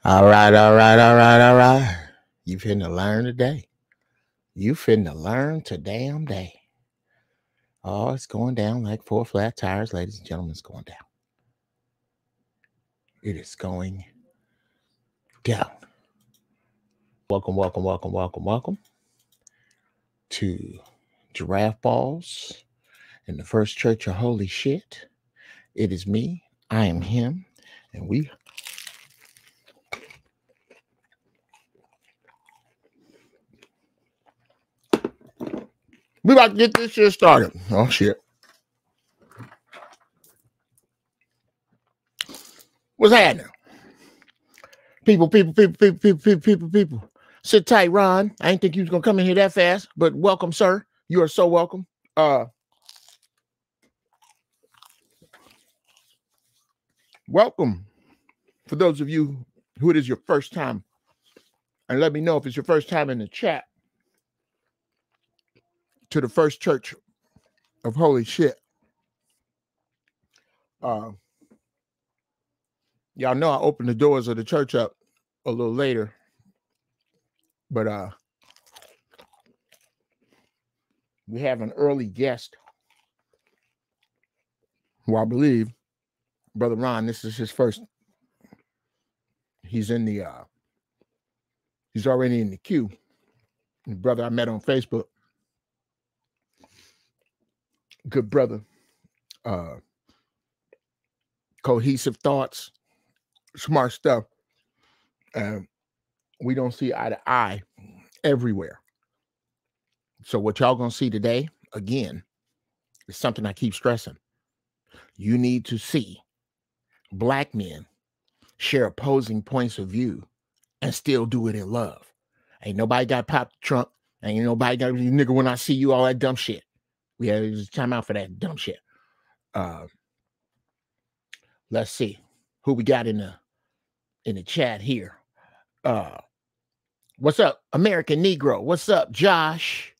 All right. You finna learn today. You finna learn damn day. Oh, it's going down like 4 flat tires, ladies and gentlemen. It's going down. It is going down. Welcome to Giraffe Balls in the First Church of Holy Shit. It is me. I am him. And we about to get this shit started. Oh, shit. What's happening? People. Sit tight, Ron. I didn't think you was going to come in here that fast, but welcome, sir. You are so welcome. Welcome. For those of you who it is your first time, and let me know if it's your first time in the chat, to the First Church of Holy Shit. Y'all know I opened the doors of the church up a little later, but we have an early guest who I believe, Brother Ron, this is his first. He's in the he's already in the queue. The brother I met on Facebook. Good brother. Cohesive thoughts, smart stuff. We don't see eye to eye everywhere. So what y'all gonna see today, again, is something I keep stressing. You need to see Black men share opposing points of view and still do it in love. Ain't nobody got popped the trunk. Ain't nobody got nigga when I see you, all that dumb shit. We had time out for that dumb shit. Let's see who we got in the chat here. What's up, American Negro? What's up, Josh?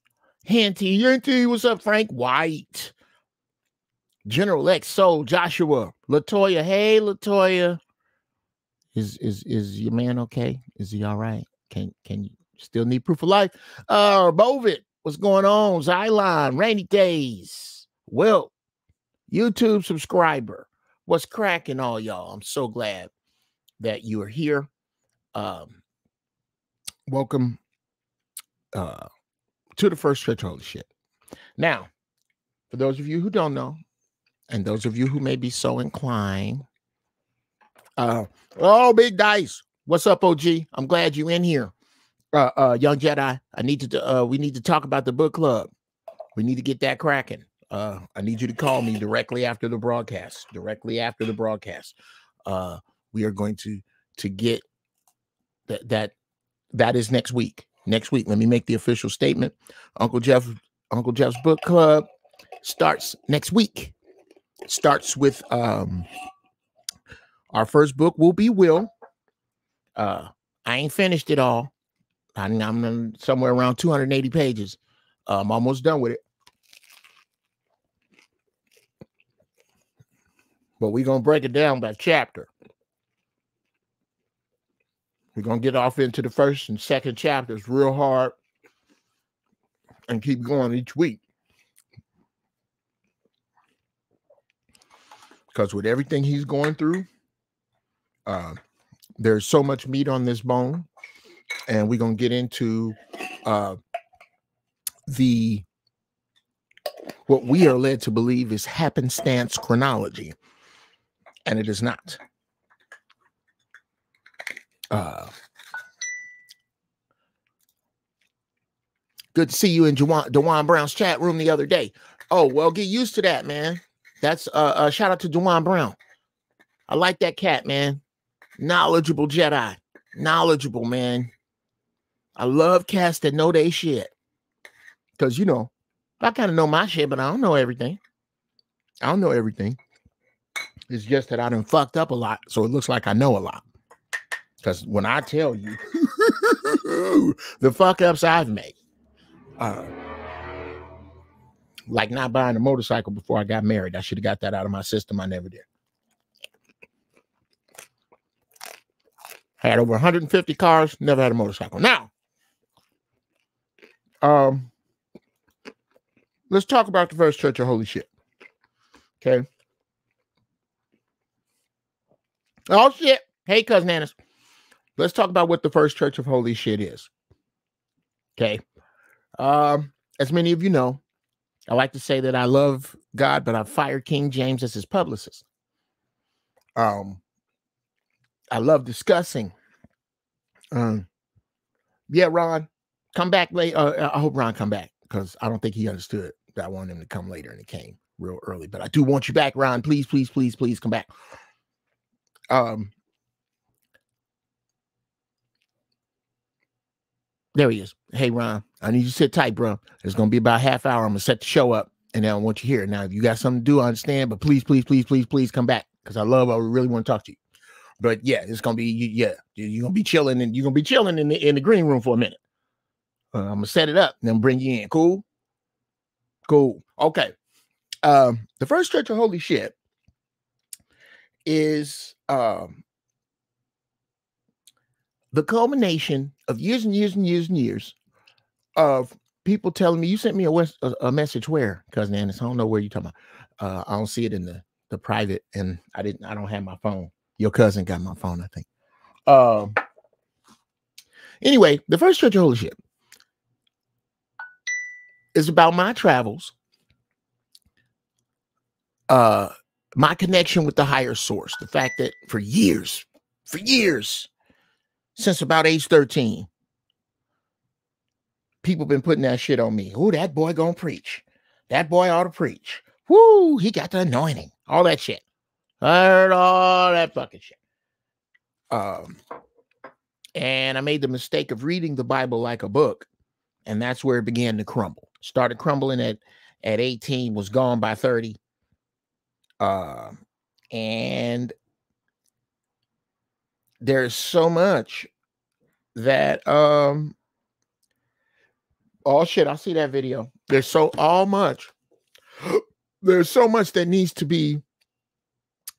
Henty. What's up, Frank White? General X Soul, Joshua, Latoya. Hey, Latoya. Is your man okay? Is he all right? Can you still need proof of life? Bovid, what's going on? Xylon, Rainy Days. Will, YouTube subscriber. What's cracking, all y'all? I'm so glad that you are here. Welcome to the First Church Holy Shit. Now, for those of you who don't know, and those of you who may be so inclined, Big Dice, what's up, OG? I'm glad you in here. Young Jedi, we need to talk about the book club. We need to get that cracking. I need you to call me directly after the broadcast. We are going to get that is next week. Let me make the official statement. Uncle Jeff's book club starts next week. Starts with our first book will be Will. I ain't finished it all. I'm somewhere around 280 pages. I'm almost done with it. But we're going to break it down by chapter. We're going to get off into the first and second chapters real hard and keep going each week. Because with everything he's going through, there's so much meat on this bone. And we're going to get into what we are led to believe is happenstance chronology. And it is not. Good to see you in DeJuan Brown's chat room the other day. Oh, well, get used to that, man. That's shout out to DeJuan Brown. I like that cat, man. Knowledgeable Jedi. Knowledgeable, man. I love cats that know they shit. Because, you know, I kind of know my shit, but I don't know everything. It's just that I done fucked up a lot, so it looks like I know a lot. Because when I tell you the fuck ups I've made, like not buying a motorcycle before I got married. I should have got that out of my system. I never did. Had over 150 cars, never had a motorcycle. Now, let's talk about the First Church of Holy Shit. Okay. Oh, shit. Hey, Cousin Annis. Let's talk about what the First Church of Holy Shit is. Okay. As many of you know, I like to say that I love God, but I fired King James as his publicist. I love discussing. Yeah, Ron, come back late. I hope Ron come back because I don't think he understood that I wanted him to come later, and he came real early. But I do want you back, Ron. Please, please, please, please come back. There he is. Hey, Ron, I need you to sit tight, bro. It's going to be about a half hour. I'm going to set the show up, and then I want you here. Now, if you got something to do, I understand, but please, please, please, please, please come back because I really want to talk to you. But yeah, it's going to be, you're going to be chilling, and you're going to be chilling in the green room for a minute. I'm going to set it up and then bring you in. Cool? Cool. Okay. The First Church of Holy Shit is the culmination of years and years and years and years of people telling me, you sent me a message where, Cousin Annis, I don't know where you're talking about. I don't see it in the private, and I don't have my phone. Your cousin got my phone, I think. Anyway, the First Church of Holy Shit is about my travels, my connection with the higher source, the fact that for years, since about age 13, people been putting that shit on me. Oh, that boy gonna preach. That boy ought to preach. Woo, he got the anointing. All that shit. I heard all that fucking shit. And I made the mistake of reading the Bible like a book, and that's where it began to crumble. Started crumbling at 18, was gone by 30. And there's so much that oh shit, I see that video. There's so much that needs to be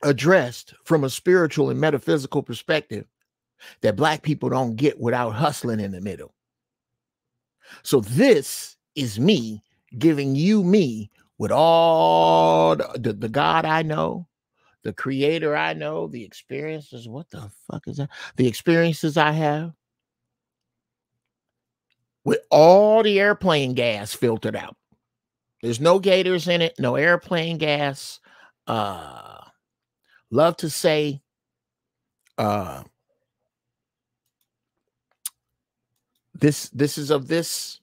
addressed from a spiritual and metaphysical perspective that Black people don't get without hustling in the middle. So this is me giving you me with all the God I know, the creator I know, the experiences. What the fuck is that? The experiences I have with all the airplane gas filtered out. There's no gators in it, no airplane gas. Love to say, this is of this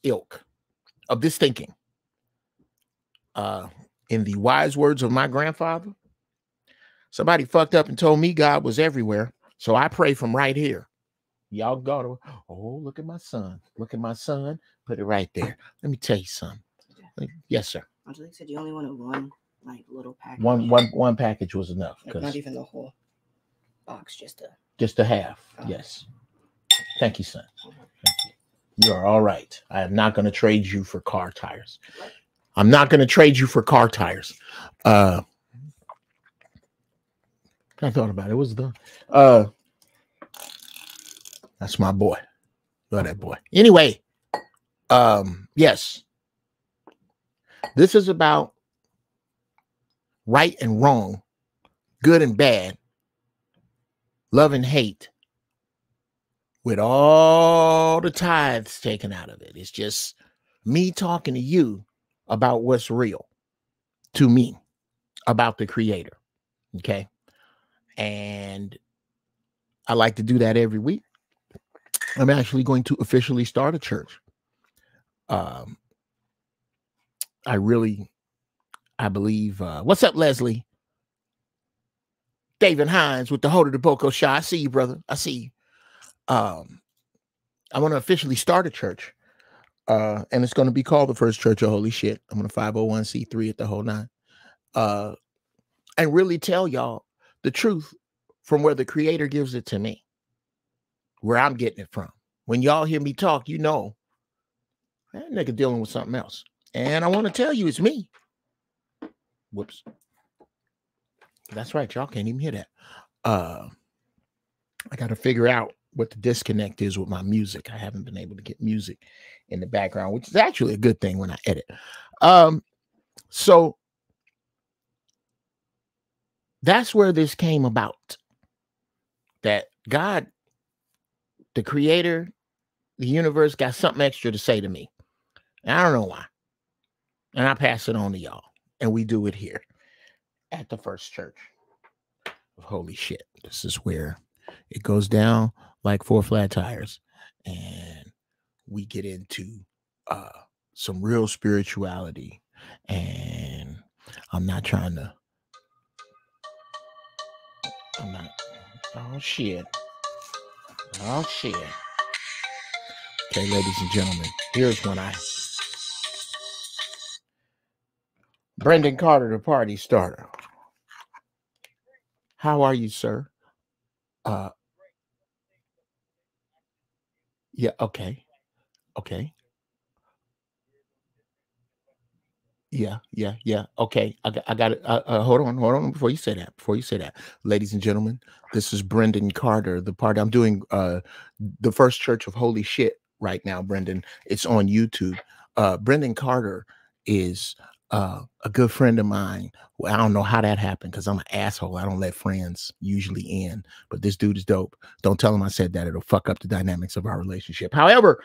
ilk, of this thinking. In the wise words of my grandfather, somebody fucked up and told me God was everywhere, so I pray from right here. Y'all go to, oh, look at my son. Look at my son. Put it right there. Let me tell you something. Yes, sir. Angelique said you only wanted one like little package. One package was enough. Like not even the whole box, just a half. Oh. Yes. Thank you, son. Thank you. You are all right. I am not going to trade you for car tires. I'm not going to trade you for car tires. I thought about it. It was the that's my boy. Love that boy. Anyway, yes. This is about right and wrong, good and bad, love and hate, with all the tithes taken out of it. It's just me talking to you about what's real to me, about the creator. Okay. And I like to do that every week. I'm actually going to officially start a church. I believe, what's up, Leslie? David Hines with the Hold of the Boko Shot. I see you, brother. I see you. I want to officially start a church. And it's going to be called the First Church of Holy Shit. I'm going to 501c3 at the whole nine. And really tell y'all the truth from where the creator gives it to me, where I'm getting it from. When y'all hear me talk, you know, that nigga dealing with something else. And I want to tell you, it's me. Whoops. That's right. Y'all can't even hear that. I got to figure out what the disconnect is with my music. I haven't been able to get music in the background, which is actually a good thing when I edit. So that's where this came about. That God, the creator, the universe, got something extra to say to me. And I don't know why. And I pass it on to y'all. And we do it here at the First Church of Holy Shit. This is where it goes down like 4 flat tires. And we get into some real spirituality. And I'm not. Oh, shit. Okay, ladies and gentlemen, here's when Brendan Carter, the party starter. How are you, sir? Yeah, okay. Yeah. Okay, I got it. Hold on. Before you say that, ladies and gentlemen, this is Brendan Carter, the party. I'm doing the First Church of Holy Shit right now, Brendan. It's on YouTube. Brendan Carter is a good friend of mine. Well, I don't know how that happened because I'm an asshole. I don't let friends usually in, but this dude is dope. Don't tell him I said that. It'll fuck up the dynamics of our relationship. However,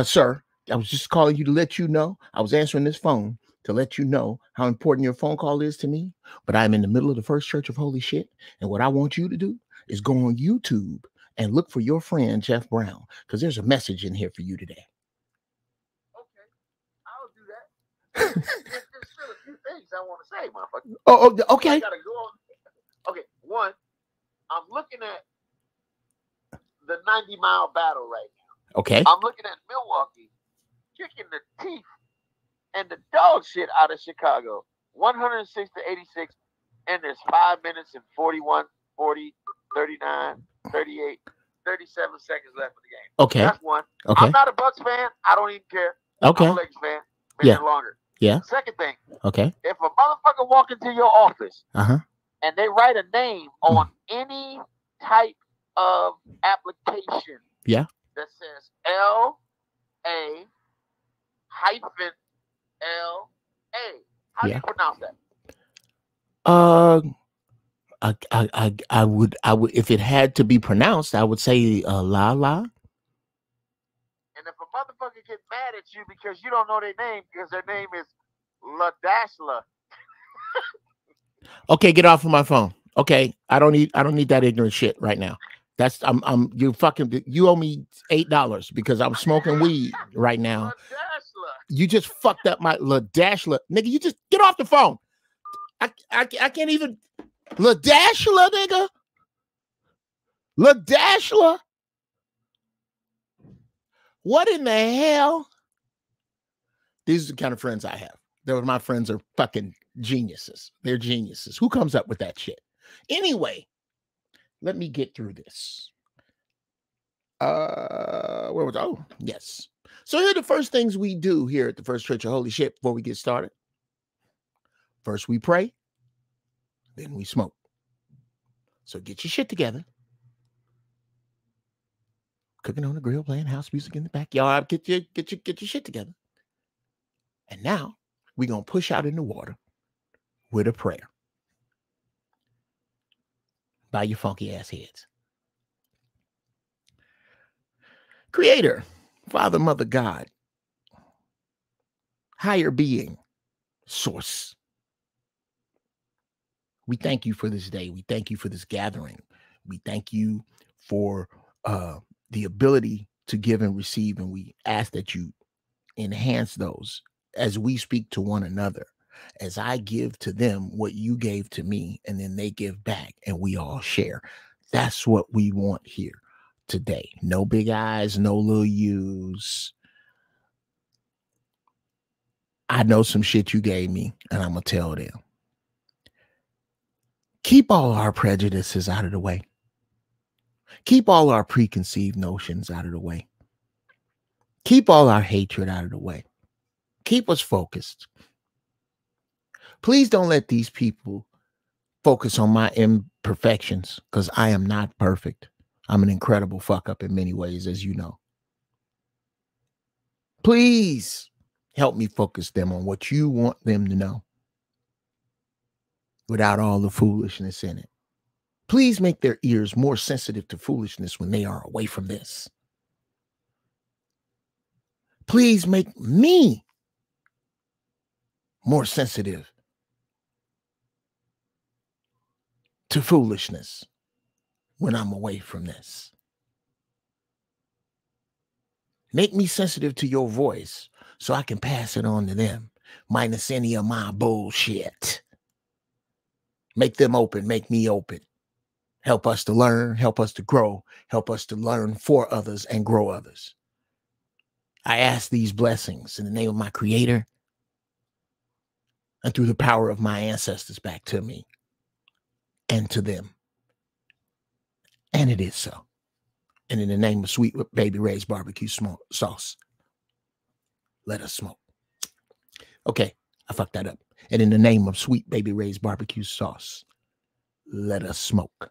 sir, I was just calling you to let you know. I was answering this phone to let you know how important your phone call is to me. But I'm in the middle of the First Church of Holy Shit. And what I want you to do is go on YouTube and look for your friend, Jeff Brown, because there's a message in here for you today. Okay, I'll do that. There's still a few things I want to say, motherfucker. Oh, okay. I gotta go on. Okay, one, I'm looking at the 90-mile battle right now. Okay. I'm looking at Milwaukee kicking the teeth and the dog shit out of Chicago. 106 to 86. And there's 5 minutes and 41, 40, 39, 38, 37 seconds left of the game. Okay. That's one. Okay. I'm not a Bucks fan. I don't even care. Okay. I'm a Lakers fan. Been here longer. Yeah. Second thing. Okay. If a motherfucker walk into your office and they write a name on any type of application that says L-A hyphen L-A. How do you pronounce that? I would if it had to be pronounced, I would say la la. And if a motherfucker gets mad at you because you don't know their name because their name is La Dashla. Okay, get off of my phone. Okay, I don't need that ignorant shit right now. That's you owe me $8 because I'm smoking weed right now. You just fucked up my La Dashla. Nigga, you just get off the phone. I can't even La Dashla, nigga. La Dashla. What in the hell? These are the kind of friends I have. My friends are fucking geniuses. They're geniuses. Who comes up with that shit? Anyway, let me get through this. Where was oh yes. So here are the first things we do here at the First Church of Holy Shit before we get started. First we pray, then we smoke. So get your shit together. Cooking on the grill, playing house music in the backyard. Get your shit together. And now we're gonna push out in the water with a prayer. Bow your funky ass heads. Creator, Father, Mother, God, higher being, source. We thank you for this day. We thank you for this gathering. We thank you for the ability to give and receive. And we ask that you enhance those as we speak to one another, as I give to them what you gave to me, and then they give back and we all share. That's what we want here today. No big eyes, no little U's. I know some shit you gave me, and I'm going to tell them. Keep all our prejudices out of the way. Keep all our preconceived notions out of the way. Keep all our hatred out of the way. Keep us focused. Please don't let these people focus on my imperfections because I am not perfect. I'm an incredible fuck up in many ways, as you know. Please help me focus them on what you want them to know without all the foolishness in it. Please make their ears more sensitive to foolishness when they are away from this. Please make me more sensitive to foolishness when I'm away from this. Make me sensitive to your voice so I can pass it on to them, minus any of my bullshit. Make them open, make me open. Help us to learn, help us to grow, help us to learn for others and grow others. I ask these blessings in the name of my Creator and through the power of my ancestors back to me and to them. And it is so. And in the name of Sweet Baby Ray's barbecue sauce, let us smoke. Okay, I fucked that up. And in the name of Sweet Baby Ray's barbecue sauce, let us smoke.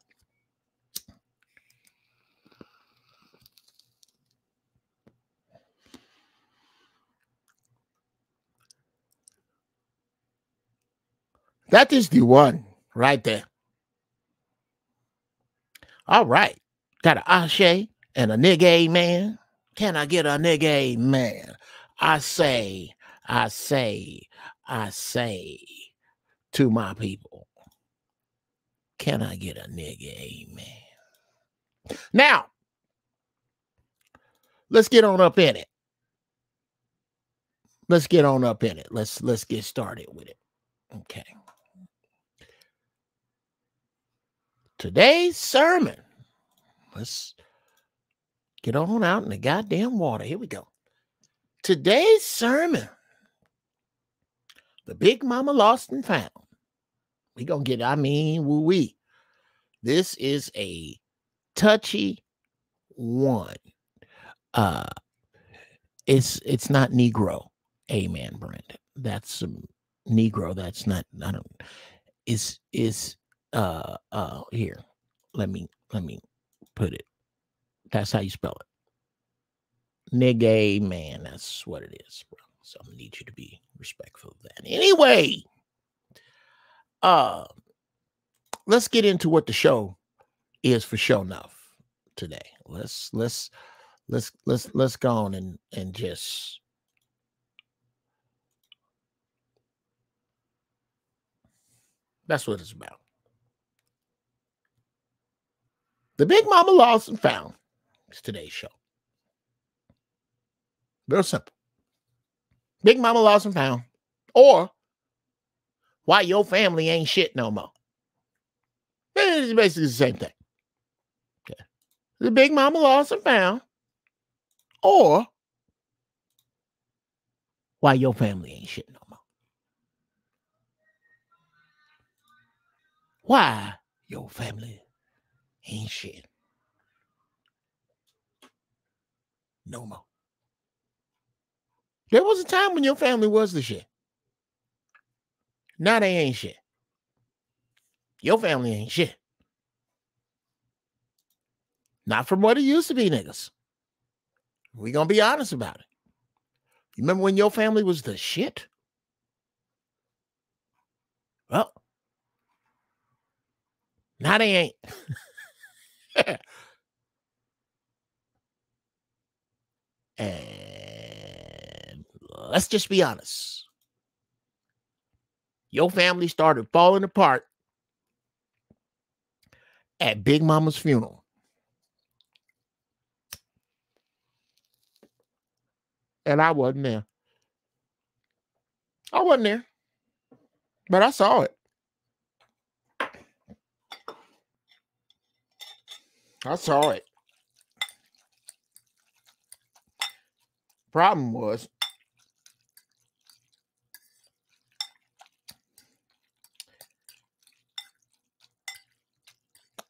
That is the one right there. All right. Got an ashe and a nigga man. Can I get a nigga man? I say to my people, can I get a nigga man? Now, let's get on up in it. Let's get on up in it. Let's get started with it. Okay. Today's sermon. Let's get on out in the goddamn water. Here we go. Today's sermon. The Big Mama Lost and Found. We gonna get, woo-wee. This is a touchy one. It's not Negro. Amen, Brandon. That's some Negro. That's not, I don't, is here. Let me put it. That's how you spell it. Nigga, man. That's what it is, bro. So I'm gonna need you to be respectful of that. Anyway, let's get into what the show is for show enough today. Let's go on and just that's what it's about. The Big Mama Lost and Found is today's show. Real simple. Big Mama Lost and Found, or why your family ain't shit no more. It's basically the same thing. Okay. The Big Mama Lost and Found, or why your family ain't shit no more. Why your family ain't shit no more. There was a time when your family was the shit. Now they ain't shit. Your family ain't shit. Not from what it used to be, niggas. We gonna be honest about it. You remember when your family was the shit? Well, now they ain't. And let's just be honest. Your family started falling apart at Big Mama's funeral. And I wasn't there. I wasn't there. But I saw it. I saw it. Problem was,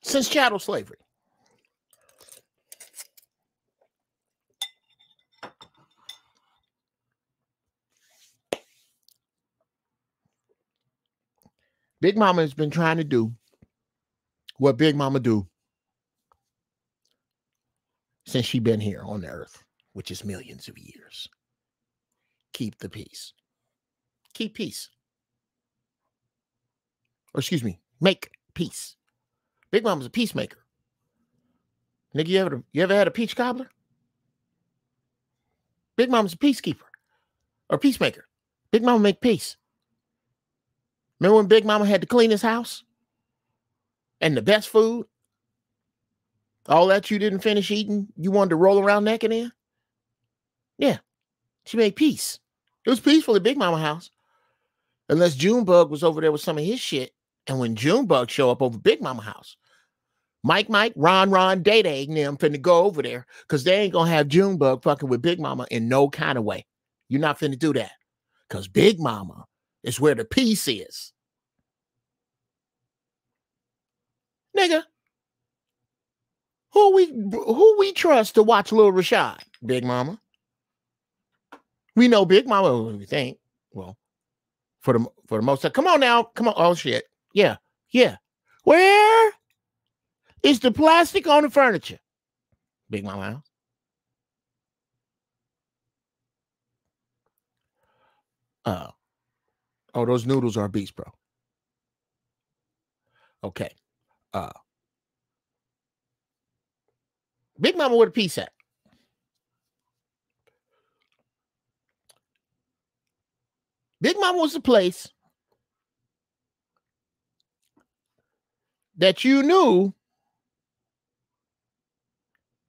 since chattel slavery, Big Mama has been trying to do what Big Mama do since she been here on the earth, which is millions of years. Keep the peace. Keep peace. Or excuse me, make peace. Big Mama's a peacemaker. Nigga, you ever had a peach cobbler? Big Mama's a peacekeeper or peacemaker. Big Mama make peace. Remember when Big Mama had to clean his house? And the best food? All that you didn't finish eating, you wanted to roll around naked in? Yeah, she made peace. It was peaceful at Big Mama house. Unless Junebug was over there with some of his shit. And when Junebug show up over Big Mama house, Mike, Ron, Day, and them finna go over there because they ain't gonna have Junebug fucking with Big Mama in no kind of way. You're not finna do that because Big Mama is where the peace is. Nigga, who we trust to watch Lil Rashad? Big Mama. We know Big Mama, we think. Well, for the most part. Come on now. Come on. Oh, shit. Yeah. Where is the plastic on the furniture? Big Mama house. Oh, those noodles are a beast, bro. Okay. Big Mama with a piece at. Big Mama was the place that you knew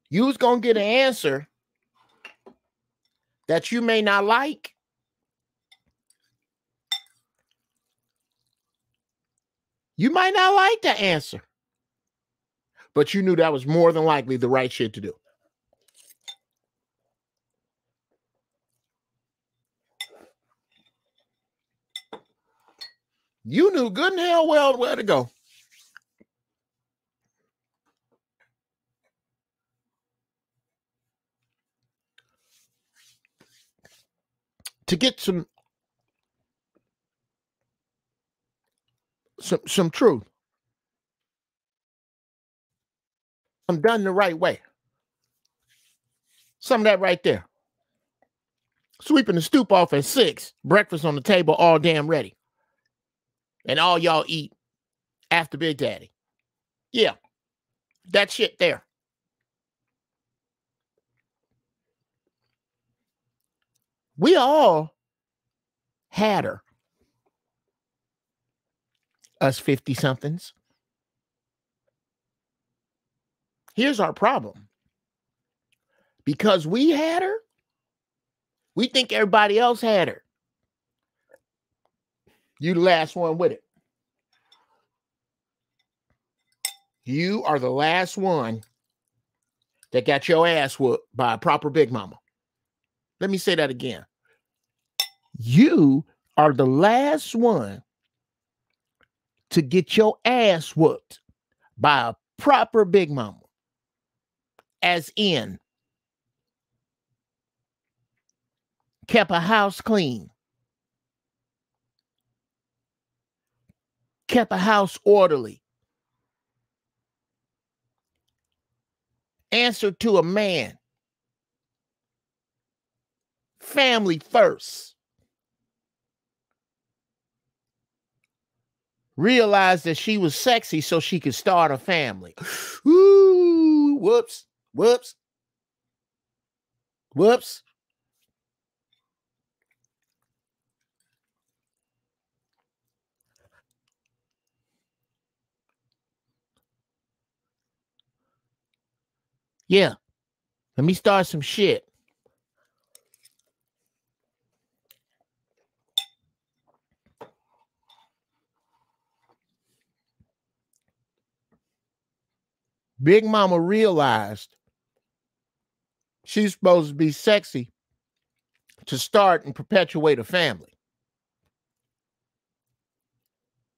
you was going to get an answer that you may not like. You might not like the answer, but you knew that was more than likely the right shit to do. You knew good and hell well where to go. To get some truth. I'm done the right way. Some of that right there. Sweeping the stoop off at 6. Breakfast on the table all damn ready. And all y'all eat after Big Daddy. Yeah. That shit there. We all had her. Us 50-somethings. Here's our problem. Because we had her, we think everybody else had her. You the last one with it. You are the last one that got your ass whooped by a proper Big Mama. Let me say that again. You are the last one to get your ass whooped by a proper Big Mama. As in, kept a house clean. Kept a house orderly. Answered to a man. Family first. Realized that she was sexy so she could start a family. Ooh, whoops. Yeah. Let me start some shit. Big Mama realized she's supposed to be sexy to start and perpetuate a family.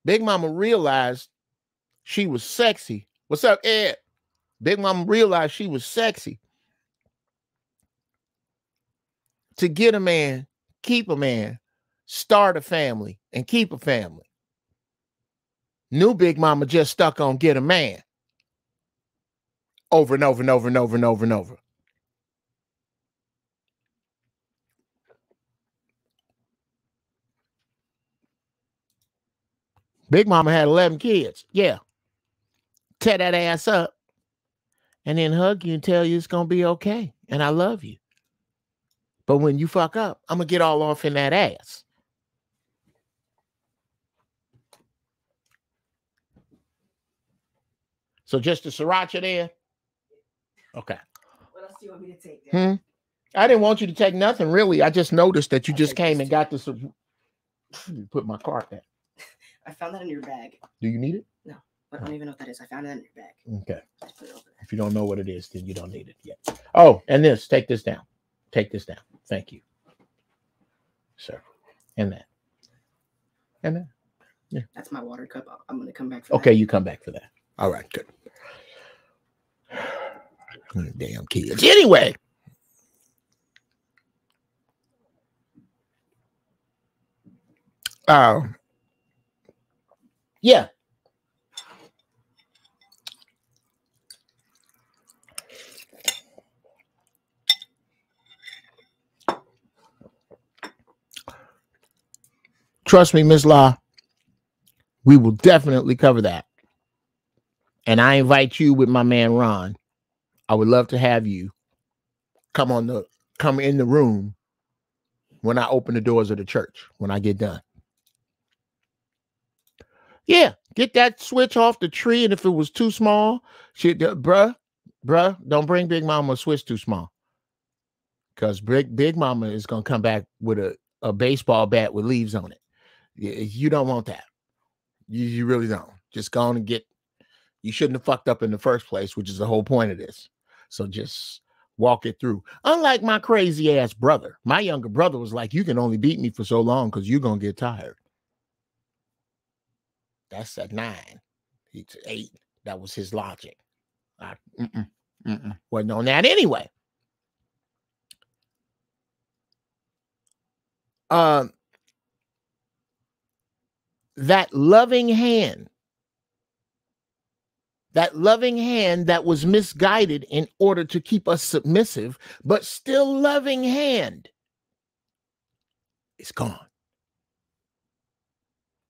Big Mama realized she was sexy. What's up, Ed? Big Mama realized she was sexy to get a man, keep a man, start a family, and keep a family. New Big Mama just stuck on get a man. Over and over and over and over and over and over. Big Mama had 11 kids. Yeah. Tear that ass up and then hug you and tell you it's going to be okay. And I love you. But when you fuck up, I'm going to get all off in that ass. So just the sriracha there? Okay. What else do you want me to take there? I didn't want you to take nothing, really. I just noticed that you just came and got this. Put my cart there. I found that in your bag. Do you need it? No. I don't even know what that is. I found it in your bag. Okay. Just put it over there. If you don't know what it is, then you don't need it yet. Oh, and this. Take this down. Take this down. Thank you, sir. And that. And that. Yeah. That's my water cup. I'm going to come back for Okay, that. you come back for that. All right, good. Damn kids. Anyway. Yeah. Trust me, Ms. Law, we will definitely cover that. And I invite you with my man Ron. I would love to have you come in the room when I open the doors of the church, when I get done. Yeah, get that switch off the tree, and if it was too small, shit, bruh, don't bring Big Mama a switch too small. Because Big Mama is going to come back with a baseball bat with leaves on it. You don't want that. You really don't. Just go on and you shouldn't have fucked up in the first place, which is the whole point of this. So just walk it through. Unlike my crazy ass brother, my younger brother was like, you can only beat me for so long because you're going to get tired. That's at 9. He's 8. That was his logic. Wasn't on that anyway. That loving hand that was misguided in order to keep us submissive, but still loving hand, is gone.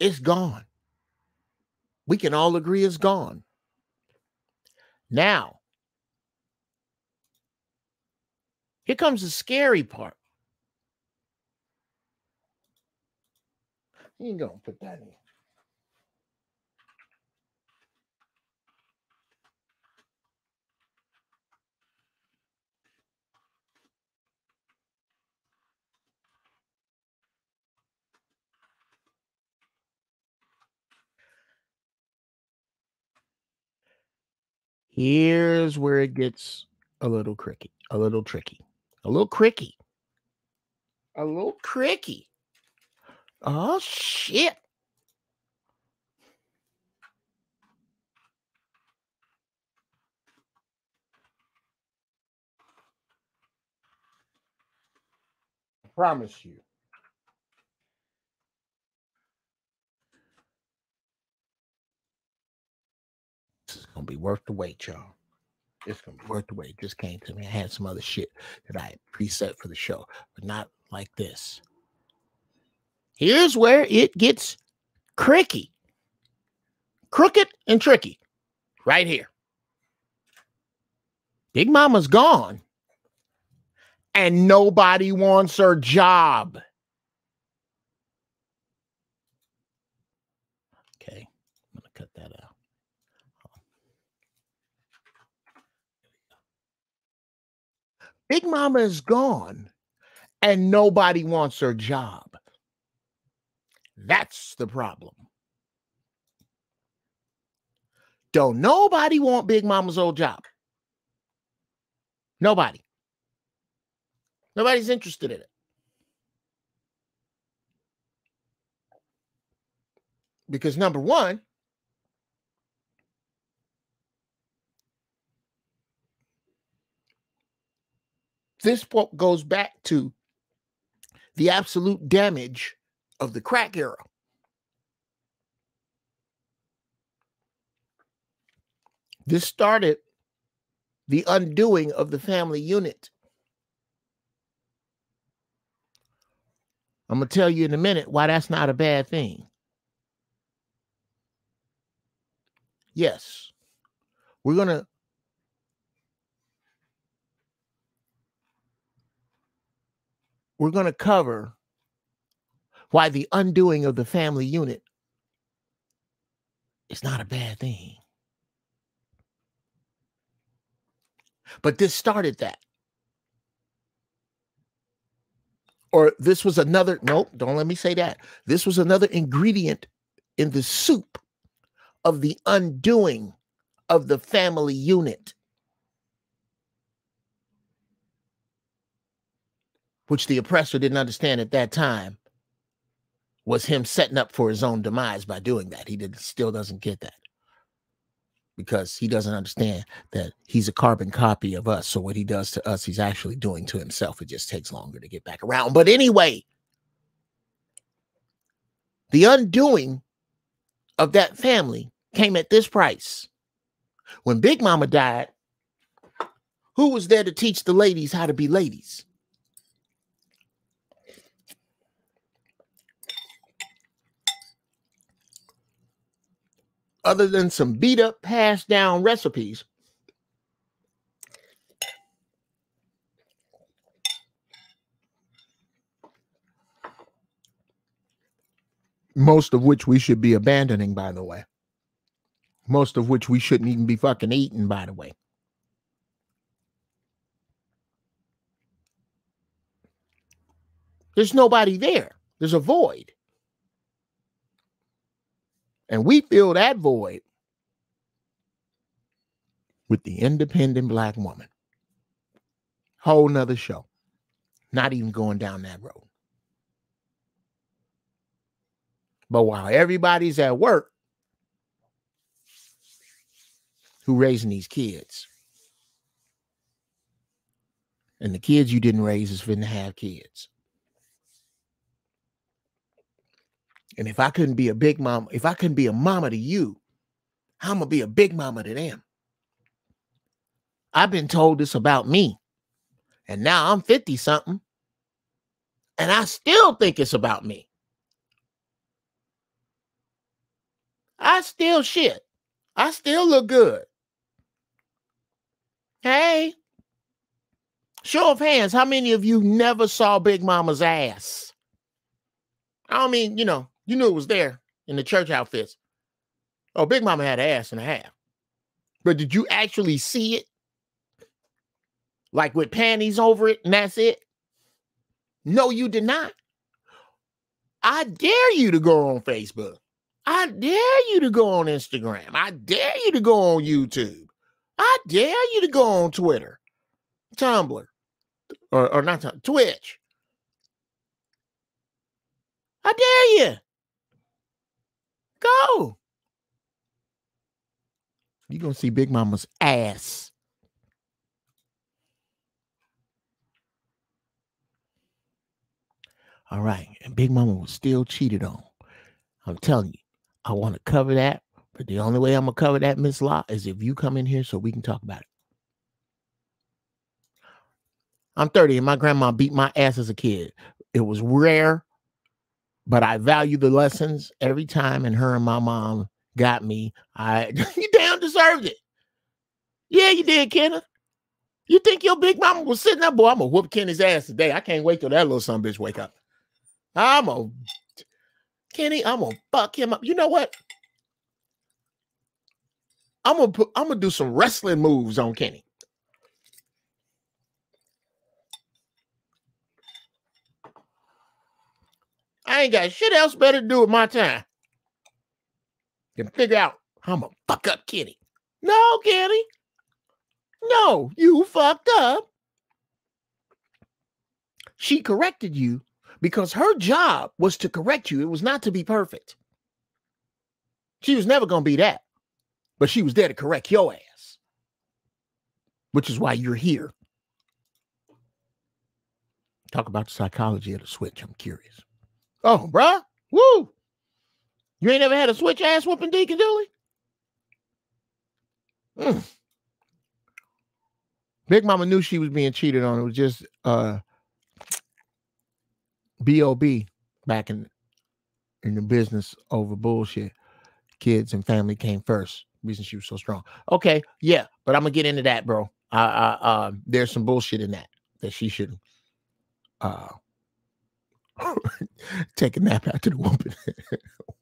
It's gone. We can all agree it's gone. Now, here comes the scary part. You ain't gonna put that in. Here's where it gets a little tricky. Oh, shit. I promise you. This is going to be worth the wait, y'all. It's going to be worth the wait. It just came to me. I had some other shit that I had preset for the show, but not like this. Here's where it gets crooked and tricky. Right here. Big Mama's gone. And nobody wants her job. Okay. I'm going to cut that out. Big Mama is gone. And nobody wants her job. That's the problem. Don't nobody want Big Mama's old job. Nobody. Nobody's interested in it. Because number one, this goes back to the absolute damage of the crack era. This started the undoing of the family unit. I'm going to tell you in a minute why that's not a bad thing. Yes, we're going to cover why the undoing of the family unit is not a bad thing. But this started that. Or this was another, nope, don't let me say that. This was another ingredient in the soup of the undoing of the family unit, which the oppressor didn't understand at that time was him setting up for his own demise by doing that. He still doesn't get that because he doesn't understand that he's a carbon copy of us. So what he does to us, he's actually doing to himself. It just takes longer to get back around. But anyway, the undoing of that family came at this price. When Big Mama died, who was there to teach the ladies how to be ladies? Other than some beat up, passed down recipes, most of which we should be abandoning, by the way. Most of which we shouldn't even be fucking eating, by the way. There's nobody there. There's a void. And we fill that void with the independent Black woman. Whole nother show. Not even going down that road. But while everybody's at work, who raising these kids? And the kids you didn't raise is finna have kids. And if I couldn't be a big mama, if I couldn't be a mama to you, I'm gonna be a big mama to them. I've been told this about me. And now I'm 50-something. And I still think it's about me. I still shit. I still look good. Hey. Show of hands, how many of you never saw Big Mama's ass? I don't mean, you knew it was there in the church outfits. Oh, Big Mama had an ass and a half. But did you actually see it? Like with panties over it and that's it? No, you did not. I dare you to go on Facebook. I dare you to go on Instagram. I dare you to go on YouTube. I dare you to go on Twitter, Tumblr, or not Tumblr, Twitch. I dare you. Go. You're going to see Big Mama's ass. All right. And Big Mama was still cheated on. I'm telling you, I want to cover that. But the only way I'm going to cover that, Miss Law, is if you come in here so we can talk about it. I'm 30 and my grandma beat my ass as a kid. It was rare, but I value the lessons every time. And her and my mom got me. You damn deserved it. Yeah, you did, Kenneth. You think your big mama was sitting there? Boy, I'm going to whoop Kenny's ass today. I can't wait till that little son bitch wake up. Kenny, I'm going to fuck him up. You know what? I'm going to do some wrestling moves on Kenny. I ain't got shit else better to do with my time than figure out how I'm going to fuck up Kenny. No, Kenny. No, you fucked up. She corrected you because her job was to correct you. It was not to be perfect. She was never going to be that. But she was there to correct your ass. Which is why you're here. Talk about the psychology of the switch. I'm curious. Oh, bruh. Woo. You ain't ever had a switch ass whooping, Deacon Dooley? Big Mama knew she was being cheated on. It was just B.O.B. back in the business over bullshit. Kids and family came first. Reason she was so strong. Okay, yeah, but I'm gonna get into that, bro. There's some bullshit in that she should take a nap after the whooping.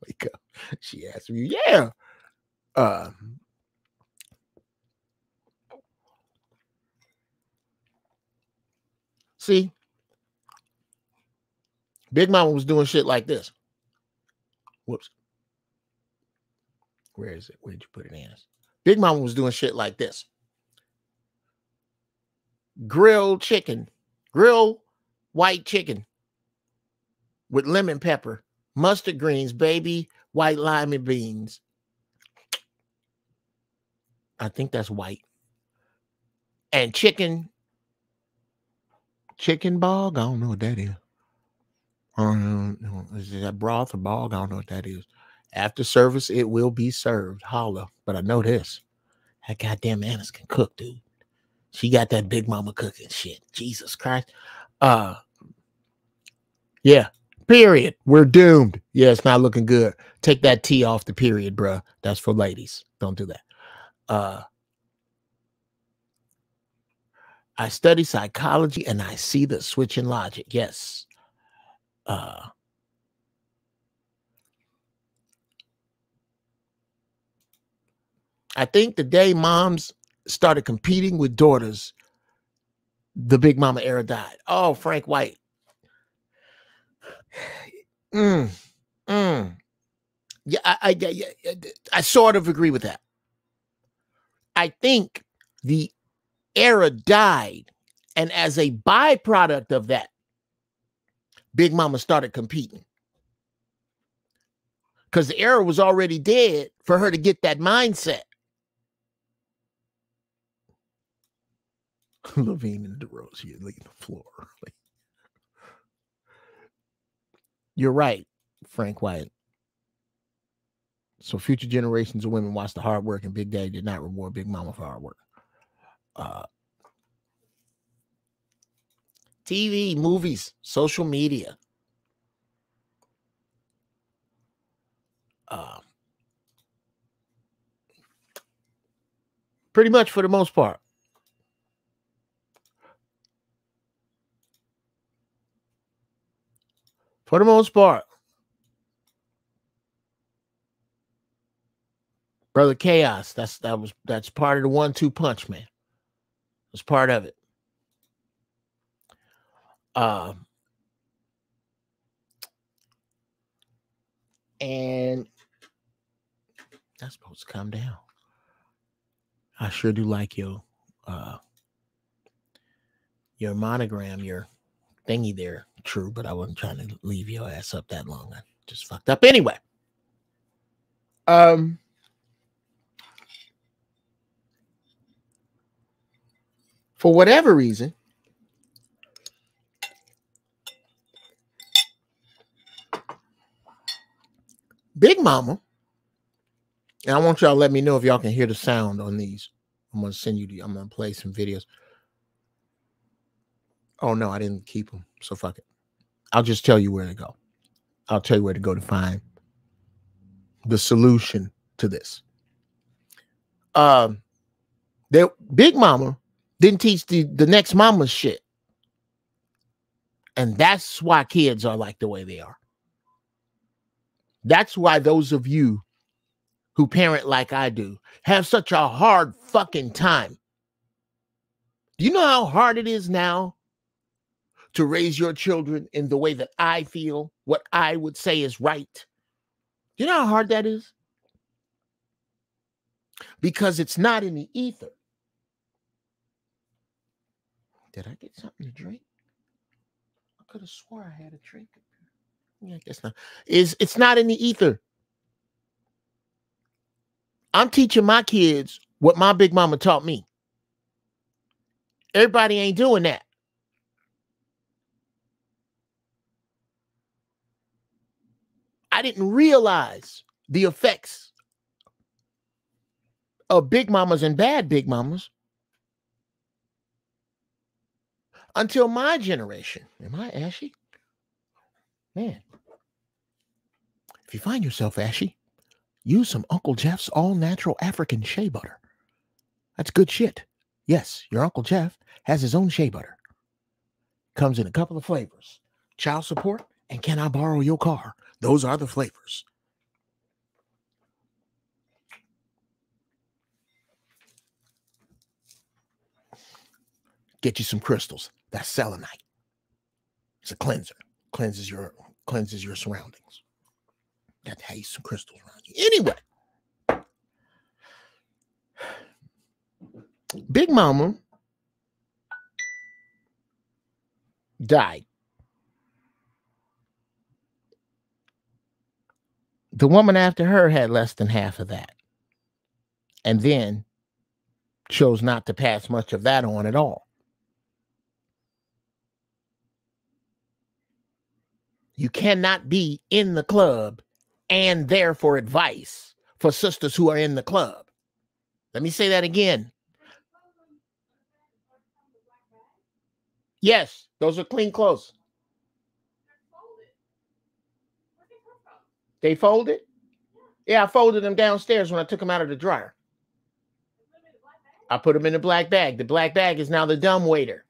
Wake up. She asked me, yeah. See, Big Mama was doing shit like this. Whoops. Where is it? Where'd you put it in? Big Mama was doing shit like this. Grilled chicken, grilled white chicken with lemon pepper, mustard greens, baby, white lima beans. I think that's white. And chicken bog. I don't know what that is. I don't know. Is that broth or bog? I don't know what that is. After service, it will be served. Holla. But I know this. That goddamn Annis can cook, dude. She got that Big Mama cooking shit. Jesus Christ. Yeah. Period. We're doomed. Yeah, it's not looking good. Take that T off the period, bruh. That's for ladies. Don't do that. I study psychology and I see the switch in logic. Yes. I think the day moms started competing with daughters, the Big Mama era died. Oh, Frank White. Yeah, I sort of agree with that. I think the era died, and as a byproduct of that, Big Mama started competing. Because the era was already dead for her to get that mindset. Levine and DeRose, you're leaving the floor. You're right, Frank White. So future generations of women watch the hard work, and Big Daddy did not reward Big Mama for hard work. TV, movies, social media. Pretty much for the most part. For the most part. Brother Chaos, that's part of the 1-2 punch, man. That's part of it. And that's supposed to come down. I sure do like your monogram, your thingy there, true, but I wasn't trying to leave your ass up that long. I just fucked up. Anyway. For whatever reason, Big Mama, and I want y'all to let me know if y'all can hear the sound on these. I'm going to send you I'm going to play some videos. Oh, no, I didn't keep them. So fuck it. I'll just tell you where to go. I'll tell you where to go to find the solution to this. Big Mama didn't teach the next mama's shit. And that's why kids are like the way they are. That's why those of you who parent like I do have such a hard fucking time. Do you know how hard it is now to raise your children in the way that I feel, what I would say is right? Do you know how hard that is? Because it's not in the ether. Did I get something to drink? I could have swore I had a drink. Yeah, I guess not. It's not in the ether. I'm teaching my kids what my Big Mama taught me. Everybody ain't doing that. I didn't realize the effects of big mamas and bad big mamas until my generation. Am I ashy? Man. If you find yourself ashy, use some Uncle Jeff's all-natural African shea butter. That's good shit. Yes, your Uncle Jeff has his own shea butter. Comes in a couple of flavors. Child support and can I borrow your car? Those are the flavors. Get you some crystals. That's selenite. It's a cleanser. Cleanses your surroundings. Got to have you some crystals around you. Anyway. Big Mama died. The woman after her had less than half of that. And then chose not to pass much of that on at all. You cannot be in the club and there for advice for sisters who are in the club. Let me say that again. Yes, those are clean clothes. They folded? Yeah, I folded them downstairs when I took them out of the dryer. I put them in the black bag. The black bag is now the dumb waiter.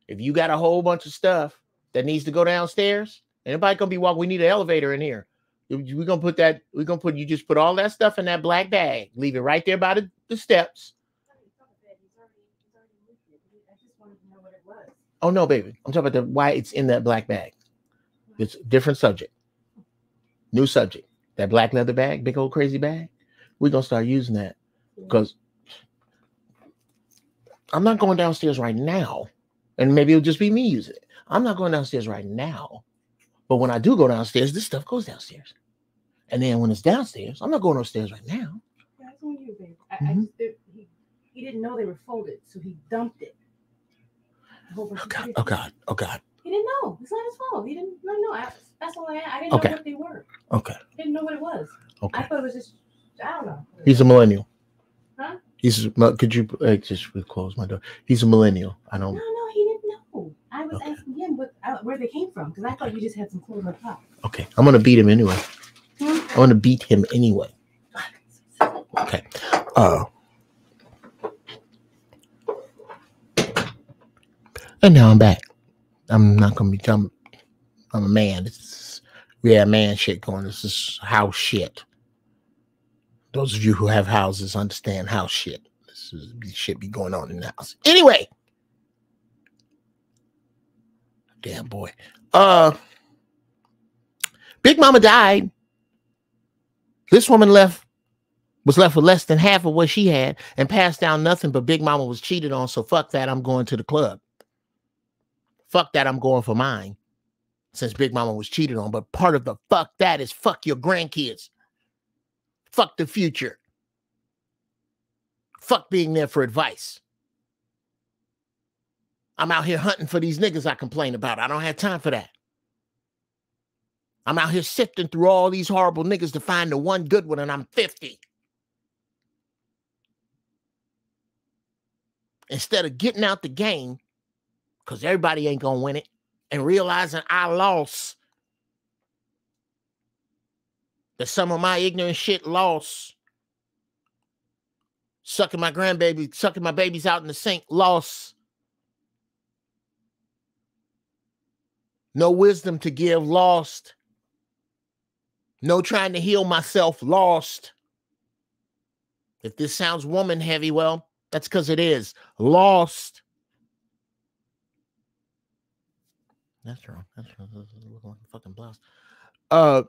If you got a whole bunch of stuff that needs to go downstairs, anybody gonna be walking, we need an elevator in here. We're gonna put that, you just put all that stuff in that black bag. Leave it right there by the steps. Oh no, baby. I'm talking about why it's in that black bag. It's a different subject. New subject. That black leather bag, big old crazy bag. We're gonna start using that because I'm not going downstairs right now. And maybe it'll just be me using it. I'm not going downstairs right now. But when I do go downstairs, this stuff goes downstairs. And then when it's downstairs, I'm not going upstairs right now. Yeah, it's on you, baby. He didn't know they were folded, so he dumped it. Oh God. He didn't know. It's not his fault. He didn't know. That's all I didn't know what they were. Okay. I didn't know what it was. Okay. I thought it was just, I don't know. He's a millennial. Huh? Could you just close my door? He's a millennial. I don't. No, he didn't know. I was asking him where they came from because I thought you just had some clothes on top. Okay, I'm gonna beat him anyway. I'm gonna beat him anyway. Okay. And now I'm back. I'm not gonna be. I'm a man. We have man shit going. This is house shit. Those of you who have houses understand house shit. This shit be going on in the house. Anyway. Damn boy. Big Mama died. This woman was left with less than half of what she had and passed down nothing, but Big Mama was cheated on. So fuck that. I'm going to the club. Fuck that. I'm going for mine. Since Big Mama was cheated on. But part of the fuck that is fuck your grandkids. Fuck the future. Fuck being there for advice. I'm out here hunting for these niggas I complain about. I don't have time for that. I'm out here sifting through all these horrible niggas to find the one good one, and I'm 50. Instead of getting out the game, because everybody ain't going to win it, and realizing I lost, that some of my ignorant shit lost, sucking my babies out in the sink, lost. No wisdom to give, lost. No trying to heal myself, lost. If this sounds woman heavy, well, that's because it is. Lost. That's wrong. That's wrong. Looking like a fucking blouse. But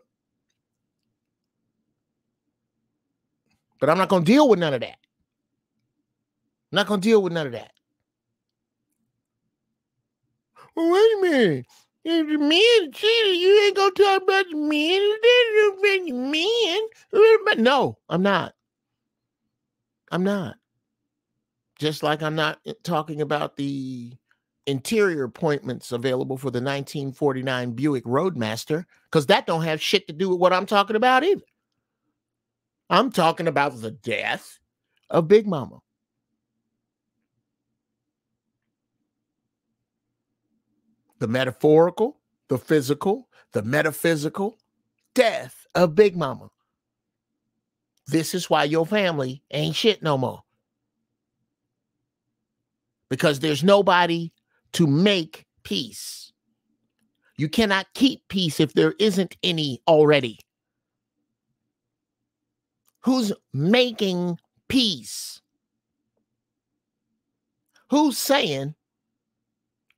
I'm not going to deal with none of that. I'm not going to deal with none of that. Well, wait a minute. If the men cheated, you ain't going to talk about the men. No, I'm not. I'm not. Just like I'm not talking about the interior appointments available for the 1949 Buick Roadmaster, because that don't have shit to do with what I'm talking about either. I'm talking about the death of Big Mama. The metaphorical, the physical, the metaphysical death of Big Mama. This is why your family ain't shit no more. Because there's nobody to make peace. You cannot keep peace if there isn't any already. Who's making peace? Who's saying,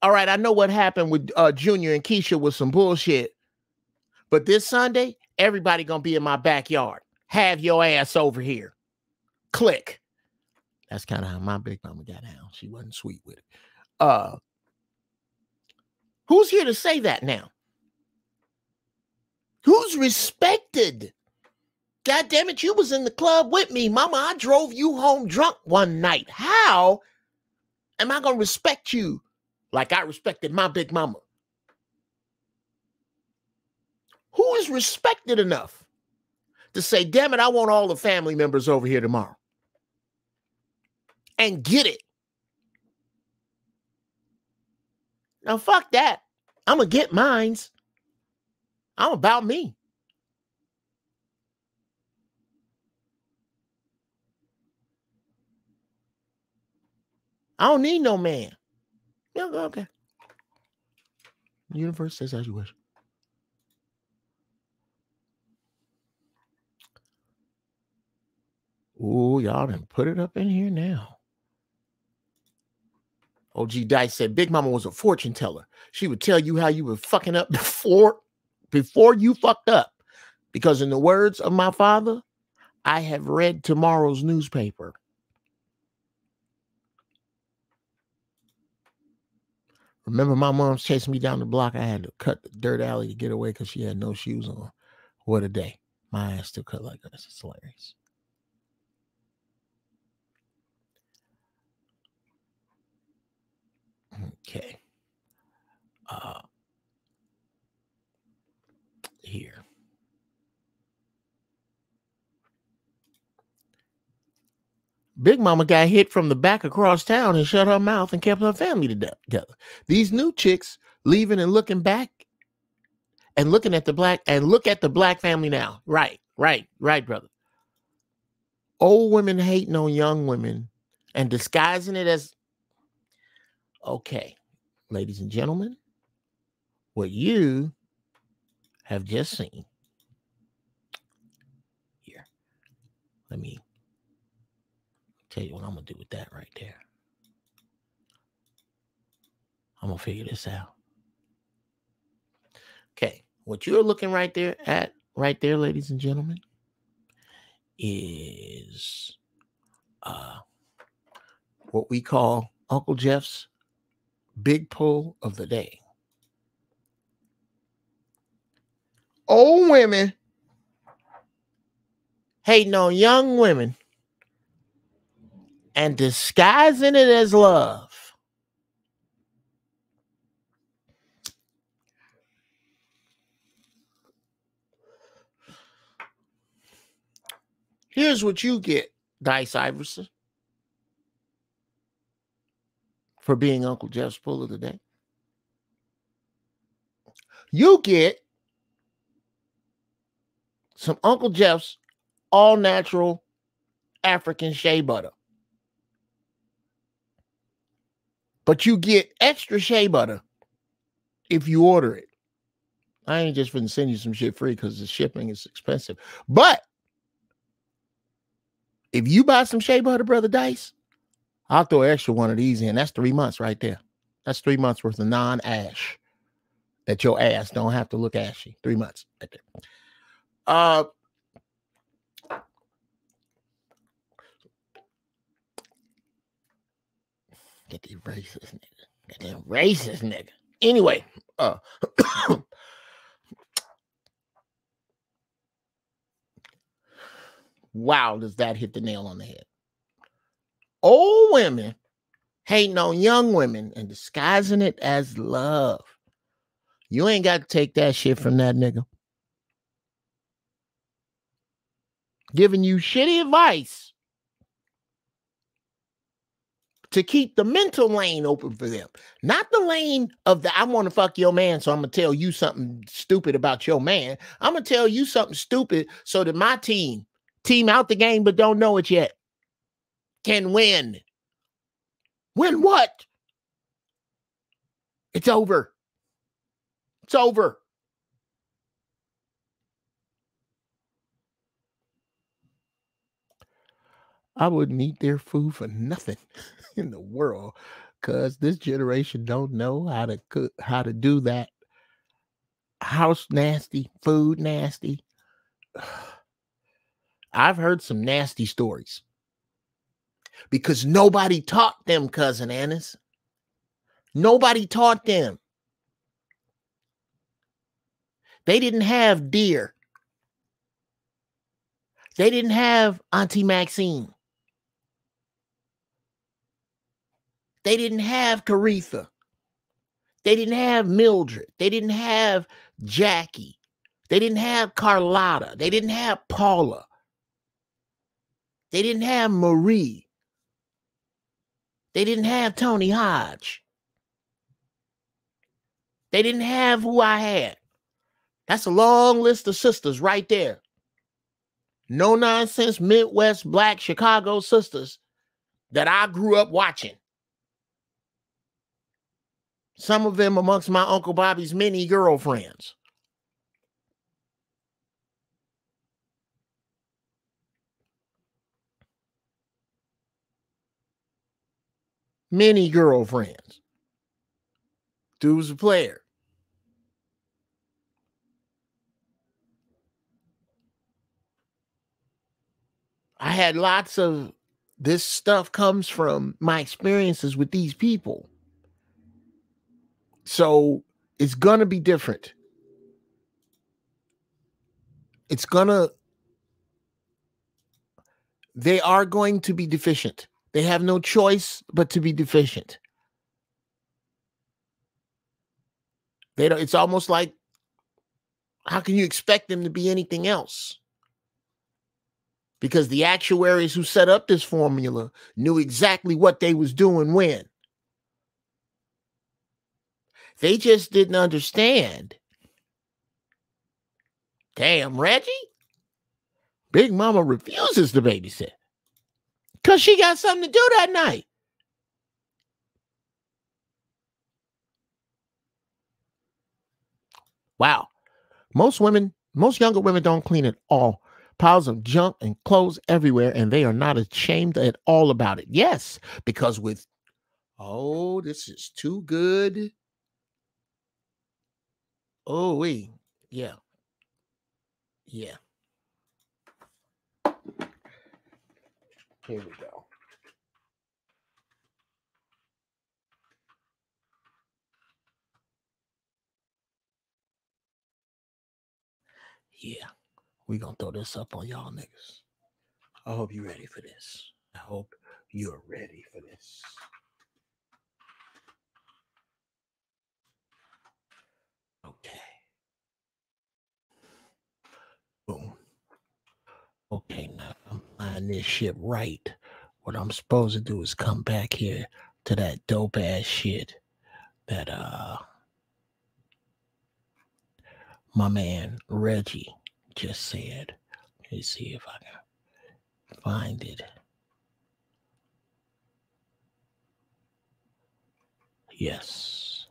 all right, I know what happened with Junior and Keisha was some bullshit, but this Sunday, everybody gonna be in my backyard. Have your ass over here. Click. That's kind of how my Big Mama got down. She wasn't sweet with it. Who's here to say that now? Who's respected? God damn it, you was in the club with me. Mama, I drove you home drunk one night. How am I going to respect you like I respected my Big Mama? Who is respected enough to say, damn it, I want all the family members over here tomorrow? And get it. Now, fuck that. I'm going to get mines. I'm about me. I don't need no man. Yeah, okay. The universe says as you wish. Ooh, y'all done put it up in here now. OG Dice said Big Mama was a fortune teller. She would tell you how you were fucking up before you fucked up. Because in the words of my father, I have read tomorrow's newspaper. Remember my mom's chasing me down the block? I had to cut the dirt alley to get away because she had no shoes on. What a day. My ass still cut like this. It's hilarious. Okay. Here. Big Mama got hit from the back across town and shut her mouth and kept her family together. These new chicks leaving and looking back and looking at the black and look at the black family now. Right, brother. Old women hating on young women and disguising it as, okay, ladies and gentlemen, what you have just seen. Here, let me tell you what I'm going to do with that right there. I'm going to figure this out. Okay, what you're looking right there, ladies and gentlemen, is what we call Uncle Jeff's big pull of the day. Old women hating on young women and disguising it as love. Here's what you get, Dice Iverson, for being Uncle Jeff's pull of the day. You get some Uncle Jeff's all-natural African shea butter. But you get extra shea butter if you order it. I ain't just finna send you some shit free because the shipping is expensive. But if you buy some shea butter, Brother Dice, I'll throw an extra one of these in. That's 3 months right there. That's 3 months worth of non-ash that your ass don't have to look ashy. 3 months right there. Get the racist nigga. Get that racist nigga. Anyway, wow, does that hit the nail on the head? Old women hating on young women and disguising it as love. You ain't got to take that shit from that nigga. Giving you shitty advice to keep the mental lane open for them. Not the lane of the I want to fuck your man, so I'm going to tell you something stupid about your man. I'm going to tell you something stupid so that my team out the game but don't know it yet, can win. Win what? It's over. It's over. I wouldn't eat their food for nothing in the world, because this generation don't know how to cook, how to do that. House nasty, food nasty. I've heard some nasty stories because nobody taught them, Cousin Annis. Nobody taught them. They didn't have deer. They didn't have Auntie Maxine. They didn't have Caritha. They didn't have Mildred. They didn't have Jackie. They didn't have Carlotta. They didn't have Paula. They didn't have Marie. They didn't have Tony Hodge. They didn't have who I had. That's a long list of sisters right there. No nonsense, Midwest Black Chicago sisters that I grew up watching. Some of them amongst my Uncle Bobby's many girlfriends. Many girlfriends. Dude was a player. I had lots of this stuff comes from my experiences with these people. So it's going to be different. They are going to be deficient. They have no choice but to be deficient. It's almost like, how can you expect them to be anything else? Because the actuaries who set up this formula knew exactly what they was doing when. They just didn't understand. Damn, Reggie. Big Mama refuses to babysit because she got something to do that night. Wow. Most younger women don't clean at all. Piles of junk and clothes everywhere, and they are not ashamed at all about it. Yes, because this is too good. Oh, wait. Yeah. Yeah. Here we go. Yeah. We're going to throw this up on y'all niggas. I hope you're ready for this. I hope you're ready for this. Okay. Boom. Okay, now I'm flying this shit right. What I'm supposed to do is come back here to that dope ass shit that my man Reggie just said. Let me see if I can find it. Yes.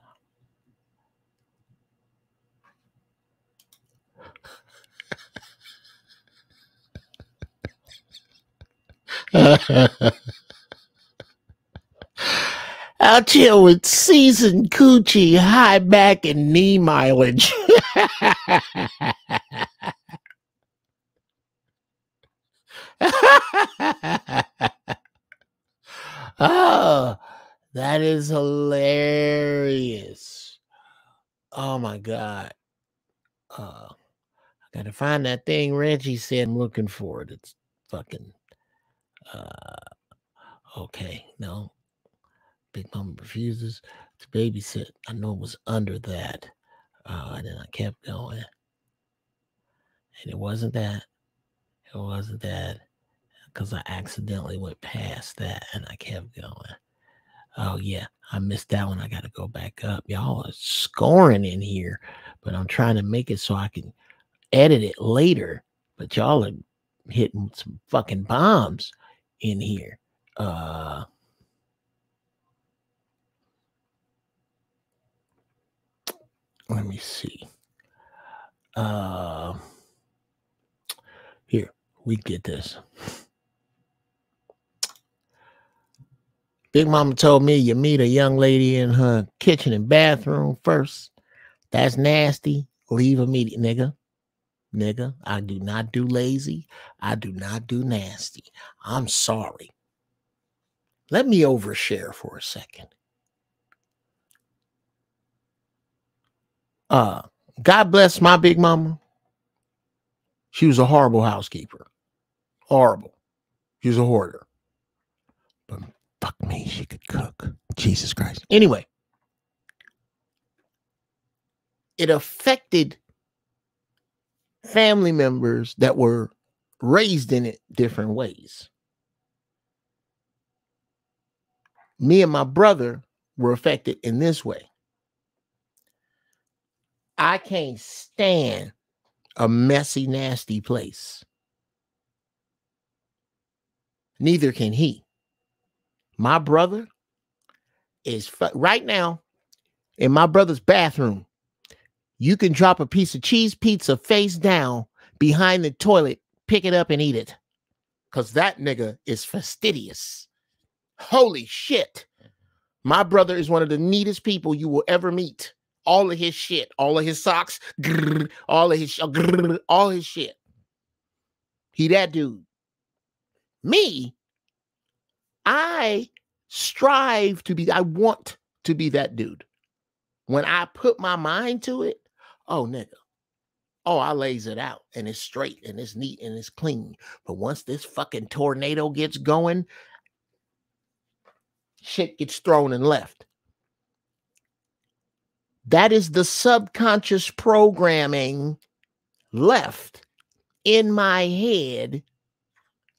Out here with seasoned coochie, high back, and knee mileage. Oh, that is hilarious. Oh my God. I gotta find that thing Reggie said. I'm looking for it. It's fucking okay. No. Big Mama refuses to babysit. I know it was under that. And then I kept going. And it wasn't that. It wasn't that. Because I accidentally went past that and I kept going. Oh, yeah. I missed that one. I got to go back up. Y'all are scoring in here, but I'm trying to make it so I can edit it later. But y'all are hitting some fucking bombs in here. Let me see. Here, we get this. Big Mama told me you meet a young lady in her kitchen and bathroom first. That's nasty. Leave immediately, nigga. Nigga, I do not do lazy. I do not do nasty. I'm sorry. Let me overshare for a second. God bless my big mama. She was a horrible housekeeper. Horrible. She was a hoarder. But fuck me, she could cook. Jesus Christ. Anyway, it affected family members that were raised in it different ways. Me and my brother were affected in this way. I can't stand a messy, nasty place. Neither can he. My brother is right now in my brother's bathroom. You can drop a piece of cheese pizza face down behind the toilet, pick it up and eat it. Because that nigga is fastidious. Holy shit. My brother is one of the neatest people you will ever meet. All of his shit, all of his socks, all of his, all his shit. He that dude. Me, I strive to be, I want to be that dude. When I put my mind to it, oh, nigga. Oh, I lays it out and it's straight and it's neat and it's clean. But once this fucking tornado gets going, shit gets thrown and left. That is the subconscious programming left in my head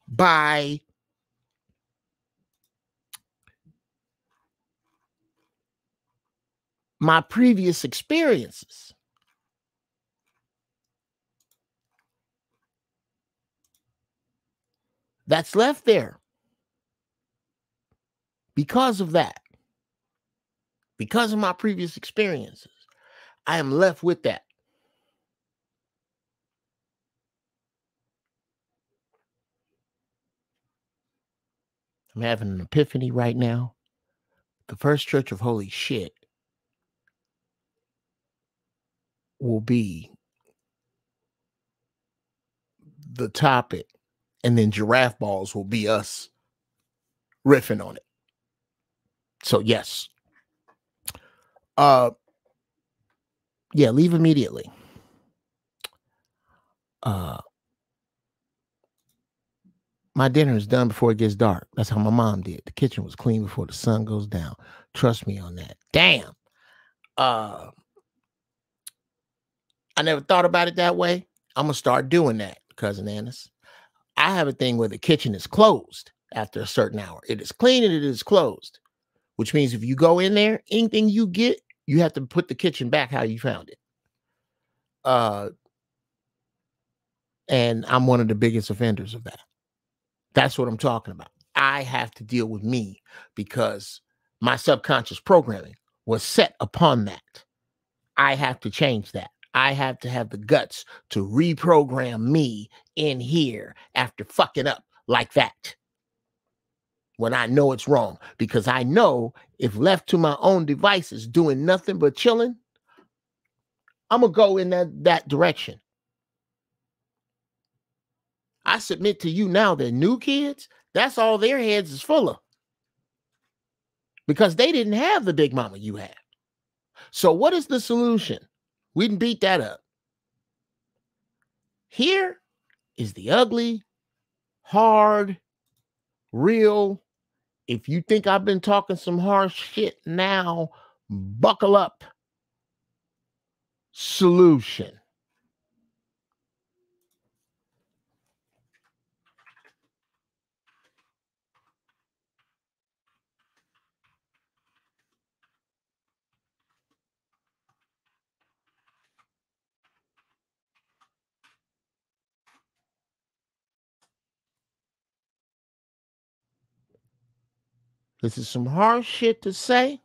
by my previous experiences. That's left there. Because of that, because of my previous experiences, I am left with that. I'm having an epiphany right now. The First Church of Holy Shit will be the topic, and then giraffe balls will be us riffing on it. So yes. Yeah, leave immediately. My dinner is done before it gets dark. That's how my mom did. The kitchen was clean before the sun goes down. Trust me on that. Damn. I never thought about it that way. I'm going to start doing that, Cousin Annis. I have a thing where the kitchen is closed after a certain hour. It is clean and it is closed, which means if you go in there, anything you get, you have to put the kitchen back how you found it. And I'm one of the biggest offenders of that. That's what I'm talking about. I have to deal with me because my subconscious programming was set upon that. I have to change that. I have to have the guts to reprogram me in here after fucking up like that when I know it's wrong. Because I know if left to my own devices doing nothing but chilling, I'm going to go in that direction. I submit to you now that new kids, that's all their heads is full of. Because they didn't have the big mama you have. So what is the solution? We can beat that up. Here is the ugly, hard, real. If you think I've been talking some harsh shit now, buckle up. Solution. This is some harsh shit to say,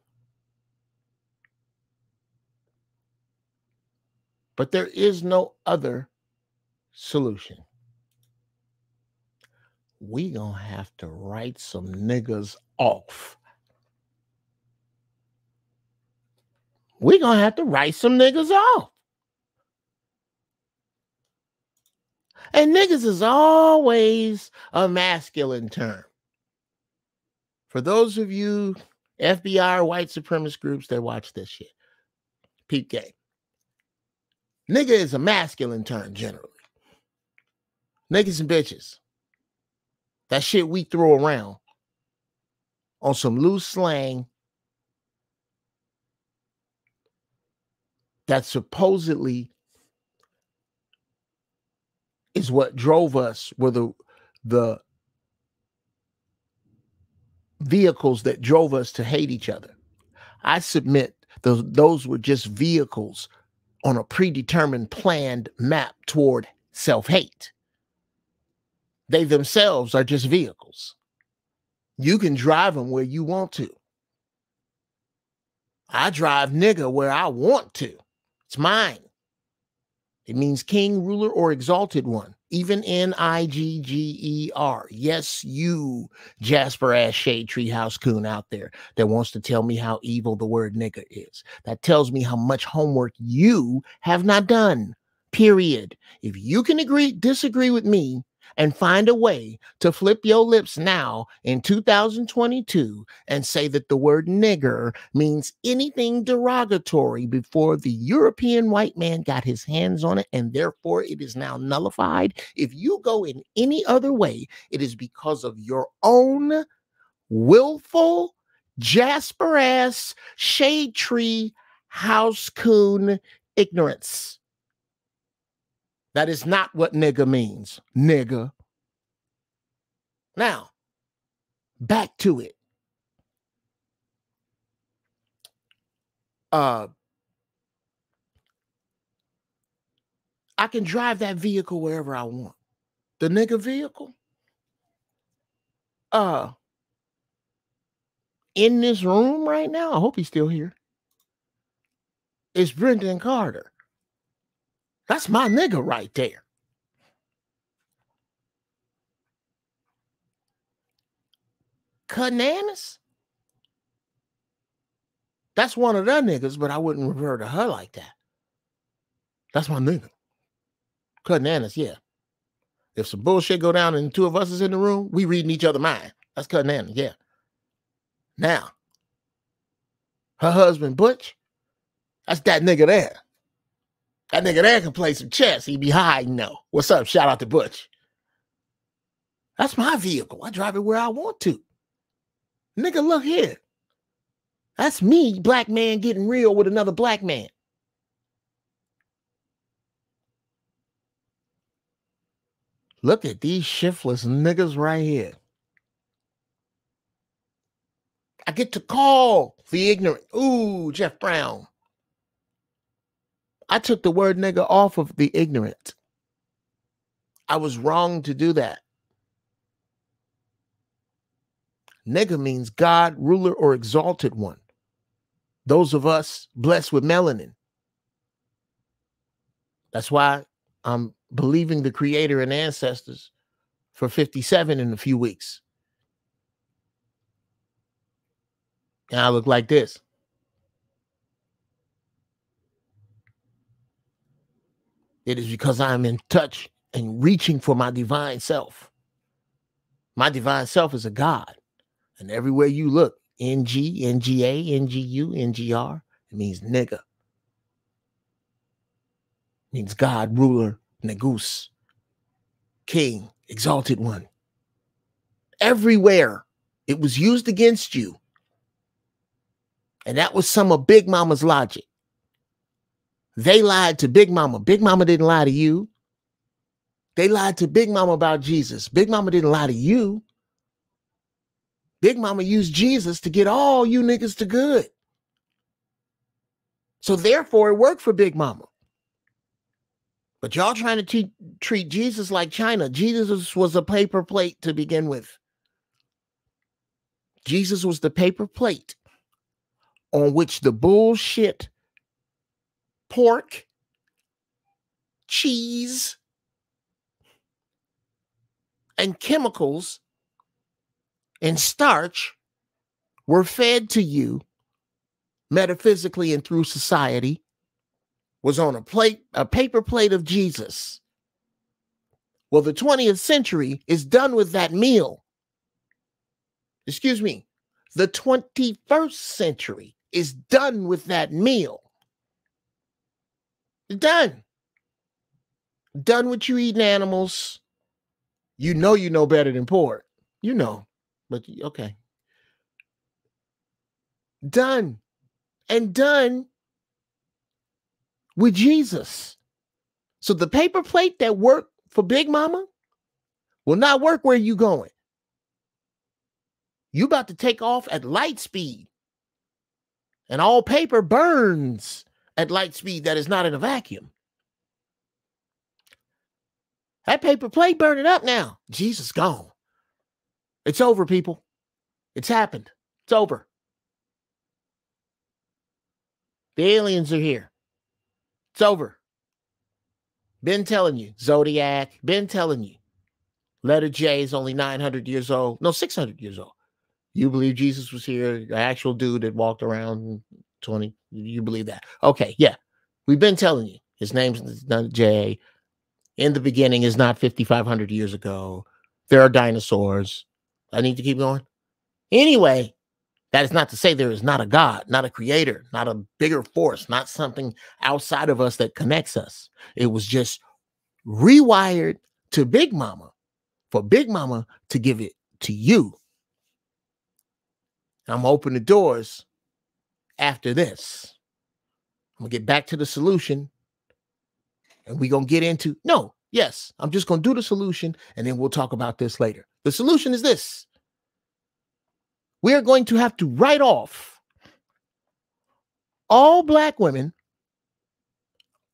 but there is no other solution. We gonna have to write some niggas off. We gonna have to write some niggas off. And niggas is always a masculine term. For those of you FBI or white supremacist groups that watch this shit, PEEP game. Nigga is a masculine term generally. Niggas and bitches. That shit we throw around on some loose slang that supposedly is what drove us, were the vehicles that drove us to hate each other. I submit those were just vehicles on a predetermined, planned map toward self-hate. They themselves are just vehicles. You can drive them where you want to. I drive nigga where I want to. It's mine. It means king, ruler, or exalted one. Even Nigger. Yes, you Jasper ass shade tree house coon out there that wants to tell me how evil the word nigga is. That tells me how much homework you have not done. Period. If you can disagree with me and find a way to flip your lips now in 2022 and say that the word nigger means anything derogatory before the European white man got his hands on it, and therefore it is now nullified. If you go in any other way, it is because of your own willful, Jasper ass, shade tree, house coon ignorance. That is not what nigga means. Nigga. Now, back to it. I can drive that vehicle wherever I want. The nigga vehicle. In this room right now, I hope he's still here, is Brendan Carter. That's my nigga right there. Cananas? That's one of the niggas, but I wouldn't refer to her like that. That's my nigga. Cananas, yeah. If some bullshit go down and the two of us is in the room, we reading each other's mind. That's Cananas, yeah. Now, her husband, Butch, that's that nigga there. That nigga there can play some chess. He be hiding though. What's up? Shout out to Butch. That's my vehicle. I drive it where I want to. Nigga, look here. That's me, black man, getting real with another black man. Look at these shiftless niggas right here. I get to call the ignorant. Ooh, Jeff Brown. I took the word nigga off of the ignorant. I was wrong to do that. Nigga means God, ruler, or exalted one. Those of us blessed with melanin. That's why I'm believing the creator and ancestors for 57 in a few weeks. And I look like this. It is because I'm in touch and reaching for my divine self. My divine self is a God. And everywhere you look, NG, NGA, NGU, NGR, it means nigga. It means God, ruler, negus, king, exalted one. Everywhere it was used against you. And that was some of Big Mama's logic. They lied to Big Mama. Big Mama didn't lie to you. They lied to Big Mama about Jesus. Big Mama didn't lie to you. Big Mama used Jesus to get all you niggas to good. So therefore, it worked for Big Mama. But y'all trying to treat Jesus like China. Jesus was a paper plate to begin with. Jesus was the paper plate on which the bullshit pork, cheese, and chemicals and starch were fed to you metaphysically and through society, was on a paper plate of Jesus. Well, the 20th century is done with that meal. Excuse me. The 21st century is done with that meal. It's done. Done with you eating animals. You know better than pork. You know. But okay. Done. And done with Jesus. So the paper plate that worked for Big Mama will not work where you going. You about to take off at light speed. And all paper burns at light speed that is not in a vacuum. That paper plate burning up now. Jesus gone. It's over, people. It's happened. It's over. The aliens are here. It's over. Been telling you. Zodiac. Been telling you. Letter J is only 900 years old. No, 600 years old. You believe Jesus was here, an actual dude that walked around 20. You believe that? Okay, yeah. We've been telling you. His name's not J. In the beginning is not 5,500 years ago. There are dinosaurs. I need to keep going. Anyway, that is not to say there is not a God, not a creator, not a bigger force, not something outside of us that connects us. It was just rewired to Big Mama for Big Mama to give it to you. I'm going to open the doors after this. I'm going to get back to the solution. And we're going to get into, I'm just going to do the solution. And then we'll talk about this later. The solution is this. We are going to have to write off all Black women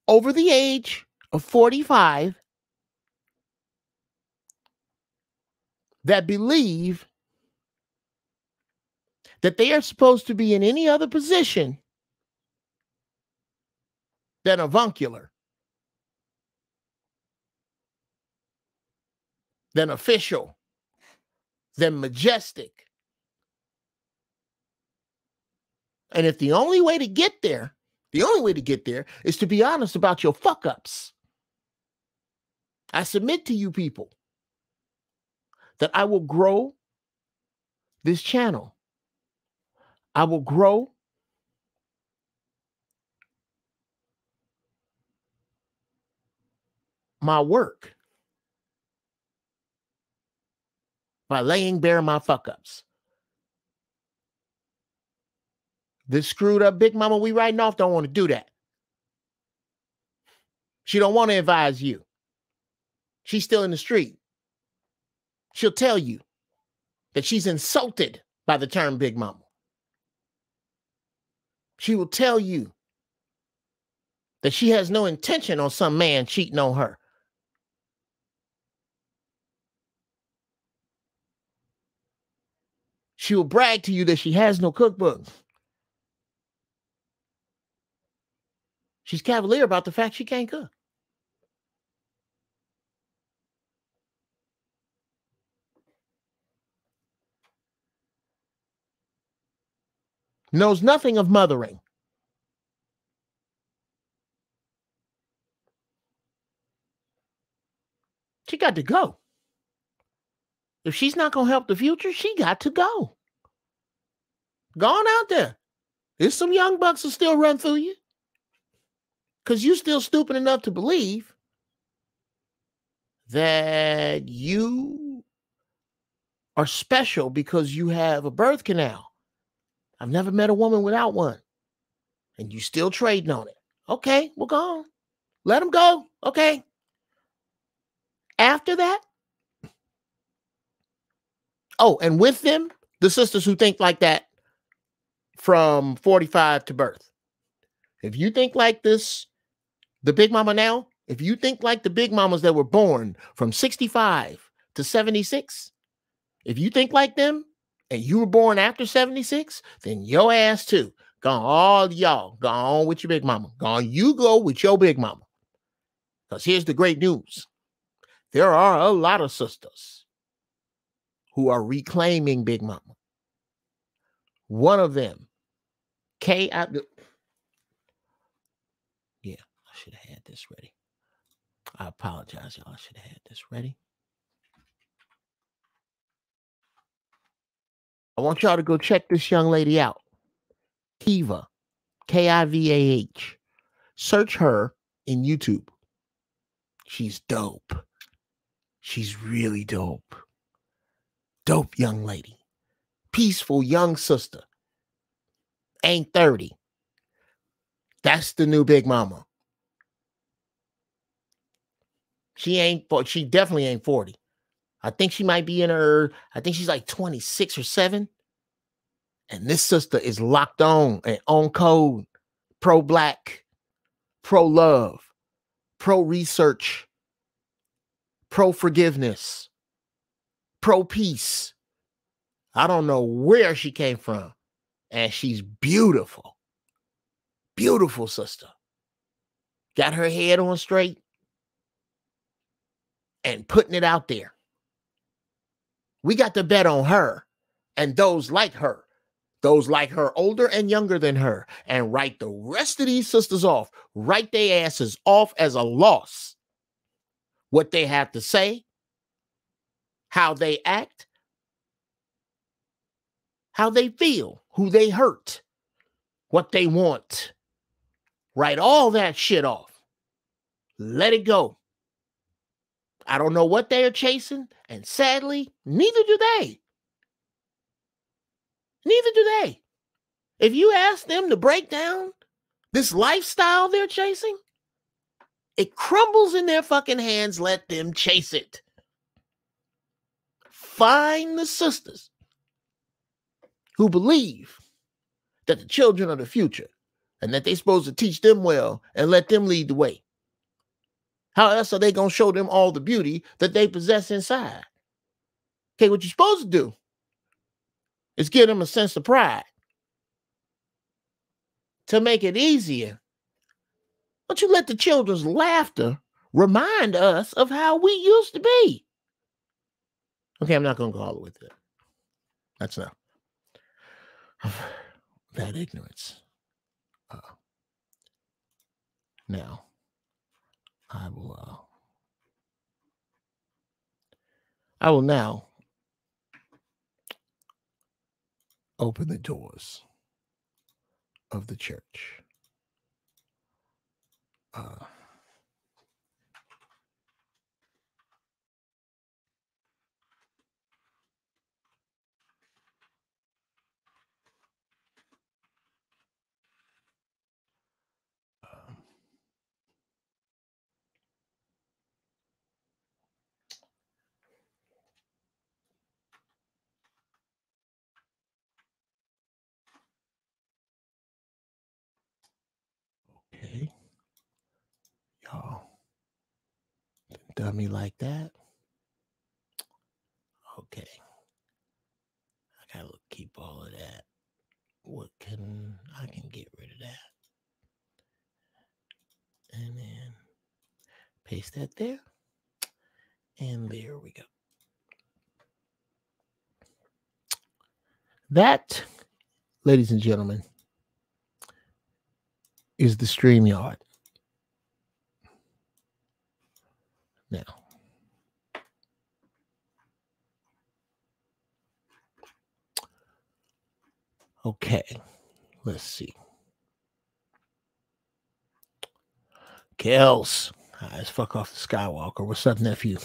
over the age of 45 that believe that they are supposed to be in any other position than avuncular, than official, than majestic. And if the only way to get there is to be honest about your fuck ups, I submit to you people that I will grow this channel. I will grow my work by laying bare my fuck ups. This screwed up Big Mama we writing off don't want to do that. She don't want to advise you. She's still in the street. She'll tell you that she's insulted by the term Big Mama. She will tell you that she has no intention on some man cheating on her. She will brag to you that she has no cookbook. She's cavalier about the fact she can't cook. Knows nothing of mothering. She got to go. If she's not going to help the future, she got to go. Go on out there. There's some young bucks who still run through you. Because you still stupid enough to believe that you are special because you have a birth canal. I've never met a woman without one. And you still trading on it. Okay, well, go on. Let them go. Okay. After that. Oh, and with them, the sisters who think like that from 45 to birth. If you think like this, the Big Mama now, if you think like the Big Mamas that were born from 65 to 76, if you think like them and you were born after 76, then your ass too. Gone, all y'all, go on with your big mama. Gone, you go with your big mama. Because here's the great news. There are a lot of sisters who are reclaiming big mama. One of them, yeah, I should have had this ready. I apologize, y'all. I should have had this ready. I want y'all to go check this young lady out. Kiva, Kivah. Search her in YouTube. She's dope. She's really dope. Dope young lady. Peaceful young sister. Ain't 30. That's the new big mama. She definitely ain't 40. I think she might be I think she's like 26 or 7. And this sister is locked on and on code. Pro-black, pro-love, pro-research, pro-forgiveness, pro-peace. I don't know where she came from. And she's beautiful. Beautiful sister. Got her head on straight and putting it out there. We got to bet on her and those like her older and younger than her, and write the rest of these sisters off, write their asses off as a loss. What they have to say, how they act, how they feel, who they hurt, what they want. Write all that shit off. Let it go. I don't know what they are chasing, and sadly, neither do they. Neither do they. If you ask them to break down this lifestyle they're chasing, it crumbles in their fucking hands. Let them chase it. Find the sisters who believe that the children are the future and that they're supposed to teach them well and let them lead the way. How else are they going to show them all the beauty that they possess inside? Okay, what you're supposed to do is give them a sense of pride. To make it easier, don't you let the children's laughter remind us of how we used to be. Okay, I'm not going to go all the way through that. That's enough of that ignorance. Now, I will now open the doors of the church. Okay. Y'all done me like that. Okay. I gotta keep all of that. I can get rid of that. And then paste that there. And there we go. That, ladies and gentlemen, is the StreamYard. Now, okay, let's see. Kels, let's fuck off the Skywalker. What's up, nephew?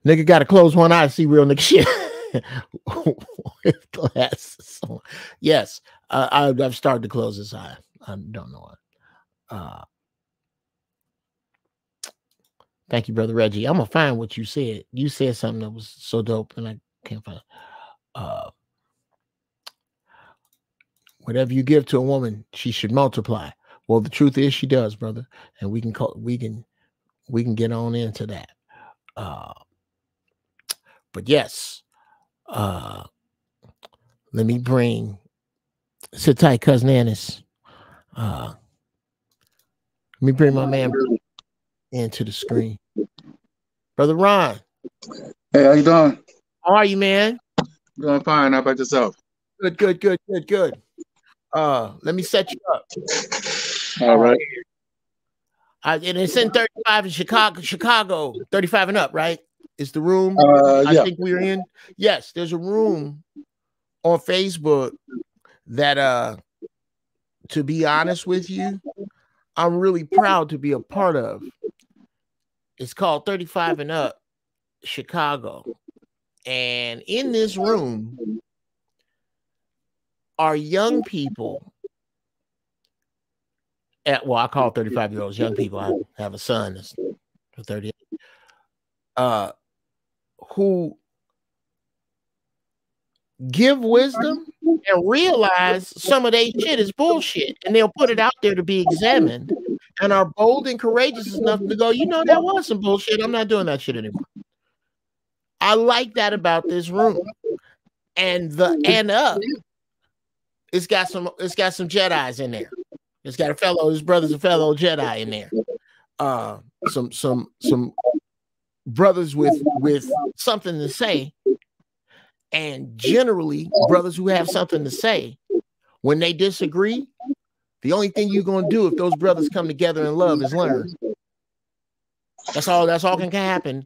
Nigga got to close one eye to see real nigga shit. With glasses on. Yes, I've started to close this eye. I don't know what. Thank you, Brother Reggie. I'm going to find what you said. You said something that was so dope, and I can't find it. Whatever you give to a woman, she should multiply. Well, the truth is she does, brother. And we can get on into that. But yes, let me bring, sit tight, cousin Annis. Let me bring my man into the screen. Brother Ron. Hey, how you doing? How are you, man? Doing fine. How about yourself? Good. Let me set you up. All right. And it's in 35 in Chicago, 35 and up, right? Is the room I think we're in? Yes, there's a room on Facebook that to be honest with you, I'm really proud to be a part of. It's called 35 and Up Chicago. And in this room are young people well, I call 35-year-olds young people. I have a son that's 38. Who give wisdom and realize some of their shit is bullshit, and they'll put it out there to be examined, and are bold and courageous enough to go, that was some bullshit. I'm not doing that shit anymore. I like that about this room. And it's got some Jedis in there. It's got his brother's a fellow Jedi in there. Some brothers with something to say. And generally, brothers who have something to say, when they disagree, the only thing you're going to do if those brothers come together in love is learn. That's all can happen,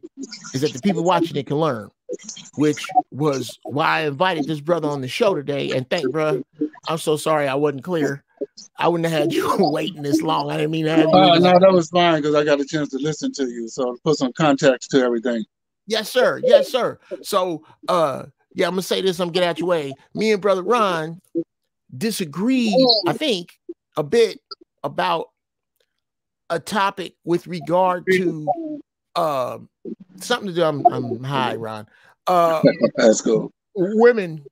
is that the people watching it can learn, which was why I invited this brother on the show today. And bro, I'm so sorry I wasn't clear. I wouldn't have had you waiting this long. I didn't mean to have you. No, that was fine because I got a chance to listen to you. So to put some context to everything. Yes, sir. So, I'm going to say this. I'm going to get out your way. Me and Brother Ron disagreed, I think, a bit about a topic with regard to something to do. I'm high, Ron. That's cool. Women.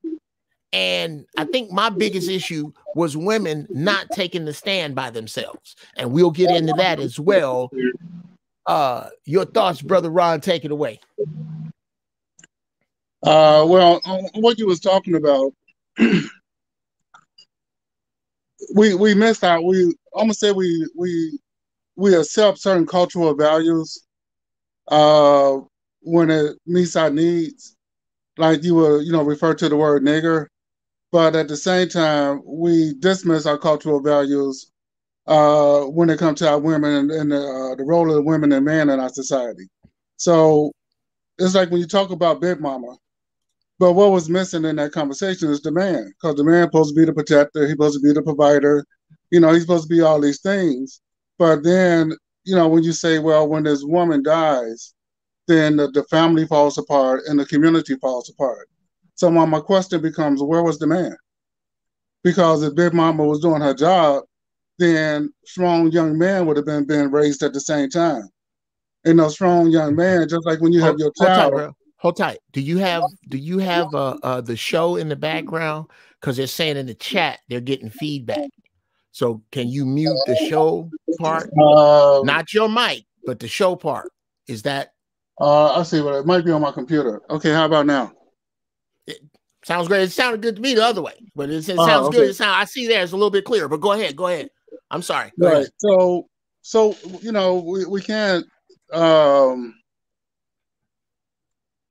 And I think my biggest issue was women not taking the stand by themselves. And we'll get into that as well. Your thoughts, Brother Ron, take it away. Well, what you was talking about, we missed out. I'm gonna say we accept certain cultural values when it meets our needs, like you were, refer to the word nigger. But at the same time, we dismiss our cultural values when it comes to our women and the role of the women and men in our society. So it's like when you talk about Big Mama, but what was missing in that conversation is the man, because the man's supposed to be the protector, he's supposed to be the provider, he's supposed to be all these things. But then, when you say, well, when this woman dies, then the family falls apart and the community falls apart. So my question becomes, where was the man? Because if Big Mama was doing her job, then strong young men would have been raised at the same time. And those strong young men, just like when you have your child. Hold tight. Do you have the show in the background? Because they're saying in the chat they're getting feedback. So can you mute the show part? Not your mic, but the show part. Is that? I see. Well, it might be on my computer. Okay, how about now? It sounds great. It sounded good to me the other way, but it sounds good. I see there it's a little bit clearer. But go ahead. I'm sorry. Go ahead. So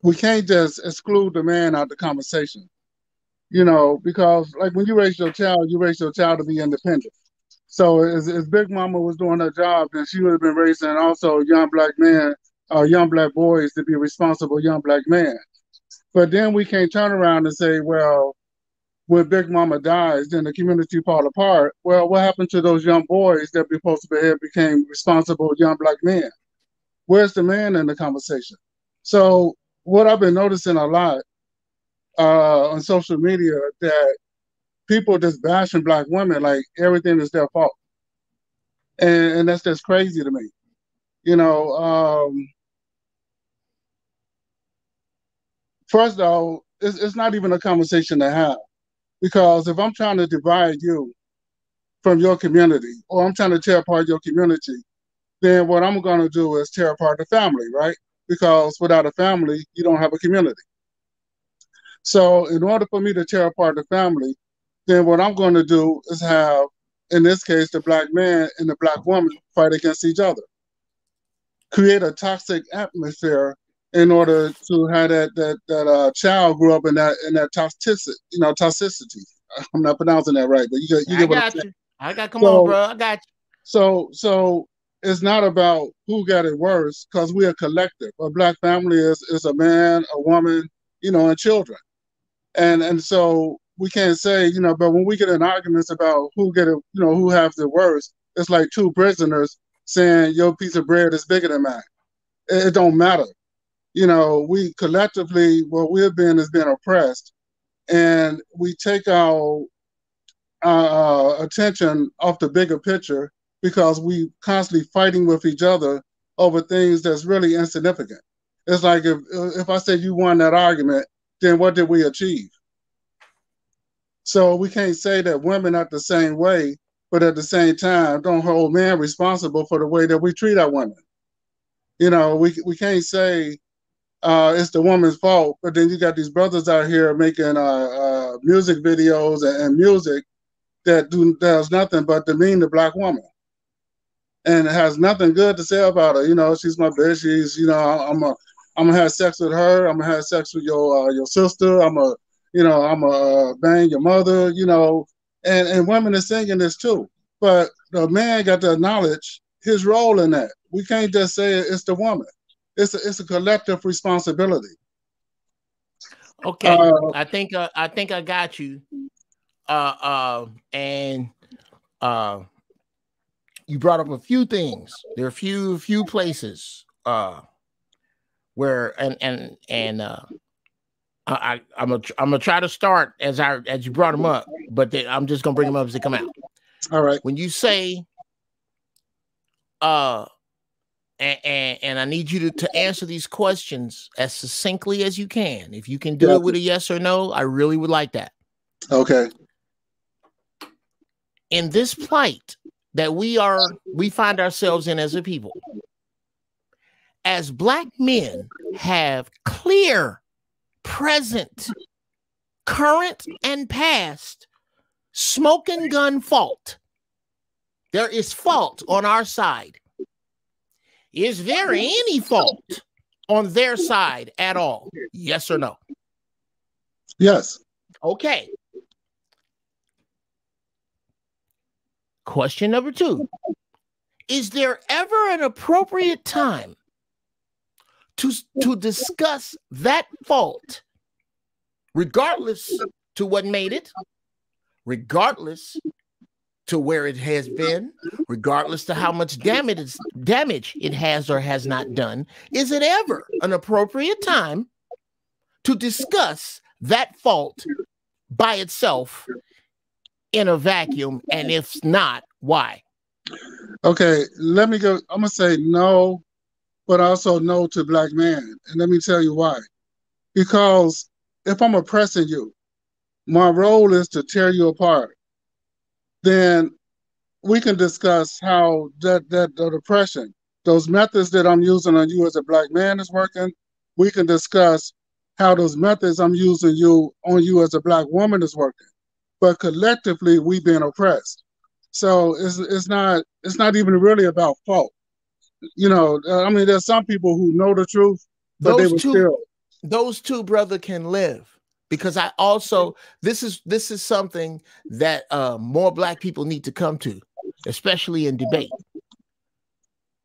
we can't just exclude the man out of the conversation. Because like when you raise your child to be independent. So as Big Mama was doing her job, then she would have been raising also young black men, young black boys to be responsible young black men. But then we can't turn around and say, well, when Big Mama dies, then the community fall apart. Well, what happened to those young boys that were supposed to became responsible young black men? Where's the man in the conversation? So what I've been noticing a lot on social media, that people just bashing black women like everything is their fault. And that's just crazy to me. First of all, it's not even a conversation to have. Because if I'm trying to divide you from your community, or I'm trying to tear apart your community, then what I'm going to do is tear apart the family, right? Because without a family, you don't have a community. So in order for me to tear apart the family, then what I'm going to do is have, in this case, the black man and the black woman fight against each other, create a toxic atmosphere in order to have that child grow up in that toxicity, toxicity. I'm not pronouncing that right, but you get what I'm saying. Come on, bro. I got you. So it's not about who got it worse, because we're a collective. A black family is a man, a woman, and children. And so we can't say, but when we get in arguments about who get it, who have the worst, it's like two prisoners saying your piece of bread is bigger than mine. It don't matter. We collectively, what we've been is being oppressed, and we take our attention off the bigger picture because we constantly fighting with each other over things that's really insignificant. It's like if I said you won that argument, then what did we achieve? So we can't say that women act the same way, but at the same time, don't hold men responsible for the way that we treat our women. We can't say it's the woman's fault, but then you got these brothers out here making music videos and music that does nothing but demean the black woman, and it has nothing good to say about her. She's my bitch. She's, I'm gonna have sex with her. I'm gonna have sex with your sister. I'm gonna bang your mother. And women are singing this too, but the man got to acknowledge his role in that. We can't just say it's the woman. It's a collective responsibility. Okay, I think I got you. And you brought up a few things. There are a few places where I'm gonna try to start as you brought them up, but I'm just gonna bring them up as they come out. All right. When you say and I need you to answer these questions as succinctly as you can. If you can do it with a yes or no, I really would like that. Okay. In this plight that we find ourselves in as a people, as black men have clear, present, current, and past smoking gun fault. There is fault on our side. Is there any fault on their side at all? Yes or no? Yes. Okay. Question number 2. Is there ever an appropriate time to discuss that fault, regardless to what made it, regardless to where it has been, regardless to how much damage it has or has not done? Is it ever an appropriate time to discuss that fault by itself in a vacuum? And if not, why? Okay, let me go. I'm going to say no, but also no to black man. And let me tell you why. Because if I'm oppressing you, my role is to tear you apart. Then we can discuss how that oppression, those methods that I'm using on you as a black man is working. We can discuss how those methods I'm using on you as a black woman is working. But collectively, we've been oppressed. So it's not even really about fault. There's some people who know the truth, but those two, brother, can live. Because I also, this is something that more black people need to come to, especially in debate.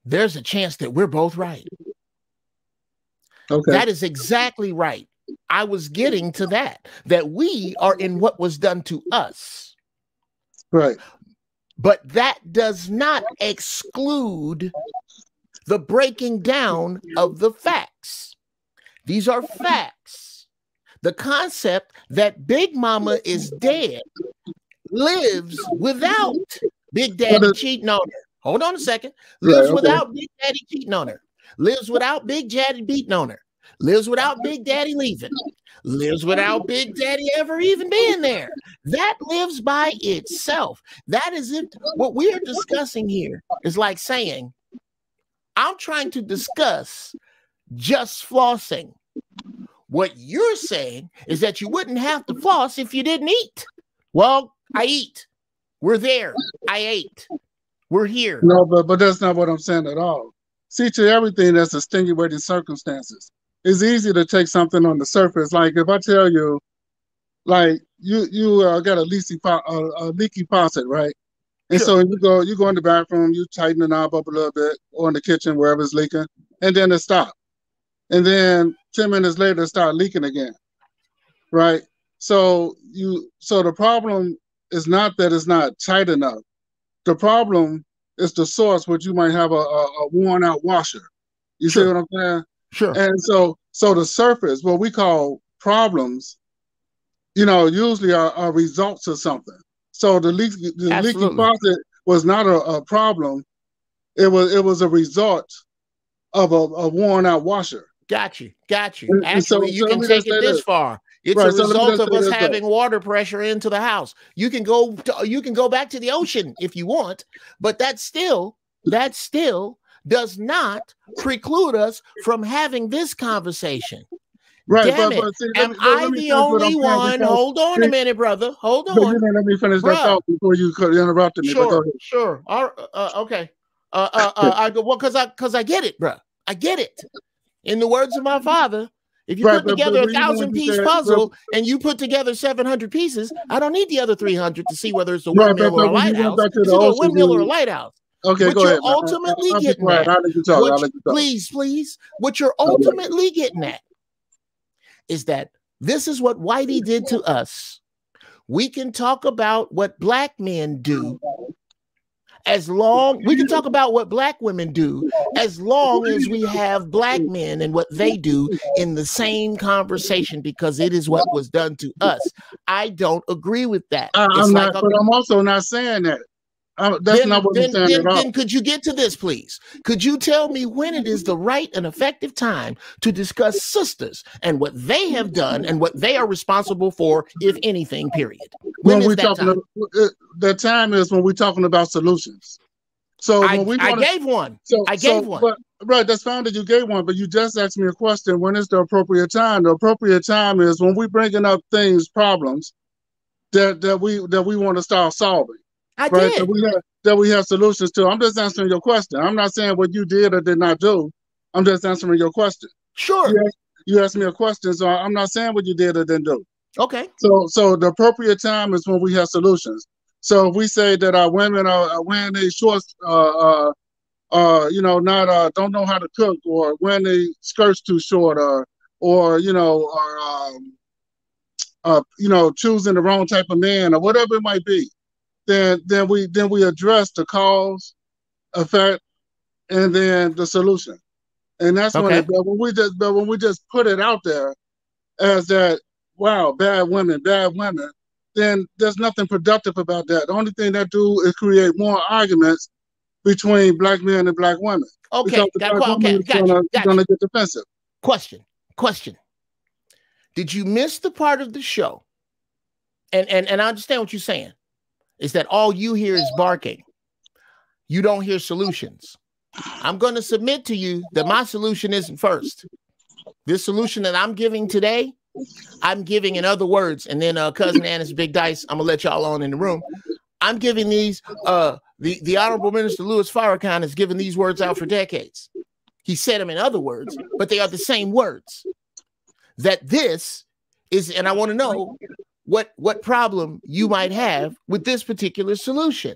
There's a chance that we're both right. Okay. That is exactly right. I was getting to that we are in what was done to us. Right. But that does not exclude the breaking down of the facts. These are facts. The concept that Big Mama is dead lives without Big Daddy cheating on her. Hold on a second. Lives without Big Daddy cheating on her. Lives without Big Daddy beating on her. Lives without Big Daddy leaving. Lives without Big Daddy ever even being there. That lives by itself. That is it. What we are discussing here is like saying, I'm trying to discuss just flossing. What you're saying is that you wouldn't have to floss if you didn't eat. Well, I eat. We're there. I ate. We're here. No, but that's not what I'm saying at all. See, to everything, there's extenuating circumstances. It's easy to take something on the surface. Like if I tell you, like you got a leaky faucet, right? And so you go in the bathroom, you tighten the knob up a little bit, or in the kitchen, wherever it's leaking, and then it stops. And then 10 minutes later, it starts leaking again, right? So the problem is not that it's not tight enough. The problem is the source, which you might have a worn out washer. You see what I'm saying? Sure. And so the surface, what we call problems, usually are results of something. So the leaky faucet was not a problem. It was a result of a worn out washer. Got you. Actually, you can take it this far. It's a result of us having water pressure into the house. You can go back to the ocean if you want, but that still does not preclude us from having this conversation. Right. Damn it. Am I the only one? Hold on a minute, brother. Hold on. You didn't let me finish that thought before you interrupted me. Sure. Okay. Because I get it, bro. I get it. In the words of my father, if you put together a 1,000-piece puzzle and you put together 700 pieces, I don't need the other 300 to see whether it's a windmill or a lighthouse. It's either a windmill or a lighthouse. Okay, go ahead. Ultimately getting at, please. What you're ultimately getting at is that this is what Whitey did to us. We can talk about what black men do. We can talk about what black women do as long as we have black men and what they do in the same conversation, because it is what was done to us. I don't agree with that. But I'm also not saying that. That's not what I'm saying at all. Then could you get to this, please? Could you tell me when it is the right and effective time to discuss sisters and what they have done and what they are responsible for, if anything, period? When is that time? The time is when we're talking about solutions. So I gave one. Right, that's fine that you gave one, but you just asked me a question. When is the appropriate time? The appropriate time is when we're bringing up problems that we want to start solving. That we have solutions to. I'm just answering your question. I'm not saying what you did or did not do. I'm just answering your question. Sure. You asked me a question, so I'm not saying what you did or didn't do. Okay. So the appropriate time is when we have solutions. So if we say that our women are wearing their shorts, not don't know how to cook, or wearing their skirts too short, or choosing the wrong type of man, or whatever it might be. Then we address the cause, effect, and then the solution. And that's when we just put it out there as that, wow, bad women, then there's nothing productive about that. The only thing that do is create more arguments between black men and black women. Okay, gotcha. Gonna get defensive. Question. Did you miss the part of the show? And I understand what you're saying. Is that all you hear is barking? You don't hear solutions. I'm going to submit to you that my solution isn't first. This solution that I'm giving today, I'm giving in other words. And then Cousin Anna's Big Dice, I'm going to let y'all on in the room. I'm giving these, the Honorable Minister Louis Farrakhan has given these words out for decades. He said them in other words, but they are the same words. That this is, and I want to know what problem you might have with this particular solution.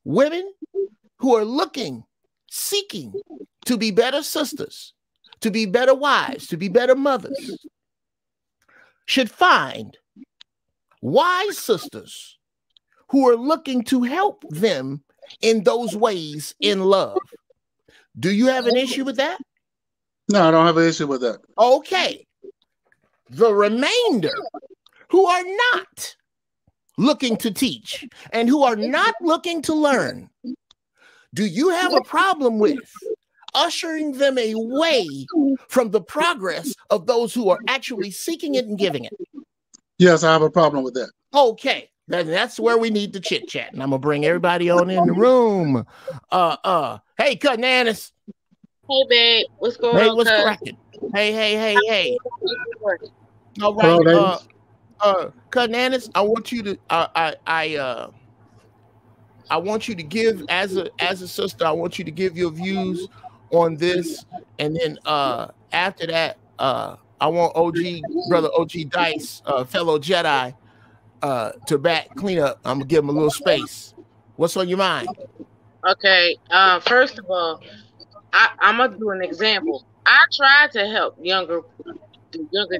Women who are seeking to be better sisters, to be better wives, to be better mothers, should find wise sisters who are looking to help them in those ways in love. Do you have an issue with that? No, I don't have an issue with that. Okay. The remainder who are not looking to teach and who are not looking to learn, do you have a problem with ushering them away from the progress of those who are actually seeking it and giving it? Yes, I have a problem with that. Okay, that's where we need to chit chat, and I'm gonna bring everybody on in the room. Hey, Cousin Annis. Hey, babe, what's going on? What's cracking? Hey. All Hello, right. ladies. Cousin Annis, I want you to I want you to give as a sister, I want you to give your views on this. And then after that, I want brother OG Dice, fellow Jedi, to back clean up. I'm gonna give him a little space. What's on your mind? Okay. First of all, I'm gonna do an example. I tried to help the younger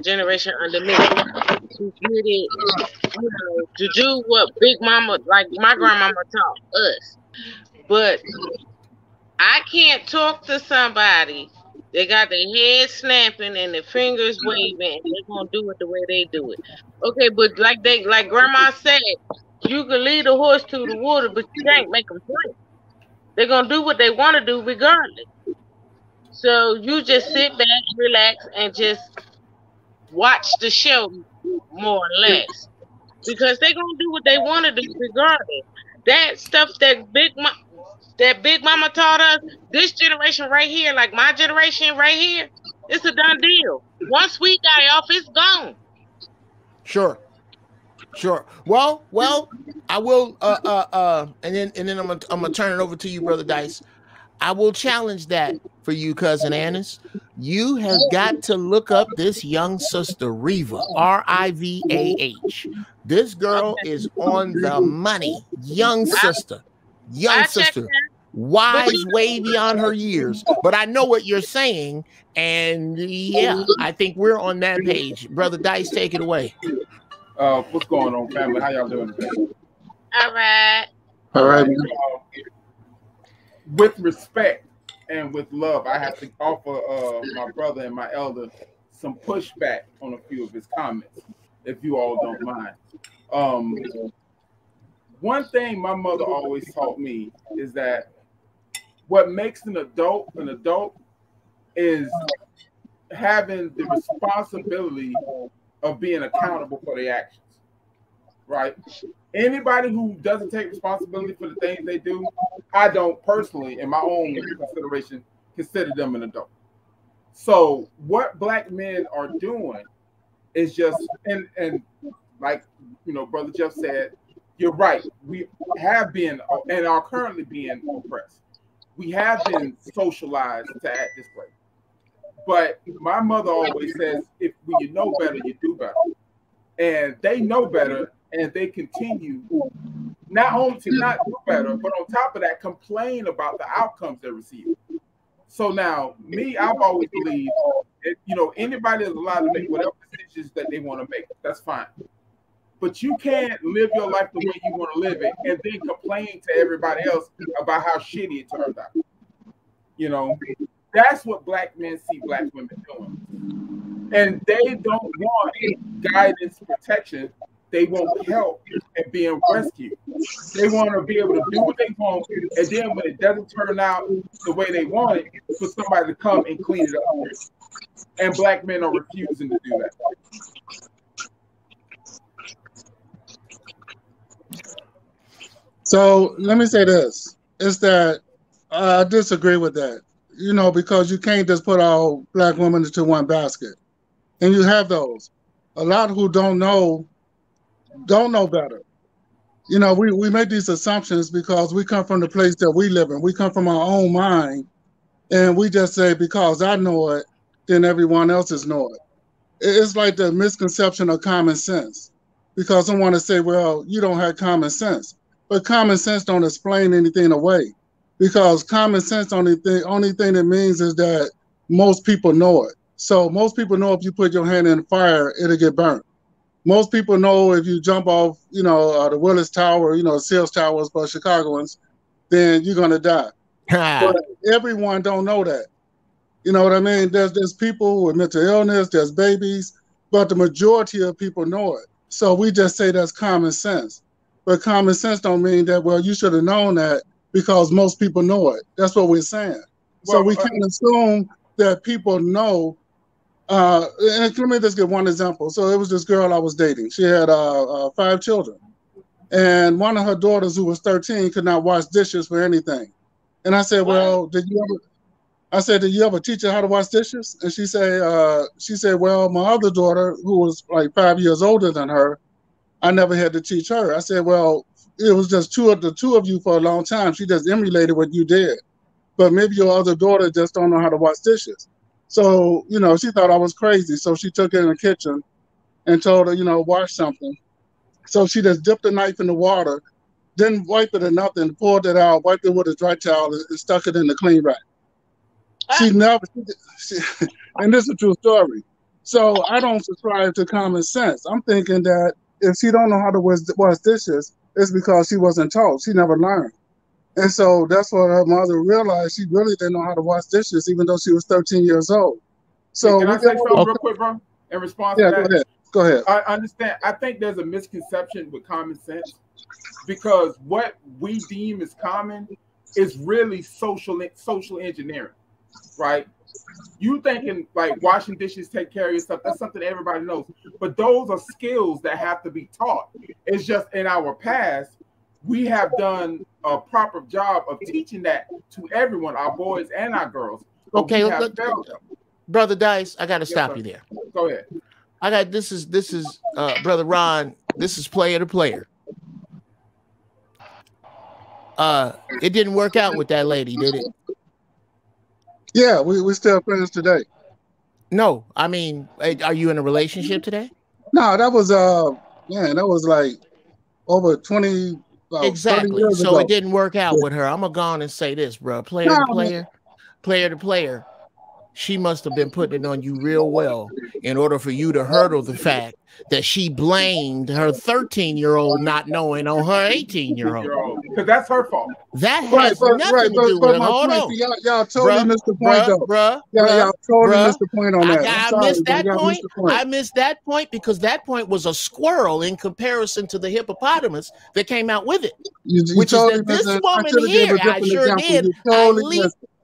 generation under me to get it, to do what Big Mama, like my grandmama, taught us. But I can't talk to somebody. They got their head snapping and their fingers waving, and they're gonna do it the way they do it. Okay, but like Grandma said, you can lead a horse to the water, but you can't make them drink. They're gonna do what they want to do regardless. So you just sit back, relax, and just watch the show, more or less, because they're gonna do what they want to do regardless. That stuff that Big Mama taught us, this generation right here, like my generation right here, it's a done deal. Once we die off, it's gone. Sure. Well, I will and then I'm gonna turn it over to you, brother Dice. I will challenge that for you, cousin Annis. You have got to look up this young sister, Riva, Rivah. This girl is on the money. Young sister. Wise, way beyond her years. But I know what you're saying. And yeah, I think we're on that page. Brother Dice, take it away. What's going on, family? How y'all doing today? All right. With respect and with love, I have to offer my brother and my elder some pushback on a few of his comments, if you all don't mind. One thing my mother always taught me is that what makes an adult is having the responsibility of being accountable for their actions, right? Anybody who doesn't take responsibility for the things they do, I don't personally, in my own consideration, consider them an adult. So what Black men are doing is just, and like, Brother Jeff said, you're right. We have been and are currently being oppressed. We have been socialized to act this way. But my mother always says, when you know better, you do better. And they know better, and they continue not only to not do better, but on top of that, complain about the outcomes they receive. So now, I've always believed that, anybody is allowed to make whatever decisions that they want to make. That's fine. But you can't live your life the way you want to live it and then complain to everybody else about how shitty it turned out. That's what Black men see Black women doing. And they don't want guidance, protection. They want help and being rescued. They want to be able to do what they want, and then when it doesn't turn out the way they want it, for somebody to come and clean it up. And Black men are refusing to do that. So let me say this, is that I disagree with that, because you can't just put all Black women into one basket. And you have those. A lot who don't know better. We make these assumptions because we come from the place that we live in. We come from our own mind, and we just say, because I know it, then everyone else is know it. It's like the misconception of common sense, because someone will say, well, you don't have common sense. But common sense don't explain anything away, because common sense only thing it means is that most people know it. So most people know if you put your hand in the fire, it'll get burnt. Most people know if you jump off, the Willis Tower, Sears Towers for Chicagoans, then you're gonna die. But everyone don't know that. You know what I mean? There's people with mental illness, there's babies, but the majority of people know it. So we just say that's common sense. But common sense don't mean that, well, you should have known that because most people know it. That's what we're saying. So we can't assume that people know. And let me just give one example. So it was this girl I was dating. She had 5 children. And one of her daughters, who was 13, could not wash dishes for anything. And I said, well, did you ever? I said, did you ever teach her how to wash dishes? And she said, well, my other daughter, who was like 5 years older than her, I never had to teach her. I said, well, it was just the two of you for a long time. She just emulated what you did. But maybe your other daughter just don't know how to wash dishes. So, you know, she thought I was crazy. So she took her in the kitchen and told her, you know, wash something. So she just dipped the knife in the water, didn't wipe it or nothing, pulled it out, wiped it with a dry towel, and stuck it in the clean rack. She never, and this is a true story. So I don't subscribe to common sense. I'm thinking that if she don't know how to wash dishes, it's because she wasn't taught. She never learned. And so that's what her mother realized. She really didn't know how to wash dishes, even though she was 13 years old. So can I say something real quick, bro? In response to that? Go ahead. I understand. I think there's a misconception with common sense because what we deem as common is really social engineering, right? You thinking like washing dishes, take care of yourself, that's something everybody knows. But those are skills that have to be taught. It's just in our past, we have done a proper job of teaching that to everyone, our boys and our girls. Okay, Brother Dice, I got to stop you there. Go ahead. This is Brother Ron. This is player to player. It didn't work out with that lady, did it? Yeah, we still friends today. No, I mean, are you in a relationship today? No, that was that was like over 20. Exactly. So ago. It didn't work out with her. I'm gonna go on and say this, bro. Player to player. She must have been putting it on you real well in order for you to hurdle the fact that she blamed her 13-year-old not knowing on her 18-year-old. Because that's her fault. That has nothing to do with it. Hold on. Y'all totally missed the point, though. Y'all totally missed the point on that. I missed that point. I missed that point because that point was a squirrel in comparison to the hippopotamus that came out with it. Which is that this woman here, I sure did.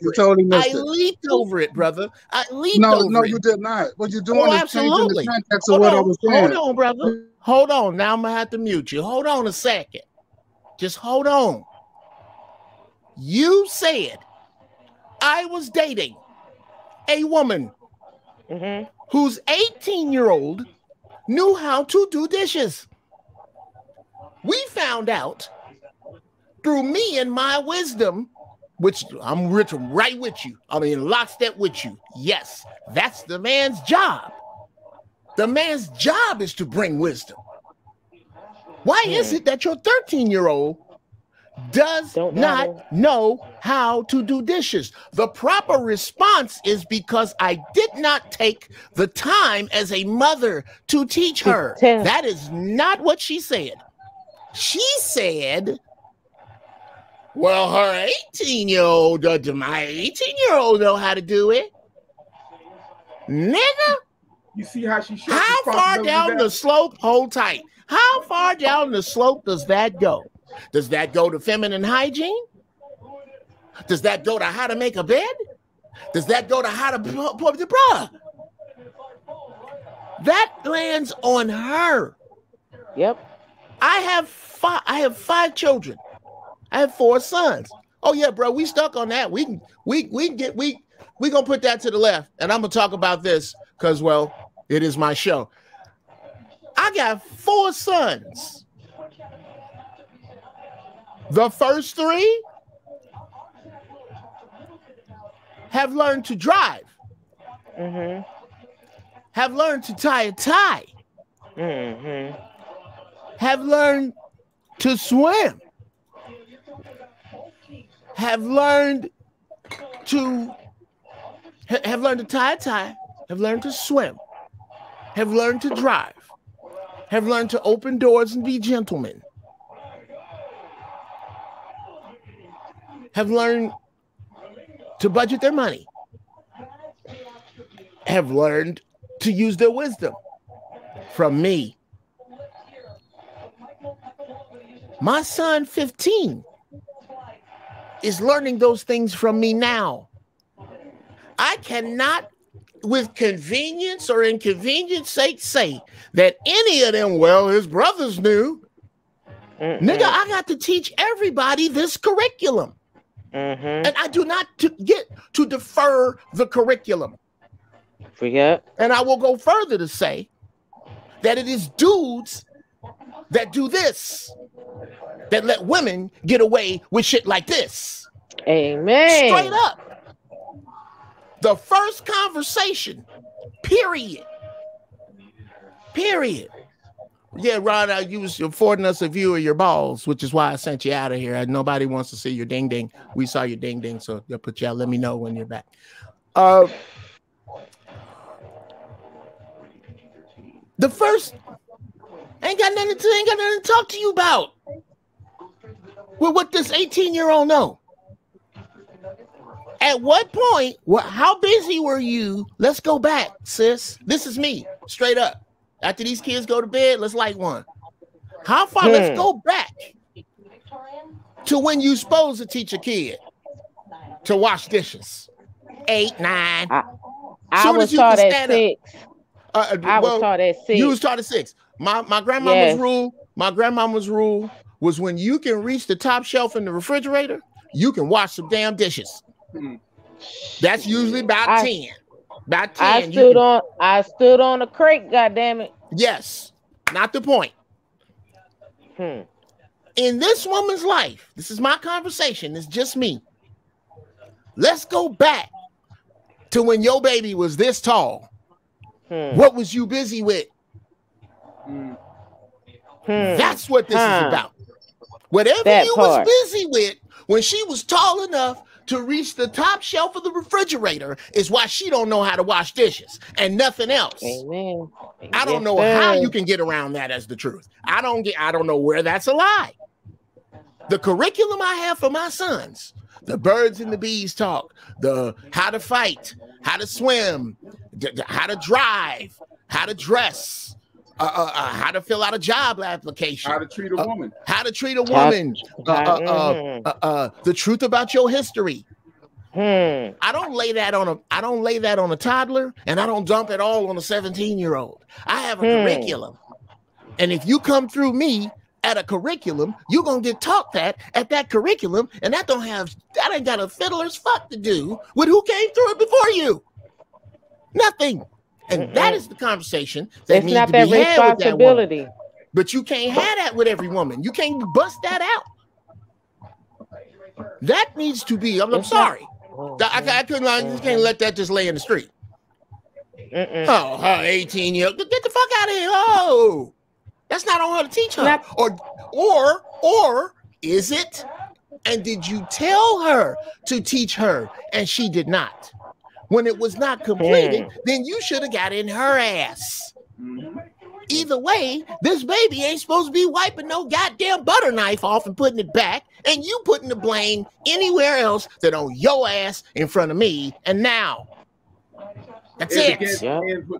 You totally missed it. I leaped over it, brother. I leaped over it. No, you did not. What you're doing is changing the context of what I was saying. Hold on, brother. Hold on. Now I'm going to have to mute you. Hold on a second. Just hold on. You said I was dating a woman whose 18-year-old knew how to do dishes. We found out through me and my wisdom, which I'm right with you. I mean, lockstep with you. Yes, that's the man's job. The man's job is to bring wisdom. Why is it that your 13-year-old does not know how to do dishes? The proper response is because I did not take the time as a mother to teach her. That is not what she said. She said, well, her 18-year-old, my 18-year-old know how to do it. Nigga. You see how she How far down the slope, hold tight. How far down the slope does that go? Does that go to feminine hygiene? Does that go to how to make a bed? Does that go to how to put the bra? That lands on her. Yep. I have 5 children. I have 4 sons. Oh yeah, bro, we stuck on that. We gonna put that to the left, and I'm gonna talk about this because, well, it is my show. I got 4 sons. The first 3 have learned to drive. Have learned to tie a tie. Have learned to swim. Have learned to tie a tie, have learned to swim, have learned to drive, have learned to open doors and be gentlemen, have learned to budget their money, have learned to use their wisdom from me. My son, 15, is learning those things from me now. I cannot, with convenience or inconvenience sake, say that any of them, well, his brothers knew. Nigga, I got to teach everybody this curriculum. Mm-hmm. And I do not get to defer the curriculum. Forget. And I will go further to say that it is dudes that do this, that let women get away with shit like this. Amen. Straight up. The first conversation, period. Yeah, Ron, you was affording us a view of your balls, which is why I sent you out of here. Nobody wants to see your ding ding. We saw your ding ding, so they'll put you out. Let me know when you're back. The first ain't got nothing to talk to you about. Well, what this 18-year-old know? At what point? How busy were you? Let's go back, sis. This is me, straight up. After these kids go to bed, let's light one. How far? Let's go back to when you supposed to teach a kid to wash dishes. 8, 9. I was taught at 6. I was taught at 6. You was taught at 6. My grandmama's rule. My grandmama's rule was when you can reach the top shelf in the refrigerator, you can wash some damn dishes. That's usually about 10. About 10. I stood on a crate, goddammit. Yes. Not the point. In this woman's life, this is my conversation. It's just me. Let's go back to when your baby was this tall. What was you busy with? That's what this is about. Whatever you was busy with when she was tall enough to reach the top shelf of the refrigerator is why she don't know how to wash dishes and nothing else. Amen. I don't know how you can get around that as the truth. I don't know where that's a lie. The curriculum I have for my sons, the birds and the bees talk, the how to fight, how to swim, how to drive, how to dress, how to fill out a job application, how to treat a woman, the truth about your history. I don't lay that on a toddler, and I don't dump it all on a 17-year-old. I have a curriculum, and if you come through me at a curriculum, you're gonna get taught that at that curriculum, and that ain't got a fiddler's fuck to do with who came through it before you. Nothing. And that is the conversation that needs to be had with that woman. But you can't have that with every woman. You can't bust that out. That needs to be. I'm sorry. I just can't let that just lay in the street. Oh, her 18-year-old. Get the fuck out of here. Oh, that's not on her to teach her. Or is it? And did you tell her to teach her and she did not? When it was not completed, then you should have got in her ass. Either way, this baby ain't supposed to be wiping no goddamn butter knife off and putting it back, and you putting the blame anywhere else than on your ass in front of me. And now, that's it.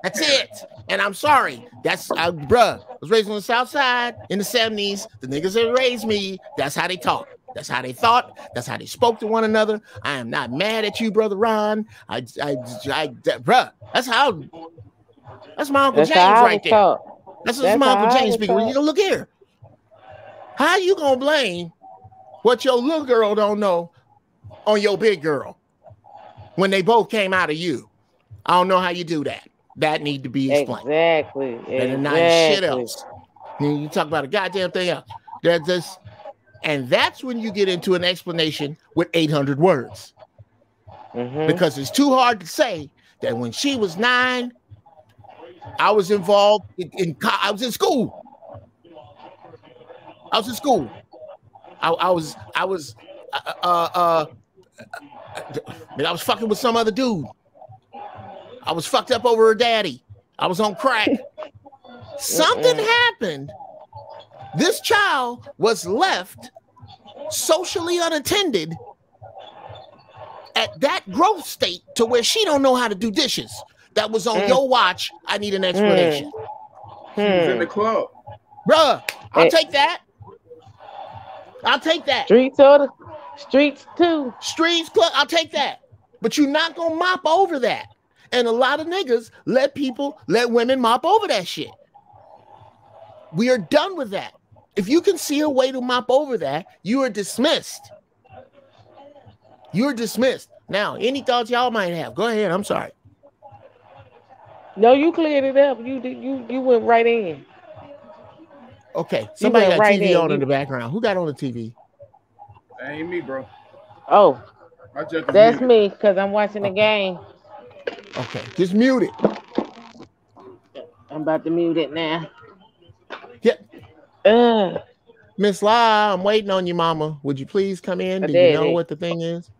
That's it. And I'm sorry. That's bruh. I was raised on the South Side in the 70s. The niggas that raised me, that's how they talk. That's how they thought. That's how they spoke to one another. I am not mad at you, brother Ron. Bruh, that's my Uncle James right there. That's my Uncle James speaking. You know, look here. How you gonna blame what your little girl don't know on your big girl when they both came out of you? I don't know how you do that. That need to be explained. Exactly. And not shit else. You talk about a goddamn thing else. And that's when you get into an explanation with 800 words. Because it's too hard to say that when she was 9, I was involved I was in school. I was fucking with some other dude. I was fucked up over her daddy. I was on crack. Something happened. This child was left socially unattended at that growth state to where she don't know how to do dishes. That was on your watch. I need an explanation. She was in the club. Bruh, I'll take that. Streets too. Streets club, I'll take that. But you're not gonna mop over that. And a lot of niggas let women mop over that shit. We are done with that. If you can see a way to mop over that, you are dismissed. You're dismissed. Now, any thoughts y'all might have? Go ahead. I'm sorry. No, you cleared it up. You went right in. Okay. Somebody got right TV on in the background. Who got on the TV? That ain't me, bro. Oh, that's muted. me because I'm watching the game. Okay, just mute it. I'm about to mute it now. Yep. Miss La, I'm waiting on you, mama. Would you please come in? Do you know what the thing is?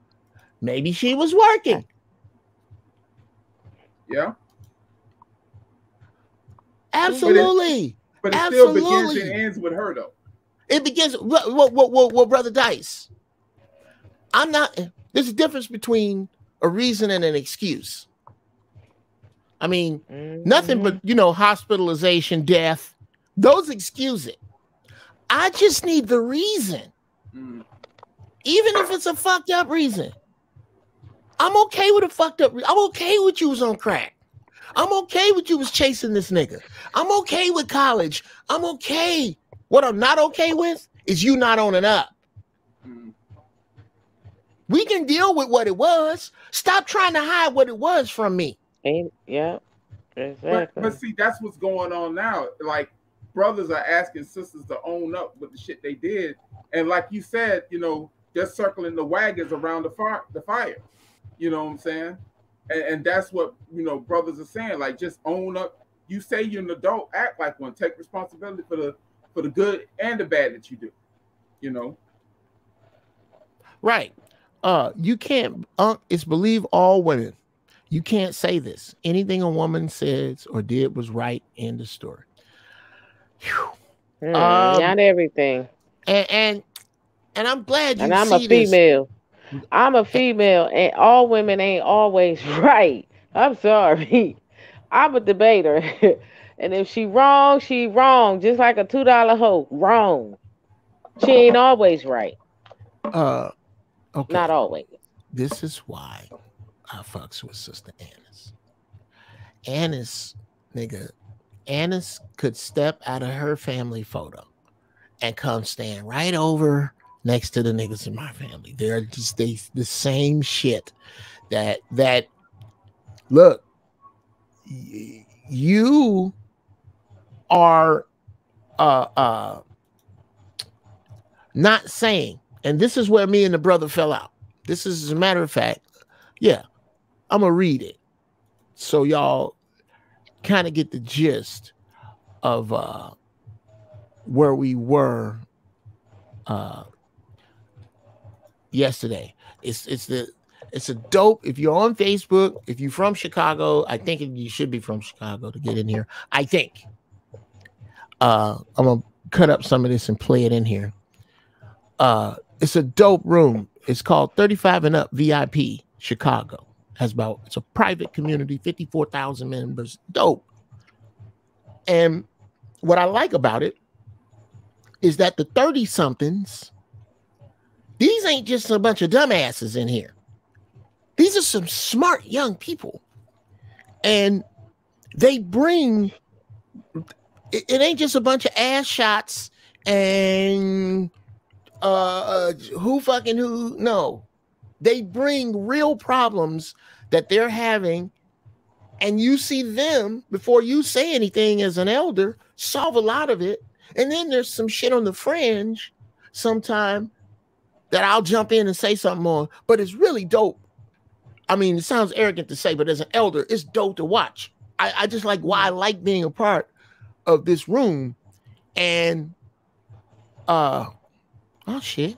Maybe she was working. Yeah. Absolutely. But it still begins and ends with her, though. It begins. Well, Brother Dice, I'm not. There's a difference between a reason and an excuse. I mean, nothing but, hospitalization, death. Those excuse it. I just need the reason. Even if it's a fucked up reason. I'm okay with a fucked up reason. I'm okay with you was on crack. I'm okay with you was chasing this nigga. I'm okay with college. I'm okay. What I'm not okay with is you not owning up. We can deal with what it was. Stop trying to hide what it was from me. Yeah, exactly. But see, that's what's going on now. Like, brothers are asking sisters to own up with the shit they did. And like you said, they're circling the wagons around the fire. You know what I'm saying? And that's what, brothers are saying. Like, just own up. You say you're an adult, act like one. Take responsibility for the good and the bad that you do. Right. You can't, it's believe all women. You can't say this. Anything a woman says or did was right. End of story. Not everything. And I'm glad you see this. And I'm a female. I'm a female, and all women ain't always right. I'm sorry. I'm a debater. And if she wrong, she wrong. Just like a $2 hoe. Wrong. She ain't always right. Okay. Not always. This is why I fucks with Sister Annis. Annis could step out of her family photo and come stand right over next to the niggas in my family. They're just the same shit that look, you are not saying, and this is where me and the brother fell out. This is, as a matter of fact, yeah, I'm gonna read it so y'all kind of get the gist of where we were yesterday. It's a dope. If you're on Facebook, if you're from Chicago, I think you should be from Chicago to get in here. I think. I'm gonna cut up some of this and play it in here. It's a dope room. It's called 35 and Up VIP Chicago. It's a private community, 54,000 members. Dope. And what I like about it is that the 30-somethings, these ain't just a bunch of dumbasses in here. These are some smart young people. And they bring, it ain't just a bunch of ass shots and who fucking who. No. They bring real problems that they're having, and you see them, before you say anything as an elder, solve a lot of it. And then there's some shit on the fringe sometime that I'll jump in and say something on, but it's really dope. I mean, it sounds arrogant to say, but as an elder, it's dope to watch. I just like why I like being a part of this room. And oh shit.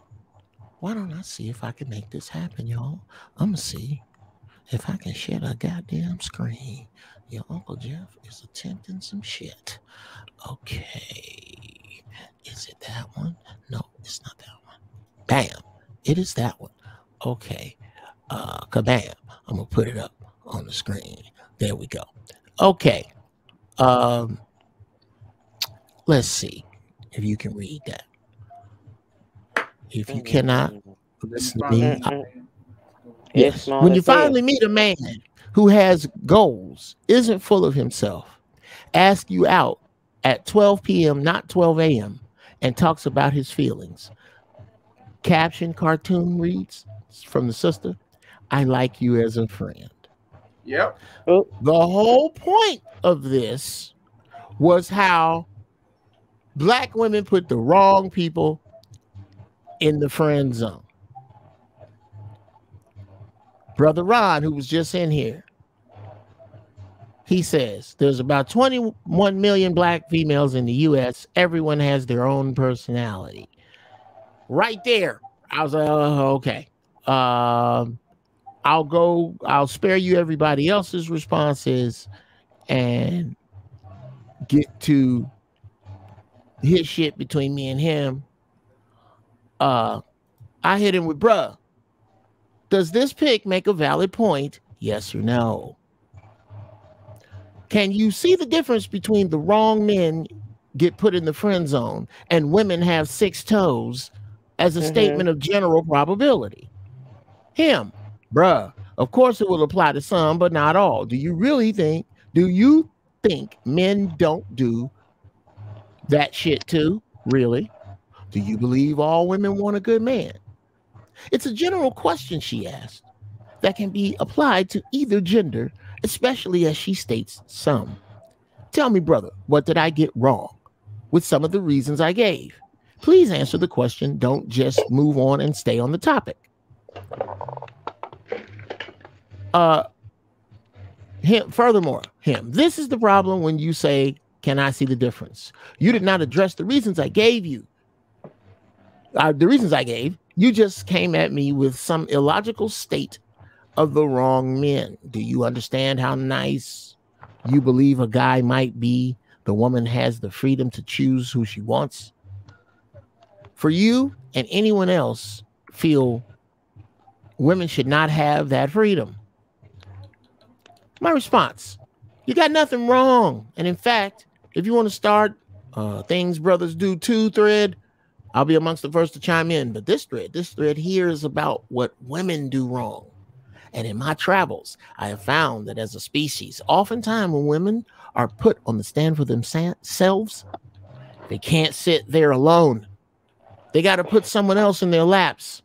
Why don't I see if I can make this happen, y'all? I'm gonna see if I can share a goddamn screen. Your Uncle Jeff is attempting some shit. Okay. Is it that one? No, it's not that one. Bam. It is that one. Okay. Kabam. I'm gonna put it up on the screen. There we go. Okay. Let's see if you can read that. If you cannot, listen to me. Yes. When you finally meet a man who has goals, isn't full of himself, asks you out at 12 p.m., not 12 a.m., and talks about his feelings. Caption cartoon reads, from the sister. I like you as a friend. Yep. Oh, The whole point of this was how black women put the wrong people in the friend zone. Brother Ron, who was just in here, he says there's about 21 million black females in the U.S. Everyone has their own personality. Right there, I was like, oh, okay. I'll spare you everybody else's responses and get to his shit between me and him. I hit him with, bruh, does this pick make a valid point? Yes or no? Can you see the difference between the wrong men get put in the friend zone and women have 6 toes as a statement of general probability? Him, bruh, of course it will apply to some, but not all. Do you think men don't do that shit too? Really? Do you believe all women want a good man? It's a general question she asked that can be applied to either gender, especially as she states some. Tell me, brother, what did I get wrong with some of the reasons I gave? Please answer the question. Don't just move on and stay on the topic. This is the problem when you say, can I see the difference? You did not address the reasons I gave you. You just came at me with some illogical state of the wrong men. Do you understand how nice you believe a guy might be? The woman has the freedom to choose who she wants. For you and anyone else feel women should not have that freedom. My response, you got nothing wrong. And in fact, if you want to start things brothers do too thread, I'll be amongst the first to chime in. But this thread here is about what women do wrong. And in my travels, I have found that as a species, oftentimes when women are put on the stand for themselves, they can't sit there alone. They got to put someone else in their laps.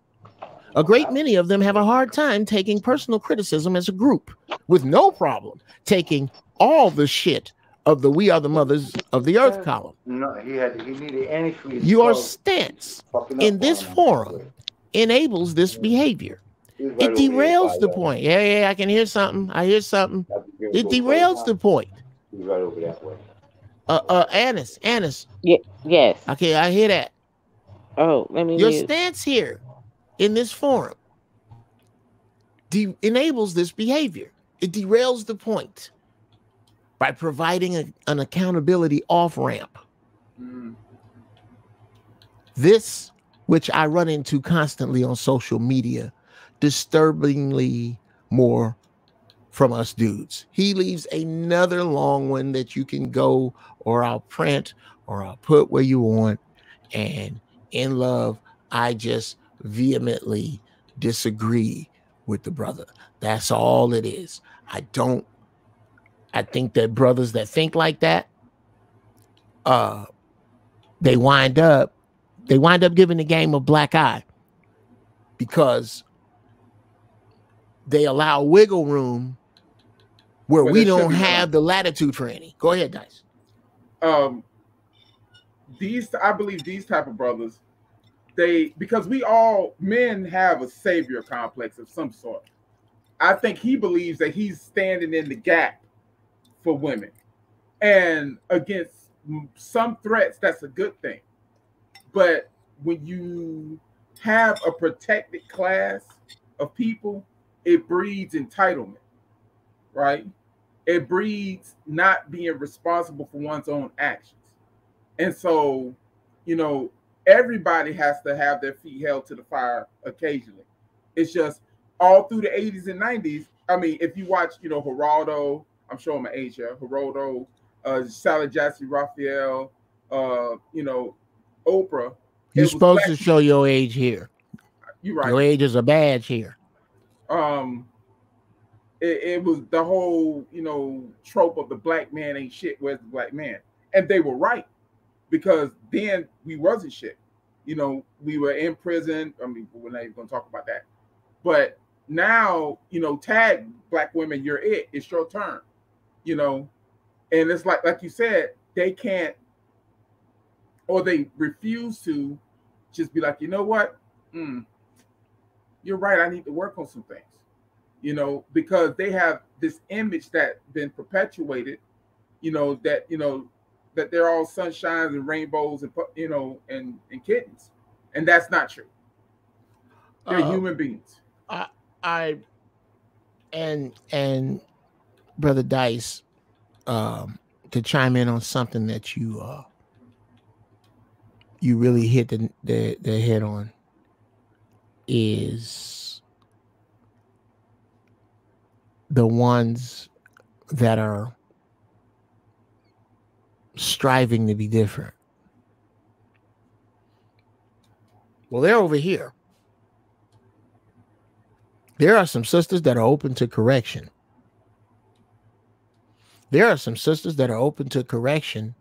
A great many of them have a hard time taking personal criticism as a group, with no problem taking all the shit of the "We Are the Mothers of the Earth" column. No, he needed antifreeze. Your stance in this forum enables this behavior. It derails the point. Yeah, I can hear something. I hear something. It derails the point. He's right over that way. Annis. Yes. Okay, I hear that. Oh, let me. Your stance here in this forum enables this behavior. It derails the point by providing an accountability off-ramp. This, which I run into constantly on social media, disturbingly more from us dudes. He leaves another long one that you can go, or I'll print, or I'll put where you want. And in love, I just vehemently disagree with the brother. That's all it is. I think that brothers that think like that, they wind up giving the game a black eye because they allow wiggle room where we don't have the latitude for any. Go ahead, Dice. I believe these type of brothers, because men have a savior complex of some sort. I think he believes that he's standing in the gap for women, and against some threats, that's a good thing. But when you have a protected class of people, it breeds entitlement, right? It breeds not being responsible for one's own actions. And so, everybody has to have their feet held to the fire occasionally. It's just all through the 80s and 90s. I mean, if you watch, Geraldo, I'm showing my age here, Geraldo, Sally Jesse Raphael, Oprah. You're supposed to show your age here. You're right. Your age is a badge here. It was the whole, trope of the black man ain't shit. Where's the black man? And they were right, because then we wasn't shit. We were in prison. I mean, we're not even going to talk about that. But now, you know, tag black women, you're it. It's your turn, you know. And it's like you said, they can't, or they refuse to just be like, you know what? You're right. I need to work on some things, you know, because they have this image that been perpetuated, you know, that they're all sunshines and rainbows and, you know, and kittens, and that's not true. They're human beings. And Brother Dice, to chime in on something that you really hit the head on is the ones that are striving to be different. Well, they're over here. There are some sisters that are open to correction. There are some sisters that are open to correction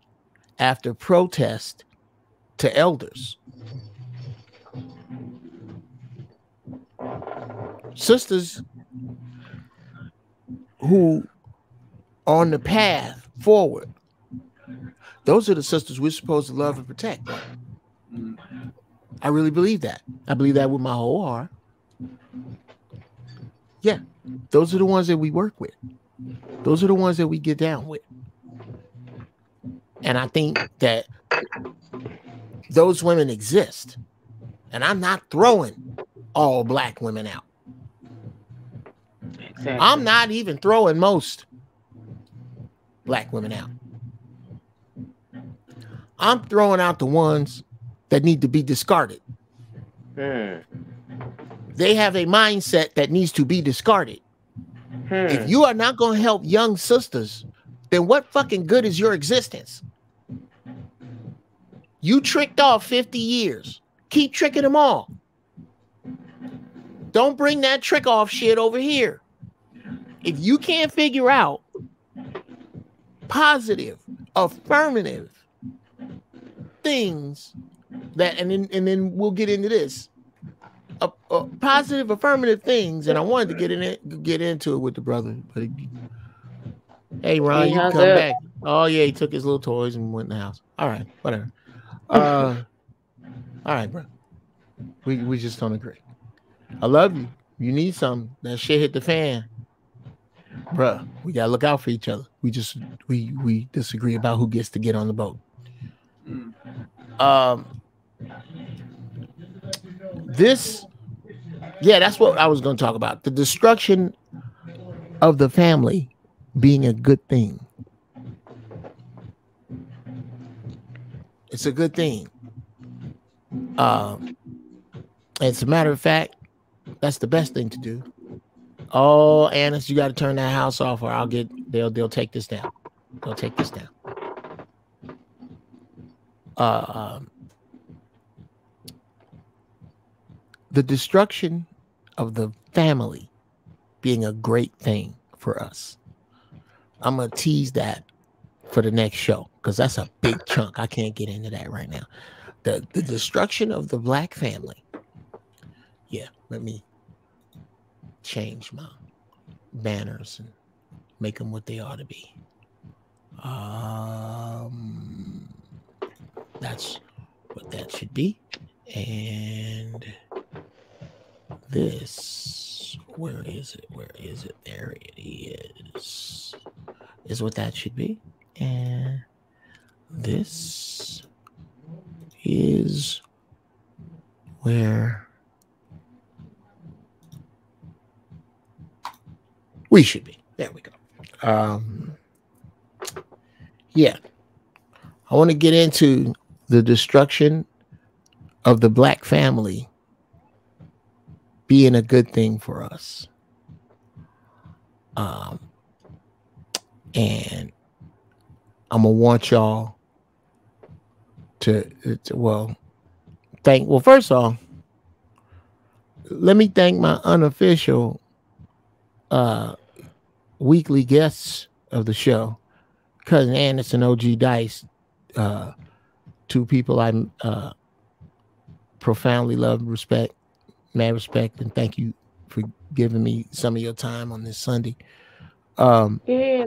after protest to elders. Sisters who on the path forward. Those are the sisters we're supposed to love and protect. I really believe that. I believe that with my whole heart. Yeah, those are the ones that we work with. Those are the ones that we get down with. And I think that those women exist. And I'm not throwing all black women out. Exactly. I'm not even throwing most black women out. I'm throwing out the ones that need to be discarded. They have a mindset that needs to be discarded. If you are not going to help young sisters, then what fucking good is your existence? You tricked off 50 years. Keep tricking them all. Don't bring that trick off shit over here. If you can't figure out positive, affirmative things that, and then we'll get into this. Positive, affirmative things, and I wanted to get into it with the brother, but hey, Ron, you can come back. Oh yeah, he took his little toys and went in the house. All right, whatever. All right, bro. We just don't agree. I love you. You need something. That shit hit the fan, bro. We gotta look out for each other. We disagree about who gets to get on the boat. That's what I was going to talk about. The destruction of the family being a good thing. It's a good thing. As a matter of fact, that's the best thing to do. Oh, Annis, you got to turn that house off, or they'll take this down. They'll take this down. The destruction of the family being a great thing for us. I'm going to tease that for the next show because that's a big chunk. I can't get into that right now. The destruction of the black family. Yeah, let me change my banners and make them what they ought to be. That's what that should be. And this, where is it? There it is what that should be. And this is where we should be. There we go. Yeah. I want to get into the destruction of the black family being a good thing for us. And I'm going to want y'all to first off, let me thank my unofficial weekly guests of the show, Cousin Annis and OG Dice, two people I profoundly love, respect, mad respect, and thank you for giving me some of your time on this Sunday. Yeah,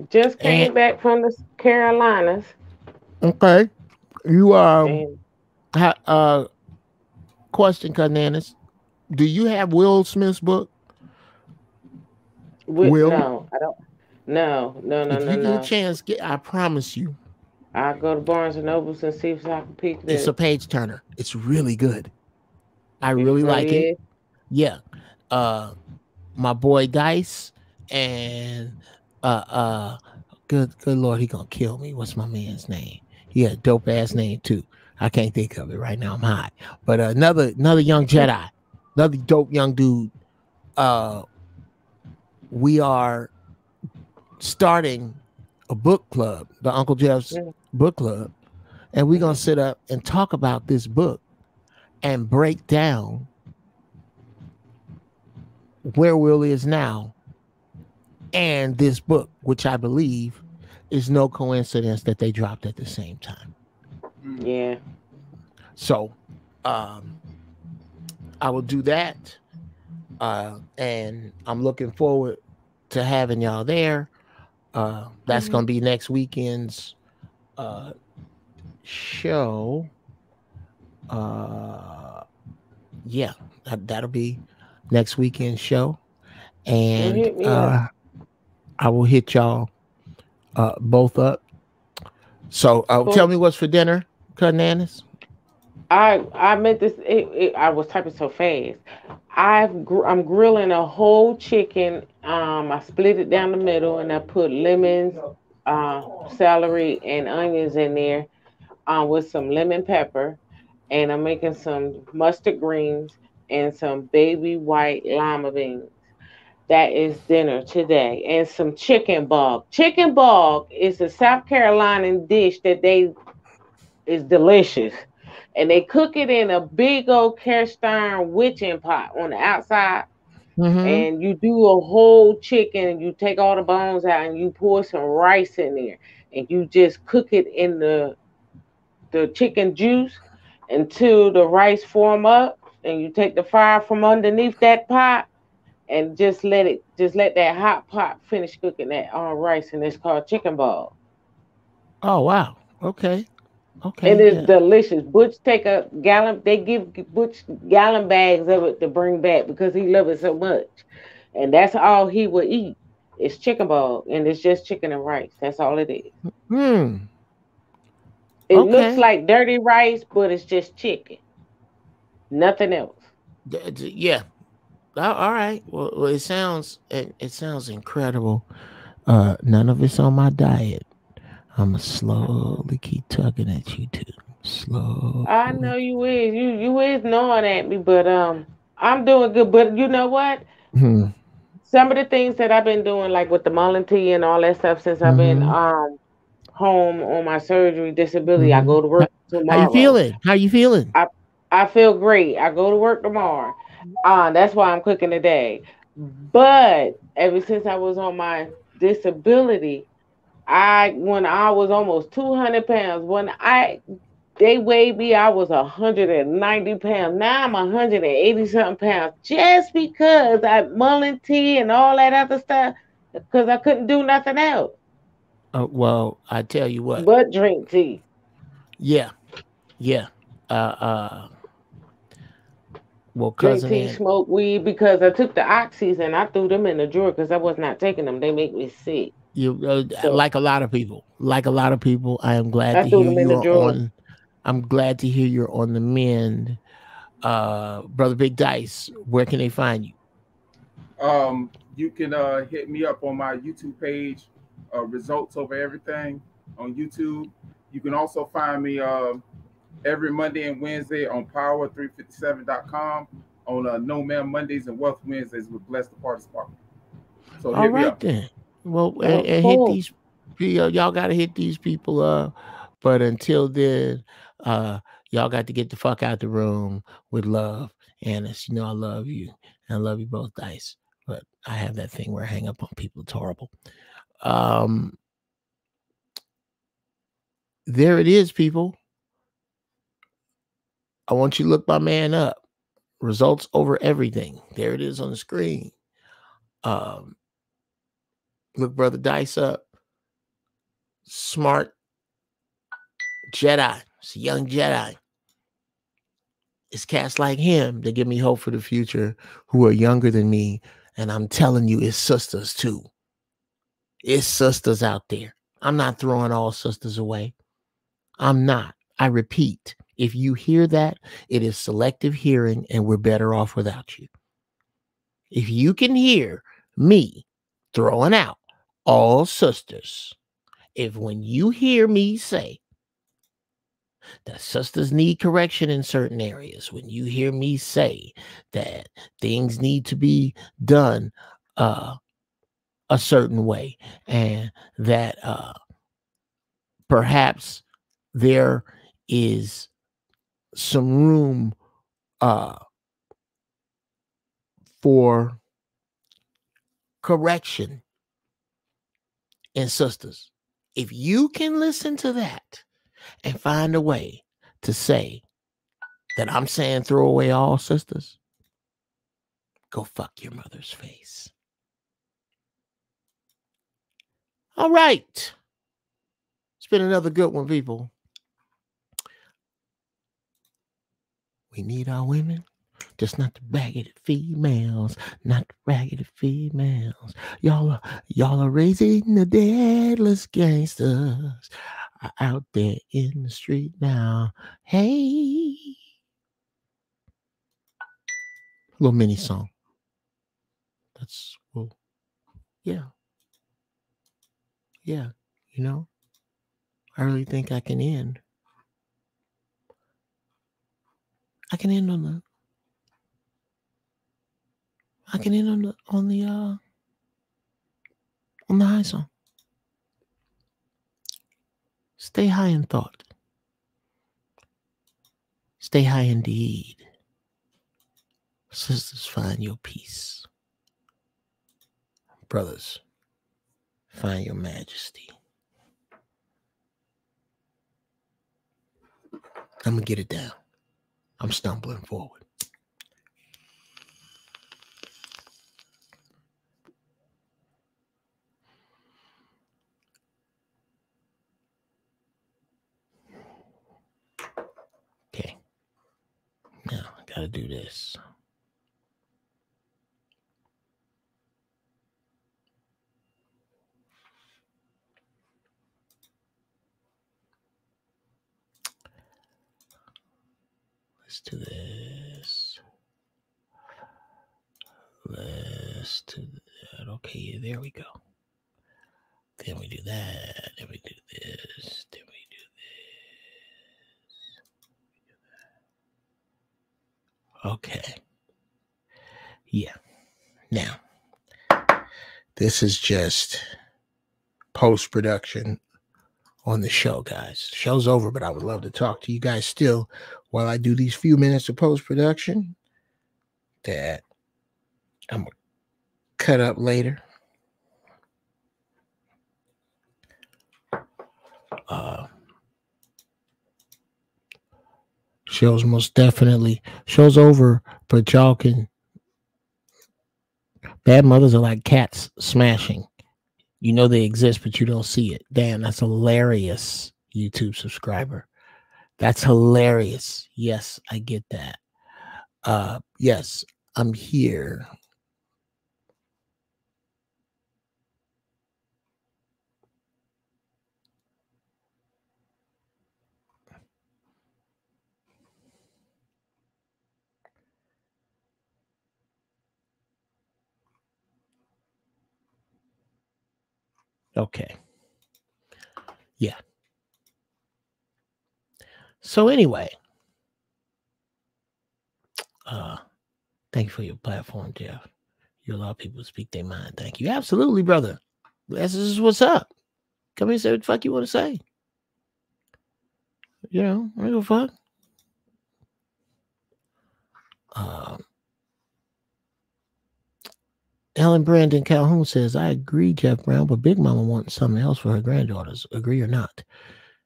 just came back from the Carolinas. Okay, you And question, Cananis. Do you have Will Smith's book? no, I don't. No, If you get a no. chance, I promise you, I'll go to Barnes and Nobles and see if I can pick it's that. a page turner. It's really good. I It really like really it. is. Yeah. My boy Dice and good Lord, he gonna kill me. What's my man's name? He had a dope ass name too. I can't think of it right now. I'm high. But another young Jedi, another dope young dude. We are starting a book club, the Uncle Jeff's book club, and we're gonna sit up and talk about this book and break down where Will is now and this book, which I believe is no coincidence that they dropped at the same time. Yeah. So, I will do that. And I'm looking forward to having y'all there. That's going to be next weekend's show. Yeah, that'll be next weekend's show. And I will hit y'all both up. So tell me what's for dinner, Cananis. I meant this. I was typing so fast. I'm grilling a whole chicken. I split it down the middle and I put lemons, celery, and onions in there, with some lemon pepper, and I'm making some mustard greens and some baby white lima beans. That is dinner today, and some chicken bog. Chicken bog is a South Carolinian dish that is delicious, and they cook it in a big old cast iron witching pot on the outside. And you do a whole chicken, and you take all the bones out, and you pour some rice in there, and you just cook it in the chicken juice until the rice form up, and you take the fire from underneath that pot and just let that hot pot finish cooking that rice, and it's called chicken ball. Oh wow. Okay. And it's delicious. Butch take a gallon. They give Butch gallon bags of it to bring back because he loves it so much, and that's all he will eat. It's chicken ball, and it's just chicken and rice. That's all it is. It looks like dirty rice, but it's just chicken. Nothing else. Yeah. All right. Well, it sounds incredible. None of it's on my diet. I'm gonna slowly keep tugging at you too. Slow. I know you is. You is gnawing at me, but I'm doing good. But you know what? Some of the things that I've been doing, like with the mullen tea and all that stuff, since I've been home on my surgery disability, I go to work tomorrow. How you feeling? I feel great. I go to work tomorrow. That's why I'm cooking today. But ever since I was on my disability, when I was almost 200 pounds, they weighed me, I was 190 pounds. Now I'm 180 something pounds, just because I mullen tea and all that other stuff, because I couldn't do nothing else. Well, I tell you what. But drink tea. Yeah. Well, drink tea, smoke weed, because I took the oxys and I threw them in the drawer because I was not taking them. They make me sick. Like a lot of people. I am glad to hear you're on. I'm glad to hear you're on the mend, Brother Big Dice. Where can they find you? You can hit me up on my YouTube page, Results Over Everything on YouTube. You can also find me every Monday and Wednesday on Power357.com, on No Man Mondays and Wealth Wednesdays with Bless the Party Spark. So all right then. Well, and hit these. Y'all got to hit these people up. But until then, y'all got to get the fuck out the room with love. Annis, you know I love you. And I love you both, Dice. But I have that thing where I hang up on people. It's horrible. There it is, people. I want you to look my man up. Results over everything. There it is on the screen. Look Brother Dice up. Smart Jedi. It's a young Jedi. It's cats like him that give me hope for the future who are younger than me. And I'm telling you, it's sisters too. It's sisters out there. I'm not throwing all sisters away. I'm not. I repeat, if you hear that, it is selective hearing and we're better off without you. If you can hear me throwing out all sisters, if when you hear me say that sisters need correction in certain areas, when you hear me say that things need to be done a certain way, and that perhaps there is some room for correction in sisters, if you can listen to that and find a way to say that I'm saying throw away all sisters, go fuck your mother's face. All right. It's been another good one, people. We need our women, just not the raggedy females, not the raggedy females. Y'all are raising the deadless gangsters out there in the street now. Hey. Little mini song. That's cool. Yeah. Yeah. You know, I really think I can end. I can end on the high song. Stay high in thought. Stay high indeed. Sisters, find your peace. Brothers, find your majesty. I'm going to get it down. I'm stumbling forward. Okay. Now I got to do this. Let's do this. Let's do that. Okay, there we go. Then we do that. Then we do this. Then we do this. Okay. Yeah. Now, this is just post-production on the show, guys. The show's over, but I would love to talk to you guys still while I do these few minutes of post-production that I'm going to cut up later. Show's most definitely, show's over, but y'all can, bad mothers are like cats smashing. You know they exist, but you don't see it. Damn, that's hilarious, YouTube subscriber. That's hilarious. Yes, I get that. Yes, I'm here. Okay. Yeah. So anyway, thank you for your platform, Jeff. You allow people to speak their mind. Thank you. Absolutely, brother. This is what's up. Come here and say what the fuck you want to say. You know, I don't give a fuck. Ellen Brandon Calhoun says, I agree, Jeff Brown, but Big Mama wants something else for her granddaughters. Agree or not?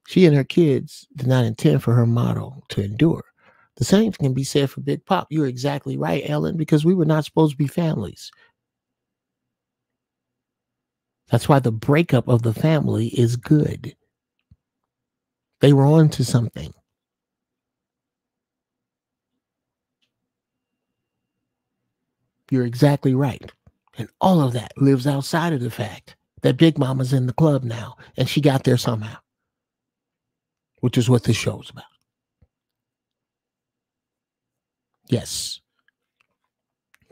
She and her kids did not intend for her model to endure. The same can be said for Big Pop. You're exactly right, Ellen, because we were not supposed to be families. That's why the breakup of the family is good. They were on to something. You're exactly right. And all of that lives outside of the fact that Big Mama's in the club now, and she got there somehow, which is what this show's about. Yes.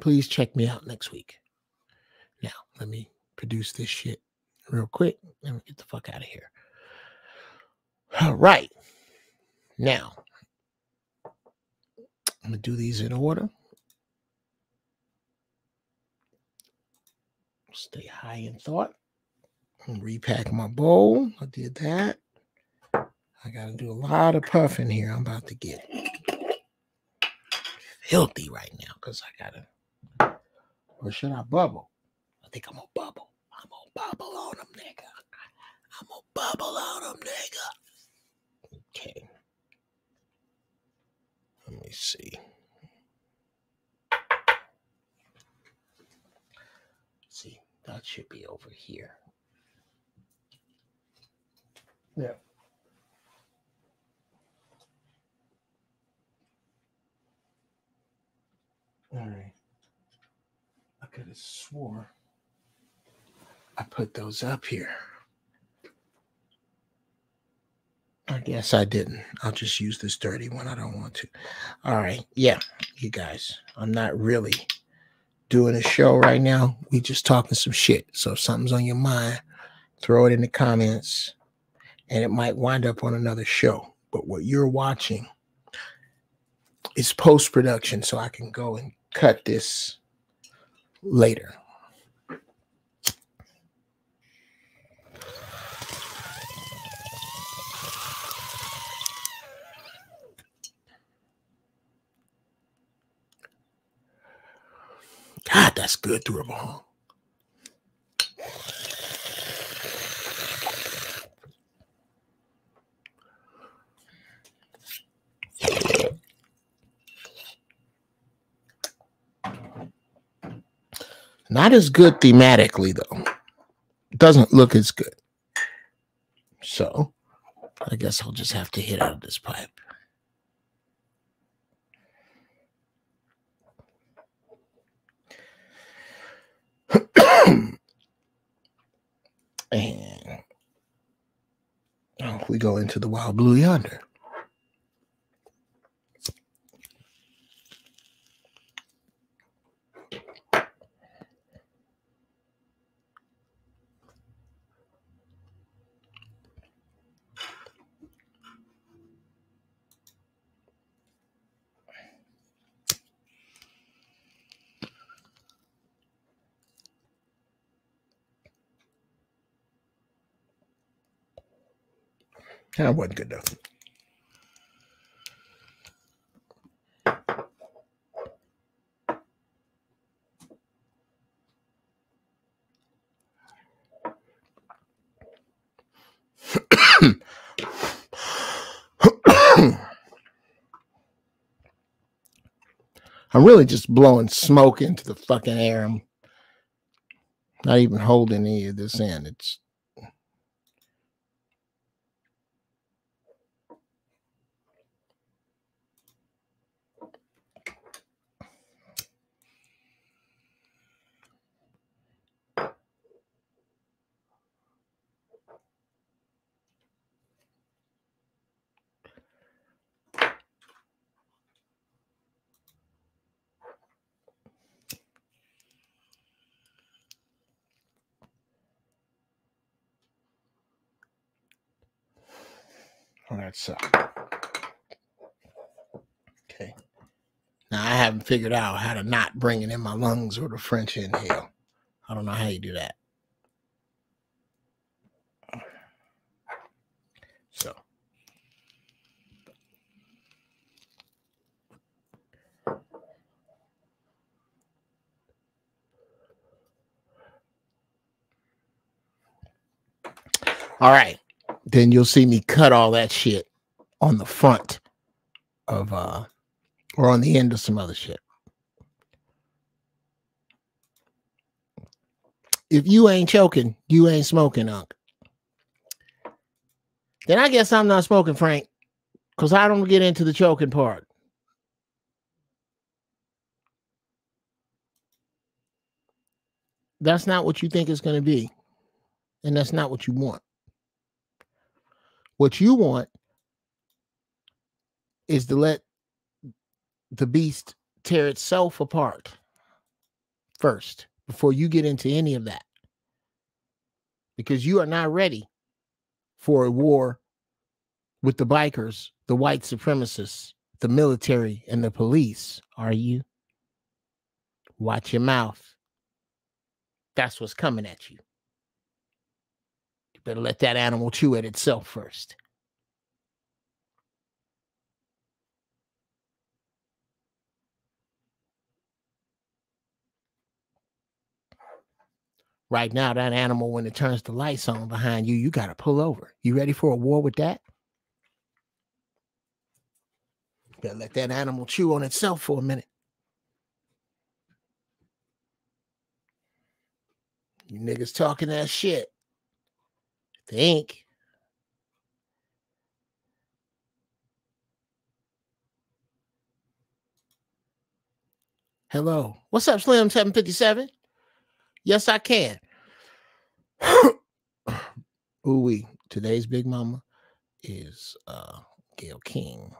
Please check me out next week. Now, let me produce this shit real quick and get the fuck out of here. All right. Now, I'm going to do these in order. Stay high in thought. Repack my bowl. I did that. I got to do a lot of puffing here. I'm about to get filthy right now because I got to. Or should I bubble? I think I'm going to bubble. I'm going to bubble on them, nigga. I'm going to bubble on them, nigga. Okay. Let me see. See, that should be over here. Yeah. All right. I could have swore I put those up here. I guess I didn't. I'll just use this dirty one. I don't want to. All right. Yeah, you guys. I'm not really doing a show right now. We just talking some shit. So if something's on your mind, throw it in the comments. And it might wind up on another show. But what you're watching is post-production, so I can go and cut this later. God, that's good through a ball. Not as good thematically, though. Doesn't look as good. So, I guess I'll just have to hit out of this pipe. And we go into the wild blue yonder. That wasn't good enough. I'm really just blowing smoke into the fucking air. I'm not even holding any of this in. It's oh, that sucks. Okay. Now I haven't figured out how to not bring it in my lungs or the French inhale. I don't know how you do that. So. All right. Then you'll see me cut all that shit on the front of or on the end of some other shit. If you ain't choking, you ain't smoking, Unc. Then I guess I'm not smoking, Frank, because I don't get into the choking part. That's not what you think it's going to be. And that's not what you want. What you want is to let the beast tear itself apart first before you get into any of that. Because you are not ready for a war with the bikers, the white supremacists, the military, and the police, are you? Watch your mouth. That's what's coming at you. You better let that animal chew at itself first. Right now, that animal, when it turns the lights on behind you, you got to pull over. You ready for a war with that? You better let that animal chew on itself for a minute. You niggas talking that shit. Think. Hello. What's up, Slim 757? Yes, I can. Ooh-wee. Today's Big Mama is Gail King.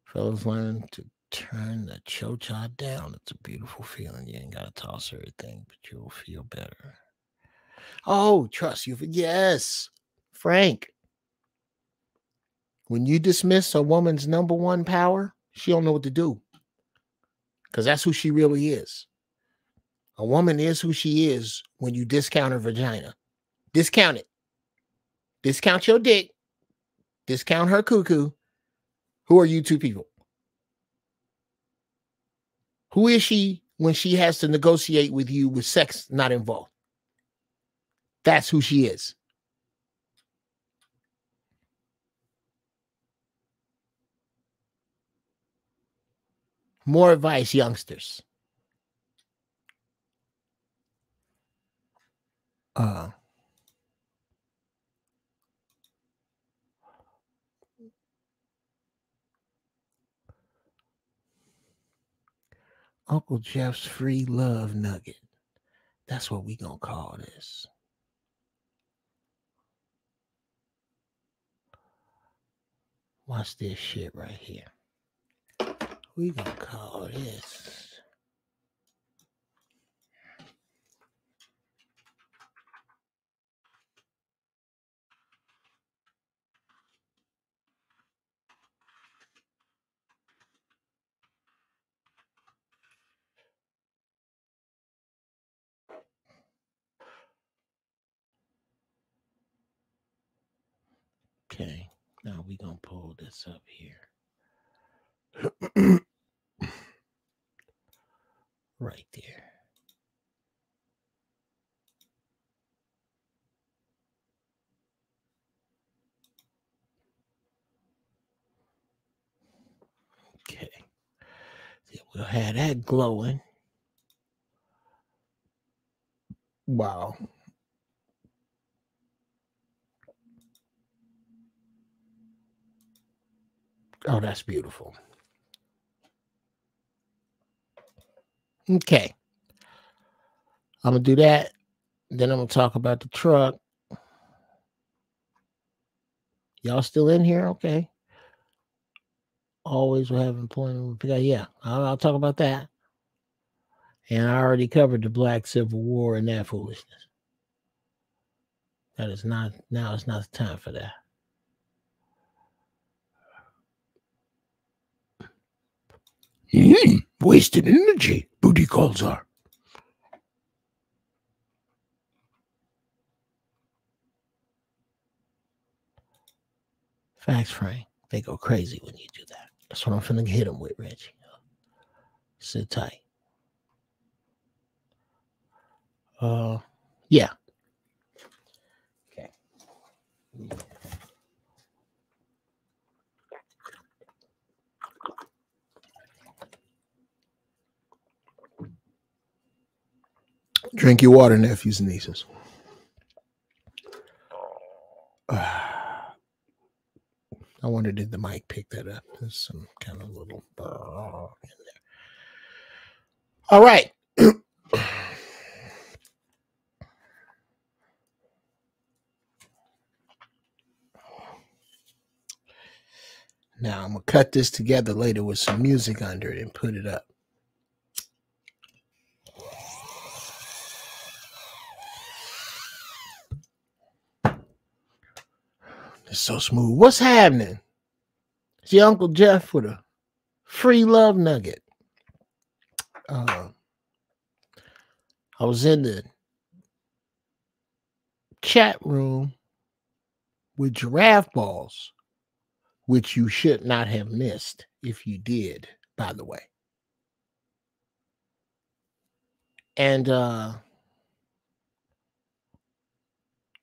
Fellas, learn to turn the cho-cha down. It's a beautiful feeling. You ain't got to toss everything, but you'll feel better. Oh, trust you. Yes. Frank. When you dismiss a woman's number one power, she don't know what to do. Because that's who she really is. A woman is who she is when you discount her vagina. Discount it. Discount your dick. Discount her cuckoo. Who are you two people? Who is she when she has to negotiate with you with sex not involved? That's who she is. More advice, youngsters. Uncle Jeff's free love nugget. That's what we gonna call this. Watch this shit right here. We gonna call this. Okay, now we gonna pull this up here. Right there. Okay. Then we'll have that glowing. Wow. Oh, that's beautiful. Okay. I'm going to do that. Then I'm going to talk about the truck. Y'all still in here? Okay. Always will have employment. Yeah, I'll talk about that. And I already covered the Black Civil War and that foolishness. That is not, now it's not the time for that. Wasted energy, booty calls are. Facts, Frank. They go crazy when you do that. That's what I'm finna hit them with, Reggie. Sit tight. Yeah. Okay. Drink your water, nephews and nieces. I wonder, did the mic pick that up? There's some kind of little in there. All right. Now I'm going to cut this together later with some music under it and put it up. It's so smooth. What's happening? It's your Uncle Jeff with a free love nugget. I was in the chat room with Giraffe Balls, which you should not have missed if you did, by the way. And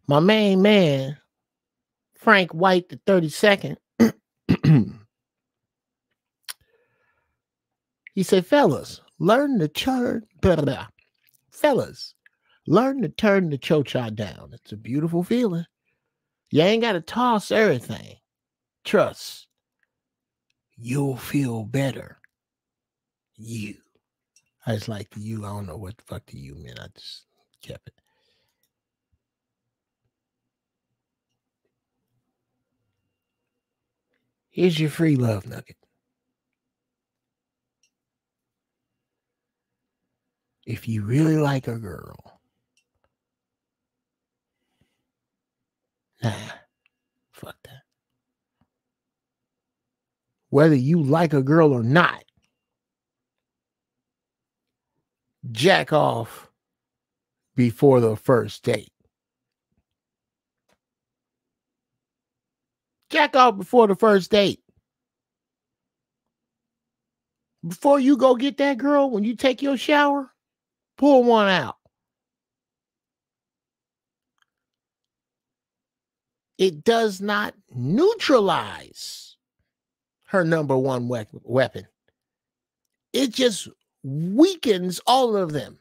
my main man, Frank White, the 32nd, he said, fellas, learn to turn the cho-cha down. It's a beautiful feeling. You ain't got to toss everything. Trust. You'll feel better. You. I just like the you. I don't know what the fuck the you meant. I just kept it. Here's your free love nugget. If you really like a girl, nah, fuck that. Whether you like a girl or not, jack off before the first date. Jack off before the first date. Before you go get that girl, when you take your shower, pull one out. It does not neutralize her number one weapon. It just weakens all of them.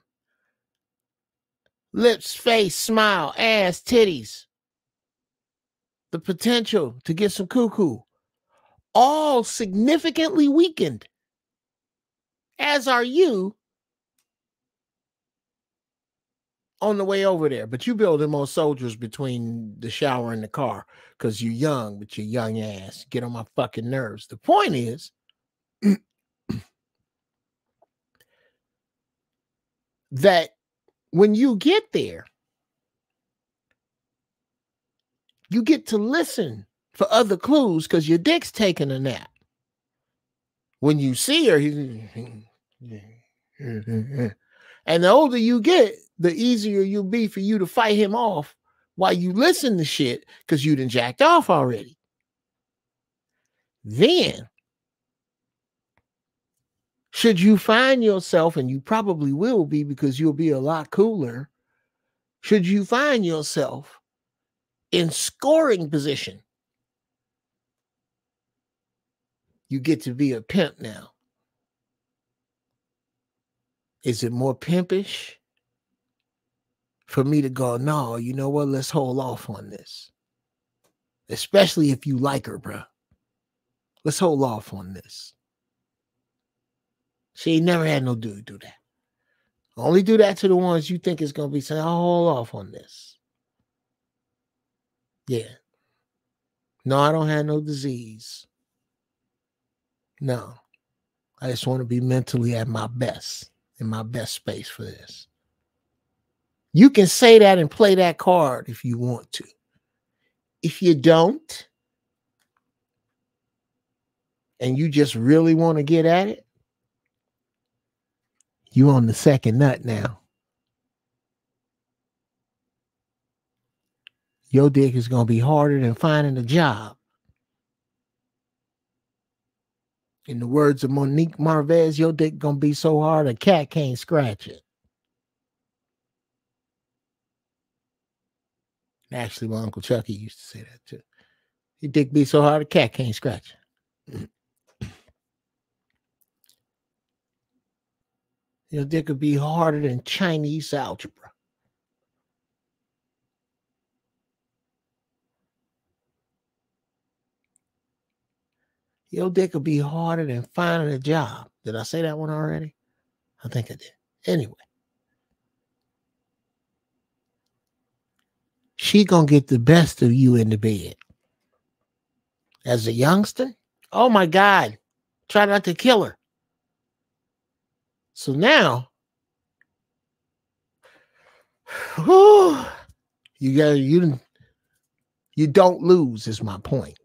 Lips, face, smile, ass, titties. The potential to get some cuckoo. All significantly weakened. As are you on the way over there. But you building more soldiers between the shower and the car because you're young with your young ass. Get on my fucking nerves. The point is that when you get there, you get to listen for other clues because your dick's taking a nap. When you see her, and the older you get, the easier you'll be for you to fight him off while you listen to shit because you done jacked off already. Then, should you find yourself, and you probably will be because you'll be a lot cooler, should you find yourself in scoring position, you get to be a pimp now. Is it more pimpish for me to go, no, you know what, let's hold off on this? Especially if you like her, bro. Let's hold off on this. She ain't never had no dude do that. Only do that to the ones you think is going to be saying, I'll hold off on this. Yeah. No, I don't have no disease. No. I just want to be mentally at my best, in my best space for this. You can say that and play that card if you want to. If you don't, and you just really want to get at it, you on the second nut now. Your dick is going to be harder than finding a job. In the words of Monique Marvez, your dick going to be so hard a cat can't scratch it. Actually, my Uncle Chucky used to say that too. Your dick be so hard a cat can't scratch it. Your dick could be harder than Chinese algebra. Your dick could be harder than finding a job. Did I say that one already? I think I did. Anyway. She gonna get the best of you in the bed. As a youngster, oh my God, try not to kill her. So now, you don't lose is my point.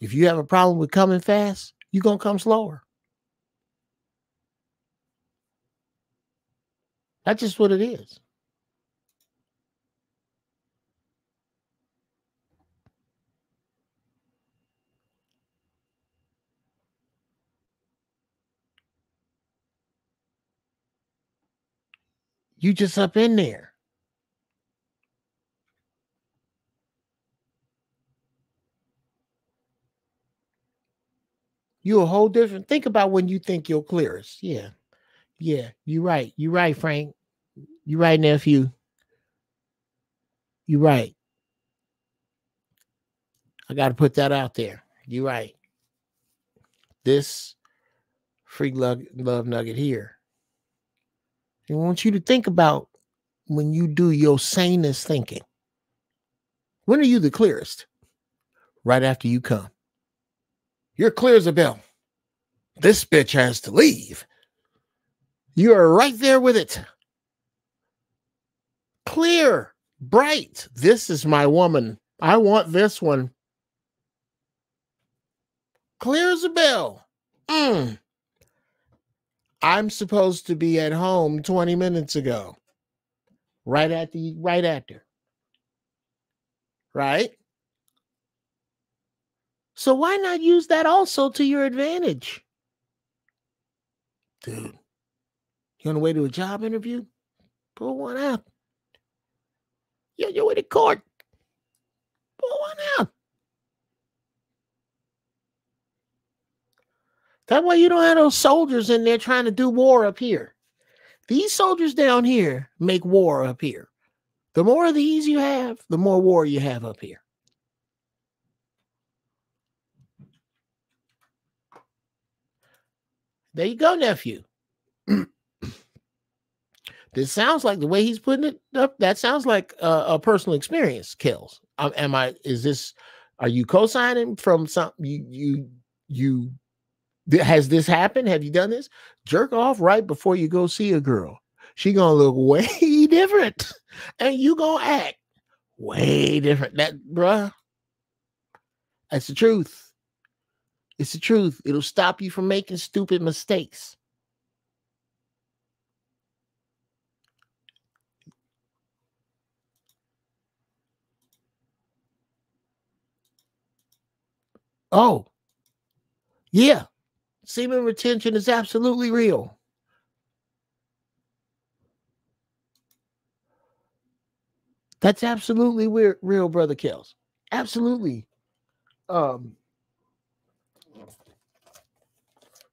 If you have a problem with coming fast, you're gonna come slower. That's just what it is. You just up in there. You're a whole different. Think about when you think you're clearest. Yeah. Yeah. You're right. You're right, Frank. You're right, nephew. You're right. I got to put that out there. You're right. This free love nugget here. I want you to think about when you do your sanest thinking. When are you the clearest? Right after you come. You're clear as a bell. This bitch has to leave. You are right there with it. Clear, bright. This is my woman. I want this one. Clear as a bell. I'm supposed to be at home 20 minutes ago. Right after. Right? So why not use that also to your advantage? Dude, you on the way to a job interview? Pull one out. You're on your way to court. Pull one out. That way you don't have those soldiers in there trying to do war up here. These soldiers down here make war up here. The more of these you have, the more war you have up here. There you go, nephew. This sounds like the way he's putting it up. That sounds like a personal experience, Kills. Are you co-signing from something has this happened? Have you done this? Jerk off right before you go see a girl. She gonna look way different. And you gonna act way different. Bruh. That's the truth. It's the truth. It'll stop you from making stupid mistakes. Oh, yeah. Semen retention is absolutely real. That's absolutely real, Brother Kells. Absolutely.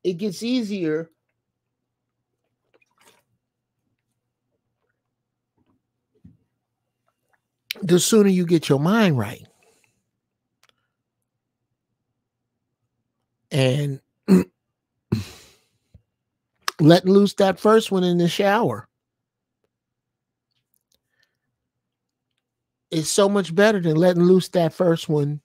It gets easier the sooner you get your mind right. And letting loose that first one in the shower is so much better than letting loose that first one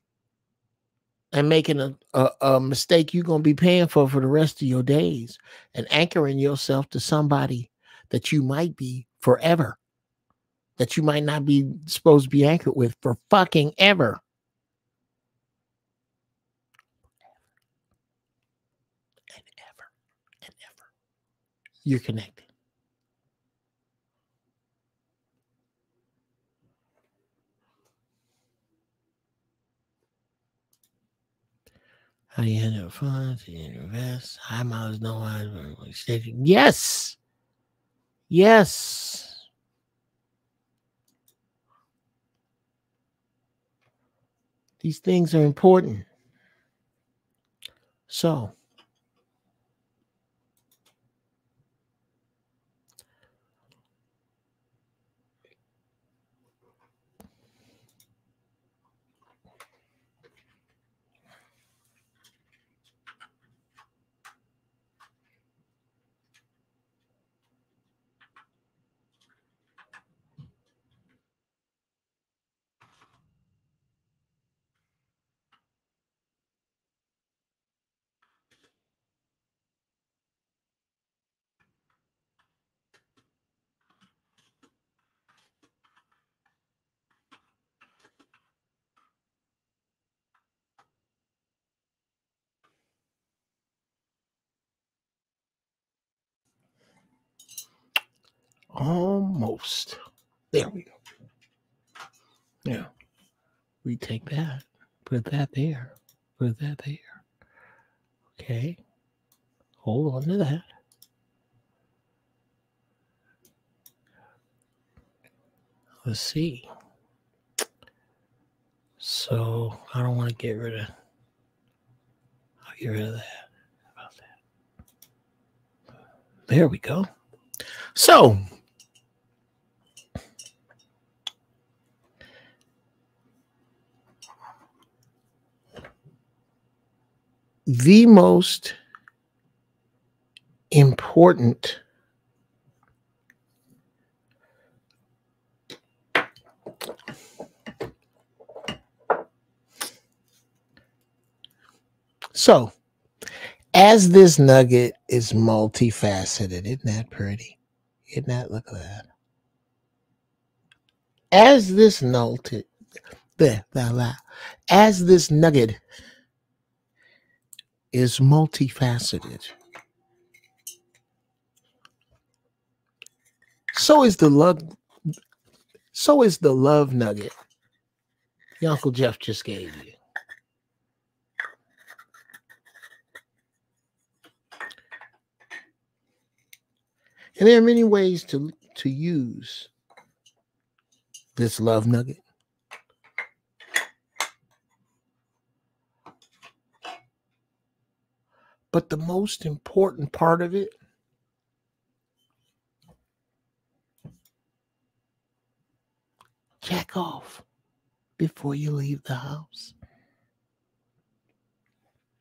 and making a mistake you're going to be paying for the rest of your days and anchoring yourself to somebody that you might be forever, that you might not be supposed to be anchored with for fucking ever. And ever. You're connected. How do you handle funds? Do you invest? High miles, no miles. Yes. Yes. These things are important. So, Almost. There we go. Yeah. We take that. Put that there. Put that there. Okay. Hold on to that. Let's see. So I don't want to get rid of. I'll get rid of that. How about that? There we go. So the most important so as this nugget is multifaceted, isn't that pretty? Isn't that, look at that? As this nugget, as this nugget is multifaceted, so is the love nugget your Uncle Jeff just gave you. And there are many ways to use this love nugget. But the most important part of it jack off before you leave the house.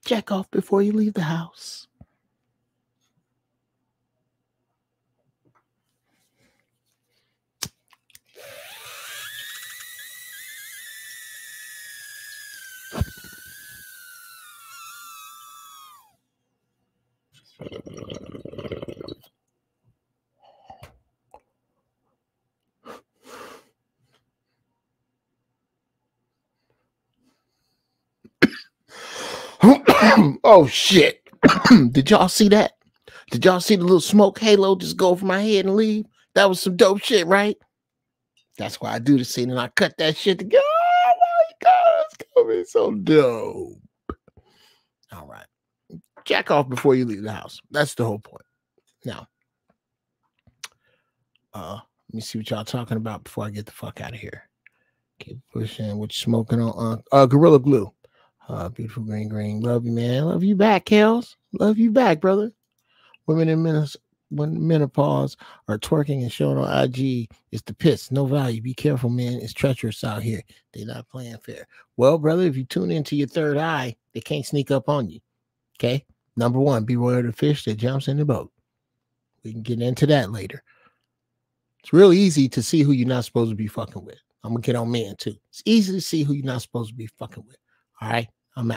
Jack off before you leave the house. Oh shit. Did y'all see that? Did y'all see the little smoke halo just go over my head and leave? That was some dope shit, right? That's why I do the scene and I cut that shit together. Oh my God, it's coming so dope. All right. Jack off before you leave the house. That's the whole point. Now, let me see what y'all talking about before I get the fuck out of here. Keep pushing. What you smoking on? Gorilla Glue. Beautiful green. Love you, man. Love you back, Kels. Love you back, brother. Women in menopause are twerking and showing on IG. It's the piss. No value. Be careful, man. It's treacherous out here. They're not playing fair. Well, brother, if you tune into your third eye, they can't sneak up on you. Okay? Number one, beware of the fish that jumps in the boat. We can get into that later. It's real easy to see who you're not supposed to be fucking with. I'm going to get on men, too. It's easy to see who you're not supposed to be fucking with. All right? I'm out.